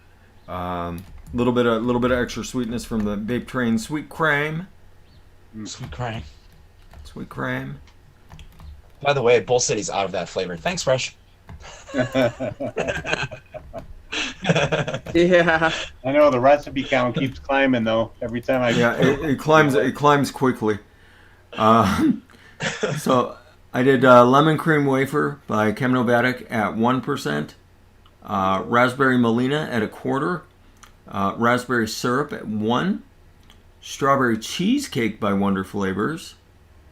Little bit of extra sweetness from the vape train sweet cream. Sweet cream. Sweet cream. By the way, Bull City's out of that flavor. Thanks, Fresh. Yeah. I know the recipe count keeps climbing though. Every time I it climbs quickly. So I did lemon cream wafer by Chemnovatic at 1%, raspberry melina at 1/4, raspberry syrup at 1, strawberry cheesecake by Wonder Flavors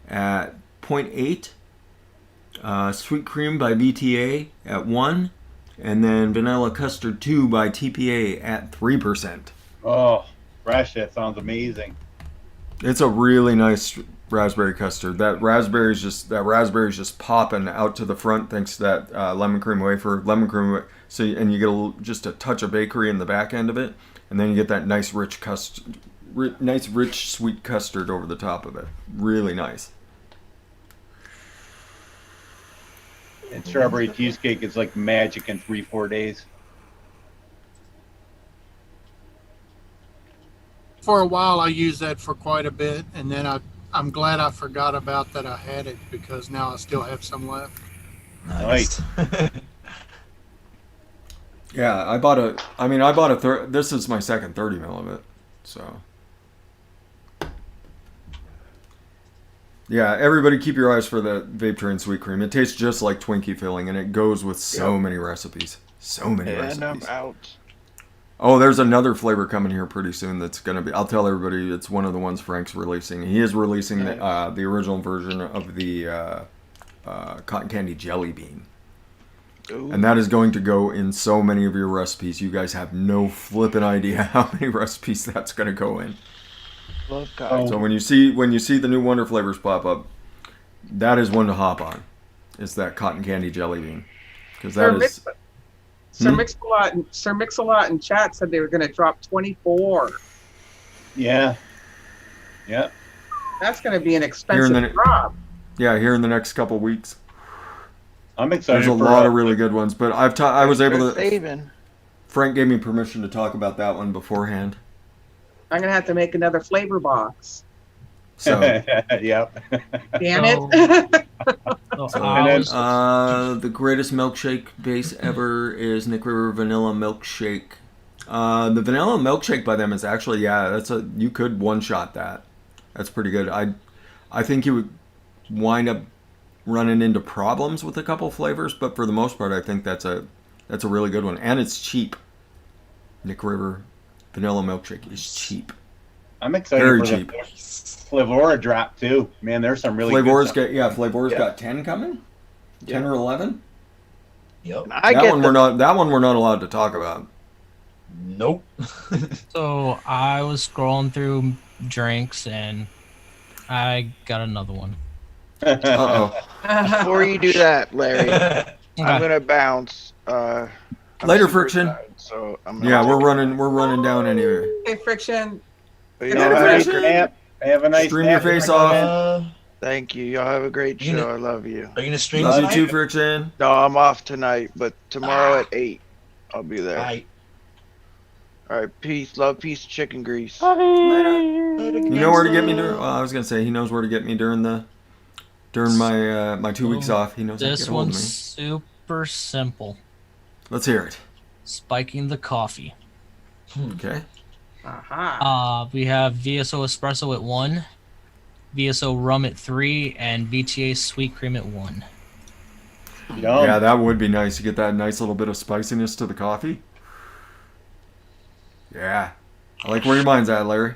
at 0.8, sweet cream by BTA at 1, and then vanilla custard 2 by TPA at 3%. Oh, Fresh, that sounds amazing. It's a really nice raspberry custard. That raspberry's just popping out to the front thanks to that lemon cream wafer. So and you get just a touch of bakery in the back end of it, and then you get that nice rich sweet custard over the top of it. Really nice. And strawberry cheesecake is like magic in 3-4 days. For a while, I used that for quite a bit, and then I'm glad I forgot about that I had it because now I still have some left. Nice. Yeah, this is my second 30 mil of it, so. Yeah, everybody keep your eyes for the vape train sweet cream. It tastes just like Twinkie filling, and it goes with so many recipes. So many recipes. And I'm out. Oh, there's another flavor coming here pretty soon that's going to be... I'll tell everybody it's one of the ones Frank's releasing. He is releasing the original version of the cotton candy jelly bean. Ooh. And that is going to go in so many of your recipes. You guys have no flipping idea how many recipes that's going to go in. Love cotton. So when you see the new Wonder Flavors pop up, that is one to hop on. It's that cotton candy jelly bean. Because that is... Sir Mix-a-Lot in chat said they were going to drop 24. Yeah. Yep. That's going to be an expensive drop. Yeah, here in the next couple weeks. I'm excited. There's a lot of really good ones, but I was able to... Saving. Frank gave me permission to talk about that one beforehand. I'm going to have to make another flavor box. So, yep. Damn it. The greatest milkshake base ever is Nick River Vanilla Milkshake. The vanilla milkshake by them is actually, you could one-shot that. That's pretty good. I think you would wind up running into problems with a couple flavors, but for the most part, I think that's That's a really good one, and it's cheap. Nick River vanilla milkshake is cheap. I'm excited Very for cheap. the Flavora drop too. Man, there's some really Flavor's good stuff. Flavor's got 10 coming, 10 or 11. Yep. That one we're not allowed to talk about. Nope. So I was scrolling through drinks and I got another one. Before you do that, Larry, Okay. I'm gonna bounce. I'm Later, super Friction. tired, so I'm gonna Yeah, we're running down anyway. Hey, Friction. But Have a nice nap. Have a nice Stream your nap. face off. Thank you. Y'all have a great You show. gonna- I love you. Are you gonna stream Love you tonight? too, Friction. No, I'm off tonight, but tomorrow at 8, I'll be there. Alright. All right, peace, love, peace, chicken grease. You know where to get me during. Well, I was gonna say he knows where to get me during my my 2 weeks off. He knows how to This get hold of one's me. super simple. Let's hear it. Spiking the coffee. Okay. We have VSO espresso at 1, VSO rum at 3, and VTA sweet cream at 1. Yum. Yeah, that would be nice to get that nice little bit of spiciness to the coffee. Yeah. I like where your mind's at, Larry.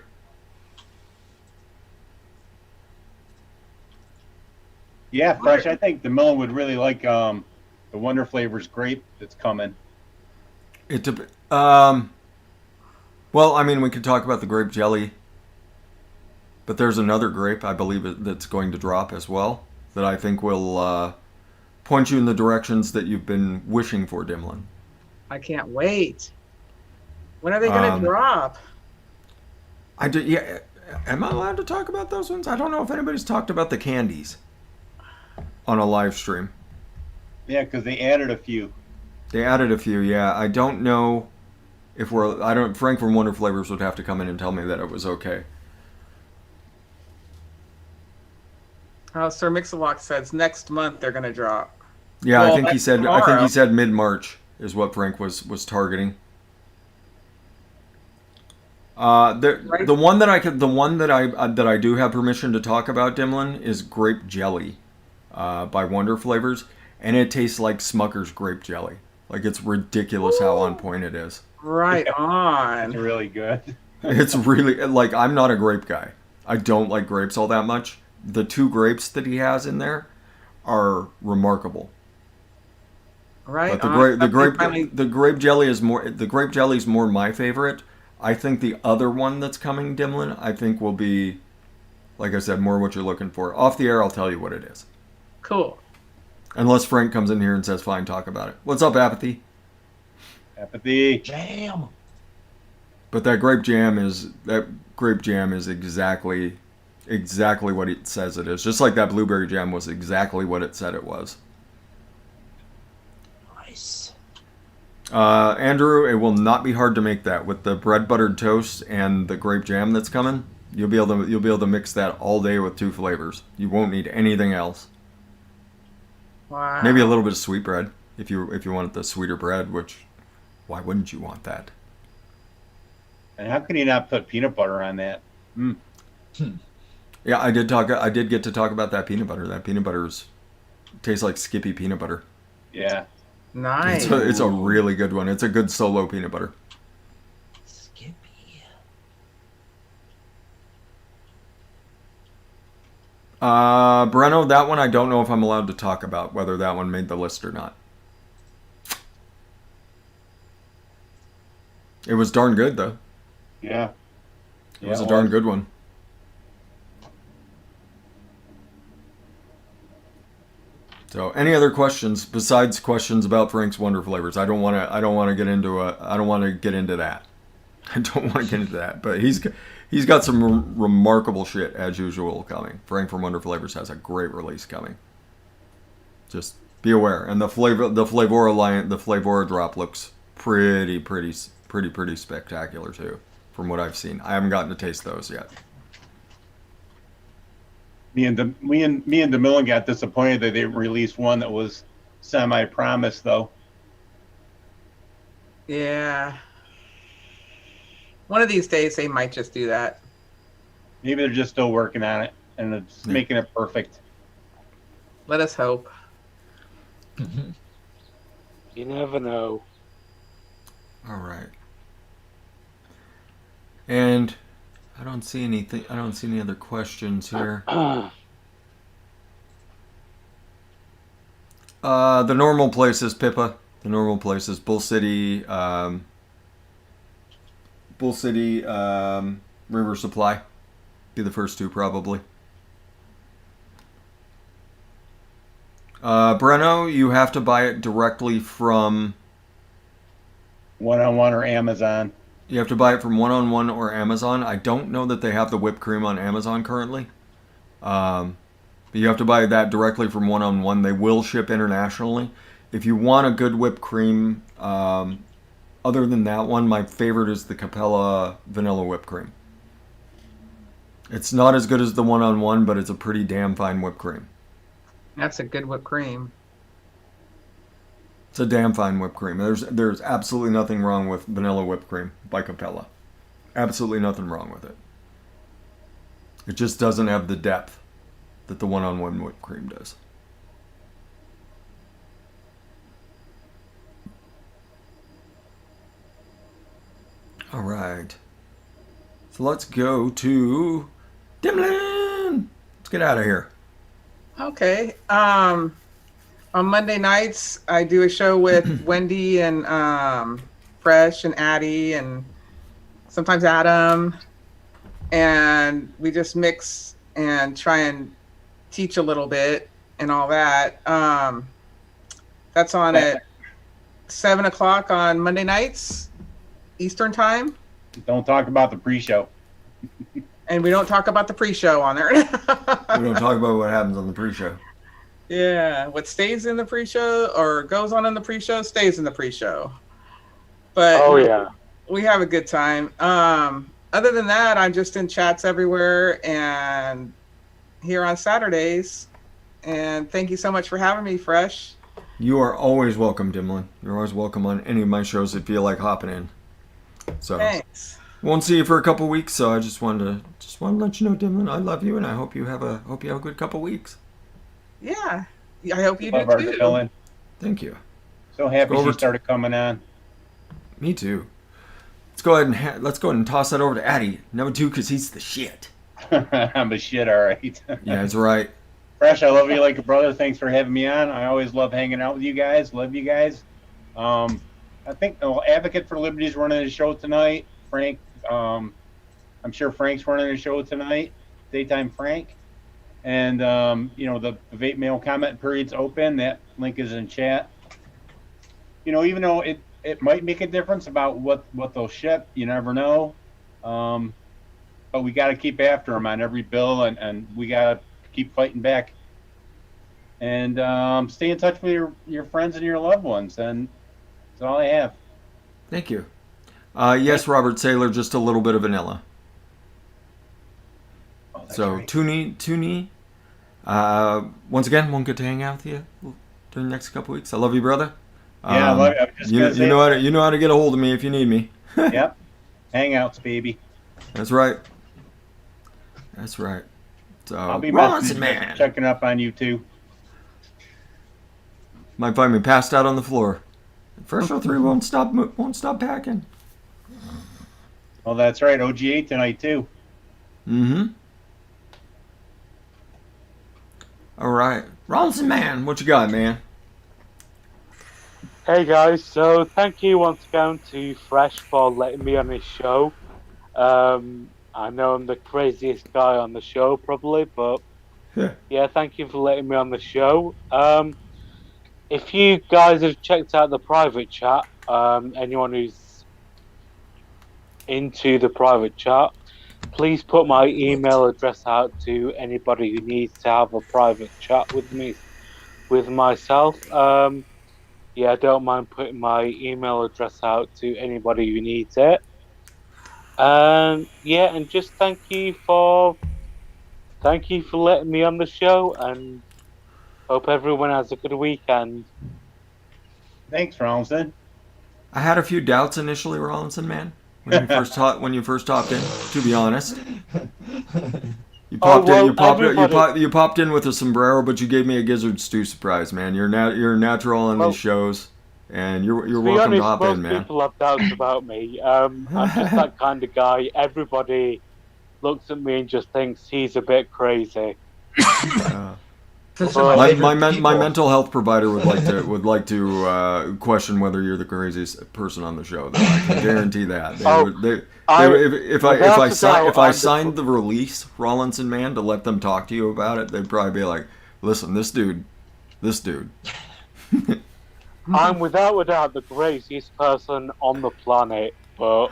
Yeah, fresh. I think the Millen would really like the Wonder Flavors grape that's coming. Well, I mean, we could talk about the grape jelly, but there's another grape I believe that's going to drop as well that I think will point you in the directions that you've been wishing for, Dimlin. I can't wait. When are they going to drop? Yeah. Am I allowed to talk about those ones? I don't know if anybody's talked about the candies on a live stream. Yeah, because they added a few. They added a few, yeah. I don't know if Frank from Wonder Flavors would have to come in and tell me that it was okay. Sir Mix-a-Lot says next month they're going to drop. Yeah, Well, I think he said tomorrow. mid-March is what Frank was targeting. The one that I do have permission to talk about, Dimlin, is grape jelly by Wonder Flavors, and it tastes like Smucker's grape jelly. Like, it's ridiculous how on point it is. Right on. It's really good. It's really, like, I'm not a grape guy. I don't like grapes all that much. The 2 grapes that he has in there are remarkable. Right. But the grape jelly is more my favorite. I think the other one that's coming, Dimlin, I think will be, like I said, more what you're looking for. Off the air, I'll tell you what it is. Cool. Unless Frank comes in here and says, fine, talk about it. What's up, Apathy? Apathy. Jam. But that grape jam is exactly what it says it is. Just like that blueberry jam was exactly what it said it was. Nice. Andrew, it will not be hard to make that with the bread buttered toast and the grape jam that's coming. You'll be able to mix that all day with 2 flavors. You won't need anything else. Wow. Maybe a little bit of sweet bread if you want the sweeter bread, which why wouldn't you want that? And how can you not put peanut butter on that? Yeah, I did get to talk about that peanut butter. That peanut butter's tastes like Skippy peanut butter. Yeah. Nice. It's a really good one. It's a good solo peanut butter. Skippy. Breno, that one I don't know if I'm allowed to talk about, whether that one made the list or not. It was darn good, though. Yeah. It was a darn good one. So, any other questions besides questions about Frank's Wonder Flavors? I don't want to get into that. I don't want to get into that. But he's got some remarkable shit as usual coming. Frank from Wonder Flavors has a great release coming. Just be aware. And the Flavora drop looks pretty spectacular too, from what I've seen. I haven't gotten to taste those yet. Me and DeMillen got disappointed that they didn't release one that was semi-promised, though. Yeah. One of these days they might just do that. Maybe they're just still working on it, and it's making it perfect. Let us hope. You never know. All right. And I don't see anything. I don't see any other questions here. The normal places, Pippa. The normal places, Bull City, River Supply. Be the first two probably. Breno, you have to buy it directly from One-on-one or Amazon. You have to buy it from One-on-One or Amazon. I don't know that they have the whipped cream on Amazon currently. But you have to buy that directly from One-on-One. They will ship internationally. If you want a good whipped cream, other than that one, my favorite is the Capella Vanilla Whipped Cream. It's not as good as the One-on-One, but it's a pretty damn fine whipped cream. That's a good whipped cream. It's a damn fine whipped cream. There's absolutely nothing wrong with vanilla whipped cream by Capella. Absolutely nothing wrong with it. It just doesn't have the depth that the One-on-One whipped cream does. All right. So let's go to Dimlin. Let's get out of here. Okay. On Monday nights, I do a show with Wendy and Fresh and Addie and sometimes Adam. And we just mix and try and teach a little bit and all that. That's on at 7 o'clock on Monday nights, Eastern time. Don't talk about the pre-show. And we don't talk about the pre-show on there. We don't talk about what happens on the pre-show. Yeah, what stays in the pre-show or goes on in the pre-show stays in the pre-show. But Oh yeah. we have a good time. Other than that, I'm just in chats everywhere and here on Saturdays. And thank you so much for having me, Fresh. You are always welcome, Dimlin. You're always welcome on any of my shows that feel like hopping in. So Thanks. won't see you for a couple weeks, so I just wanted to let you know, Dimlin, I love you, and I hope you have a good couple weeks. Yeah, I hope you Love do our too. Dylan. Thank you. So happy Go over she started coming on. Me too. Let's go ahead and toss that over to Addy, number 2, because he's the shit. I'm a shit, all right. Yeah, that's right. Fresh, I love you like a brother. Thanks for having me on. I always love hanging out with you guys. Love you guys. I think Advocate for Liberty is running a show tonight. Frank, I'm sure Frank's running a show tonight. Daytime Frank. And, the vape mail comment period's open. That link is in chat. Even though it might make a difference about what they'll ship, you never know. But we got to keep after them on every bill, and we got to keep fighting back. And stay in touch with your friends and your loved ones. And that's all I have. Thank you. Yes, Robert Saylor, just a little bit of vanilla. Oh, that's So, right. Toonie, once again, won't get to hang out with you during the next couple weeks. I love you, brother. Yeah, I love you. I'm just gonna say you know how to get a hold of me if you need me. Yep. Hangouts, baby. That's right. That's right. So, I'll be Ronson, messaging, man. checking up on you too. Might find me passed out on the floor. Fresh03 won't stop packing. Well, that's right. OG8 tonight too. Mm-hmm. All right. Ronson, man, what you got, man? Hey guys, so thank you once again to Fresh for letting me on his show. I know I'm the craziest guy on the show probably, but yeah, thank you for letting me on the show. If you guys have checked out the private chat, anyone who's into the private chat, please put my email address out to anybody who needs to have a private chat with me, with myself. Yeah, I don't mind putting my email address out to anybody who needs it. Yeah, and just thank you for letting me on the show, and hope everyone has a good weekend. Thanks, Ronson. I had a few doubts initially, Rollinson, man, when you first hopped in. To be honest, you popped in with a sombrero, but you gave me a gizzard stew surprise, man. You're natural on these shows. and you're To be welcome to honest, hop most in, man. people have doubts about me. I'm just that kind of guy. Everybody looks at me and just thinks he's a bit crazy. Those are my favorite My people. mental health provider would like to question whether you're the craziest person on the show. Though I can guarantee that. If I signed the release, Rawlinson man, to let them talk to you about it, they'd probably be like, "Listen, this dude." I'm without a doubt the craziest person on the planet, but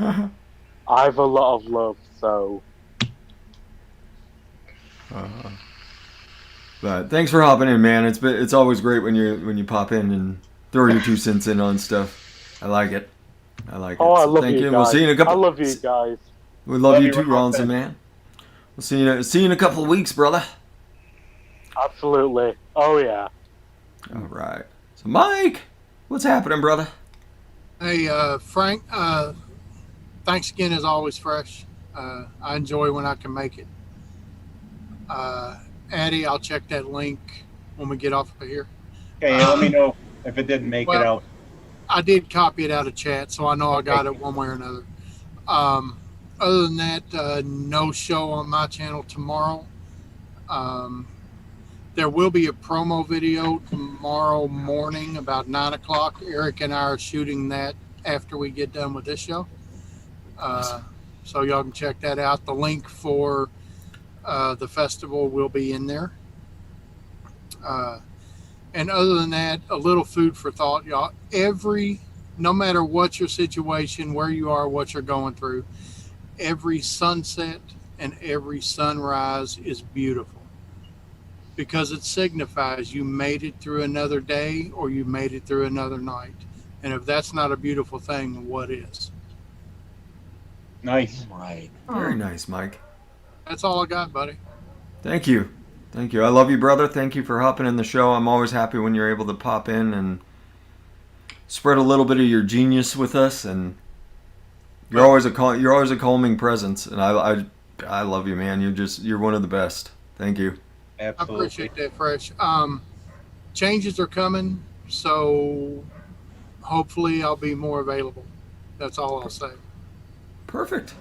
I have a lot of love, so. But thanks for hopping in, man. It's always great when you pop in and throw your 2 cents in on stuff. I like it. Oh, I So love thank you you. guys. We'll see you in a couple. I love you guys. We love you too, Rawlinson. Rawlinson, man. We'll see you in a couple of weeks, brother. Absolutely. Oh, yeah. All right. So, Mike, what's happening, brother? Hey, Frank, thanks again as always, Fresh. I enjoy when I can make it. Addie, I'll check that link when we get off of here. Okay, let me know if it didn't make it Well, out. I did copy it out of chat, so I know I got it one way or another. Other than that, no show on my channel tomorrow. There will be a promo video tomorrow morning about 9 o'clock. Eric and I are shooting that after we get done with this show. So y'all can check that out. The link for the festival will be in there. And other than that, a little food for thought, y'all. No matter what your situation, where you are, what you're going through, every sunset and every sunrise is beautiful because it signifies you made it through another day or you made it through another night. And if that's not a beautiful thing, what is? Nice. Right. Very nice, Mike. That's all I got, buddy. Thank you. I love you, brother. Thank you for hopping in the show. I'm always happy when you're able to pop in and spread a little bit of your genius with us. And you're always a calming presence. And I love you, man. You're one of the best. Thank you. Absolutely. I appreciate that, Fresh. Changes are coming, so hopefully I'll be more available. That's all I'll say. Perfect.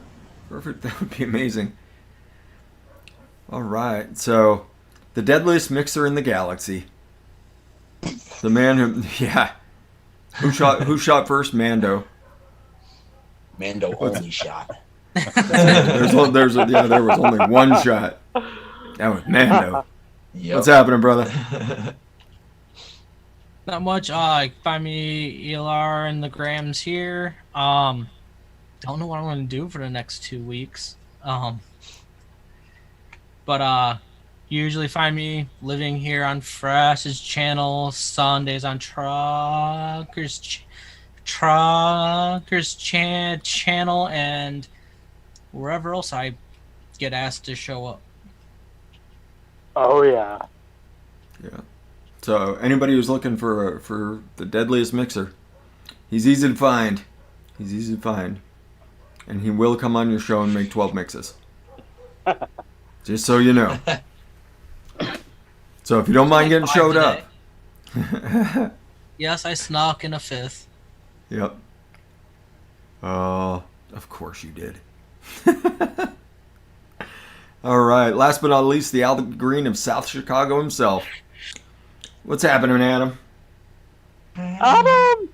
That would be amazing. All right. So, the deadliest mixer in the galaxy. The man who who shot first? Mando. Mando only shot. there was only one shot. That was Mando. Yep. What's happening, brother? Not much. Find me ELR and the Grams here. Don't know what I'm gonna do for the next 2 weeks. But usually find me living here on Fresh's channel, Sundays on Trucker's channel, and wherever else I get asked to show up. Oh, yeah. Yeah. So anybody who's looking for the deadliest mixer, he's easy to find. And he will come on your show and make 12 mixes. Just so you know. So if you don't mind getting showed up. Yes, I snuck in a 5th. Yep. Oh, of course you did. All right. Last but not least, the Albert Green of South Chicago himself. What's happening, Adam? Adam!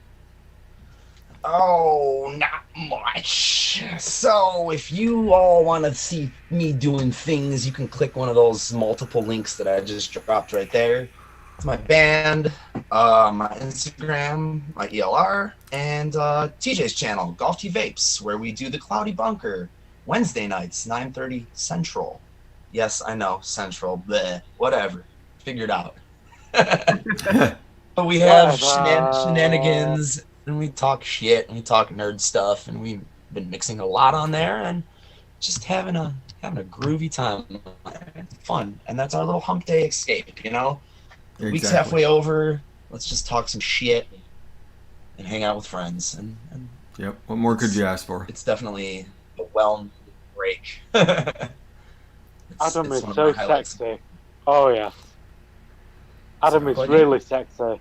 Oh, not much. So, if you all want to see me doing things, you can click one of those multiple links that I just dropped right there. It's my band, my Instagram, my ELR, and TJ's channel, Golf T Vapes, where we do the Cloudy Bunker Wednesday nights, 9:30 Central. Yes, I know, Central, bleh, whatever. Figured out. But we have shenanigans, and we talk shit, and we talk nerd stuff, and we've been mixing a lot on there, and just having a groovy time. Fun. And that's our little hump day escape, you know? The week's halfway over, let's just talk some shit and hang out with friends. And yep, what more could you ask for? It's definitely a well-needed break. Adam is so sexy. Oh, yeah. Adam is really sexy.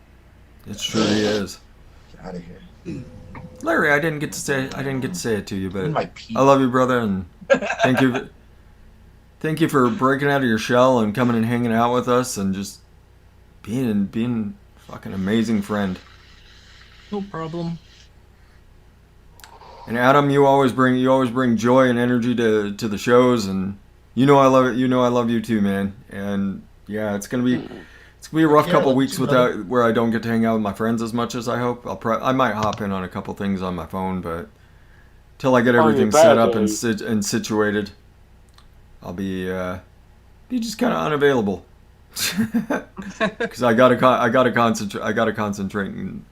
It sure is. Out of here. Larry, I didn't get to say it to you, but My pee. I love you, brother, and thank you. Thank you for breaking out of your shell and coming and hanging out with us and just being fucking amazing friend. No problem. And Adam, you always bring joy and energy to the shows, and I love it. I love you too, man. And yeah, it's gonna be a rough couple weeks where I don't get to hang out with my friends as much as I hope. I might hop in on a couple things on my phone, but till I get everything set up and situated, I'll be just kind of unavailable. Because I gotta concentrate and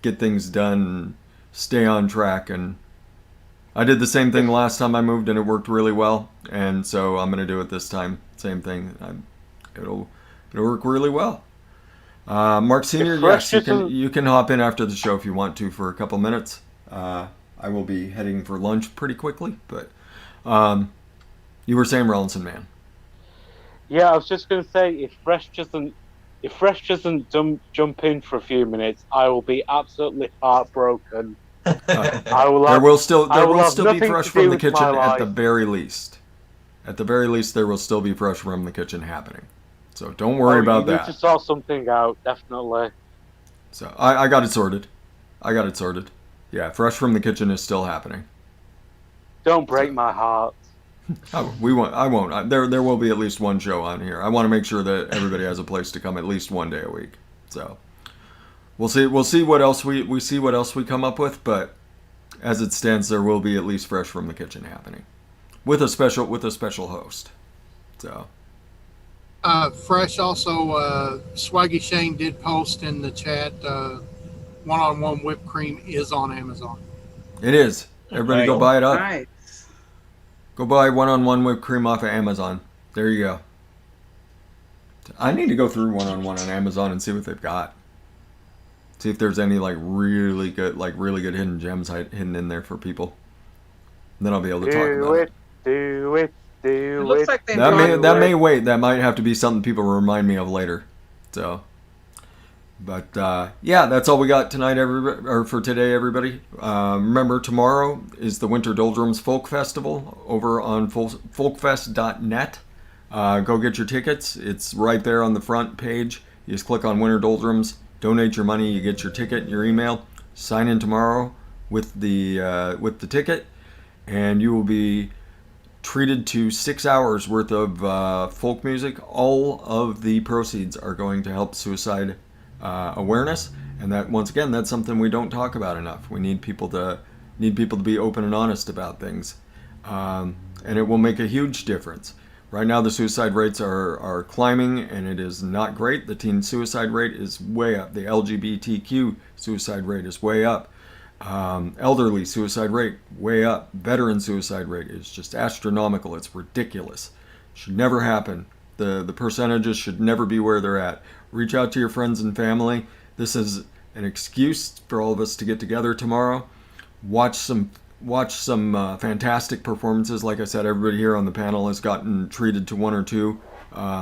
get things done and stay on track. And I did the same thing last time I moved and it worked really well, and so I'm gonna do it this time. Same thing. It'll work really well. Mark Senior, yes, you can hop in after the show if you want to for a couple minutes. I will be heading for lunch pretty quickly, but you were saying Rollinson, man. Yeah, I was just going to say, if Fresh doesn't jump in for a few minutes, I will be absolutely heartbroken. There will still be Fresh from the kitchen at the very least. At the very least, there will still be Fresh from the kitchen happening. So don't worry about that. You need to sort something out, definitely. So I got it sorted. Yeah, Fresh from the kitchen is still happening. Don't break my heart. I won't. There will be at least one show on here. I want to make sure that everybody has a place to come at least one day a week. So we'll see what else we come up with. But as it stands, there will be at least Fresh from the kitchen happening with a special host. So Fresh also, Swaggy Shane did post in the chat. One-on-one whipped cream is on Amazon. It is. Everybody go buy it up. Nice. Go buy one-on-one whipped cream off of Amazon. There you go. I need to go through one-on-one on Amazon and see what they've got. See if there's any really good hidden gems hidden in there for people. And then I'll be able to talk about it. Do it. It looks like that may wait. That might have to be something people remind me of later. So, but yeah, that's all we got tonight, for today, everybody. Remember, tomorrow is the Winter Doldrums Folk Festival over on folkfest.net. Go get your tickets. It's right there on the front page. You just click on Winter Doldrums, donate your money, you get your ticket in your email. Sign in tomorrow with the ticket, and you will be treated to 6 hours worth of folk music. All of the proceeds are going to help suicide awareness, and that, once again, that's something we don't talk about enough. We need people to be open and honest about things, and it will make a huge difference. Right now, the suicide rates are climbing, and it is not great. The teen suicide rate is way up. The LGBTQ suicide rate is way up. Elderly suicide rate way up. Veteran suicide rate is just astronomical. It's ridiculous. Should never happen. The percentages should never be where they're at. Reach out to your friends and family. This is an excuse for all of us to get together tomorrow. Watch some fantastic performances. Like I said, everybody here on the panel has gotten treated to one or two.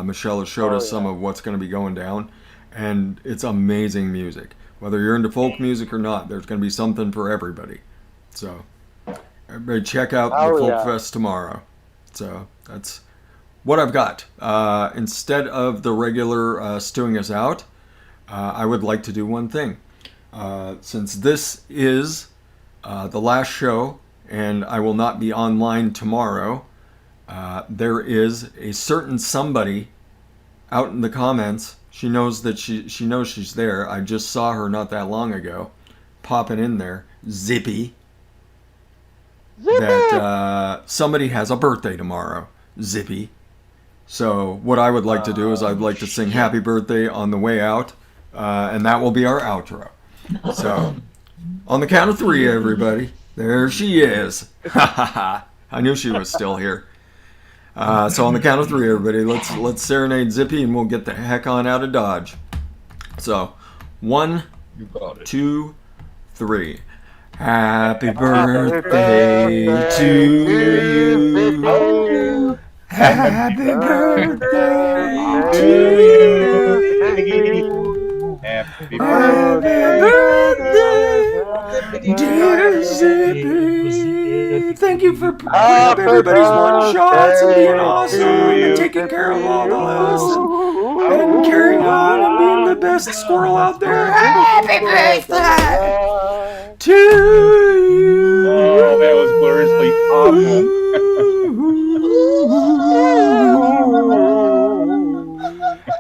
Michelle has showed us some of what's going to be going down, and it's amazing music. Whether you're into folk music or not, there's going to be something for everybody. So everybody check out the Folk Fest tomorrow. So that's what I've got. Instead of the regular stewing us out, I would like to do one thing. Since this is the last show, and I will not be online tomorrow, there is a certain somebody out in the comments. She knows that she knows she's there. I just saw her not that long ago, popping in there. Zippy. That somebody has a birthday tomorrow. Zippy. So what I would like to do is I'd like to sing happy birthday on the way out, and that will be our outro. So on the count of three, everybody. There she is. I knew she was still here. So on the count of three, everybody, let's serenade Zippy, and we'll get the heck on out of Dodge. So 1, 2, 3. Happy birthday to you. Happy birthday to you. Happy birthday. Dear Zippy, thank you for putting up everybody's one shots and being awesome and taking care of all of us and carrying on and being the best squirrel out there. Happy birthday to you. Oh, that was gloriously awful.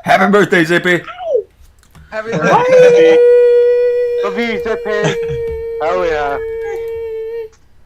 Happy birthday, Zippy. Happy Happy birthday. Love you, Zippy. Oh yeah.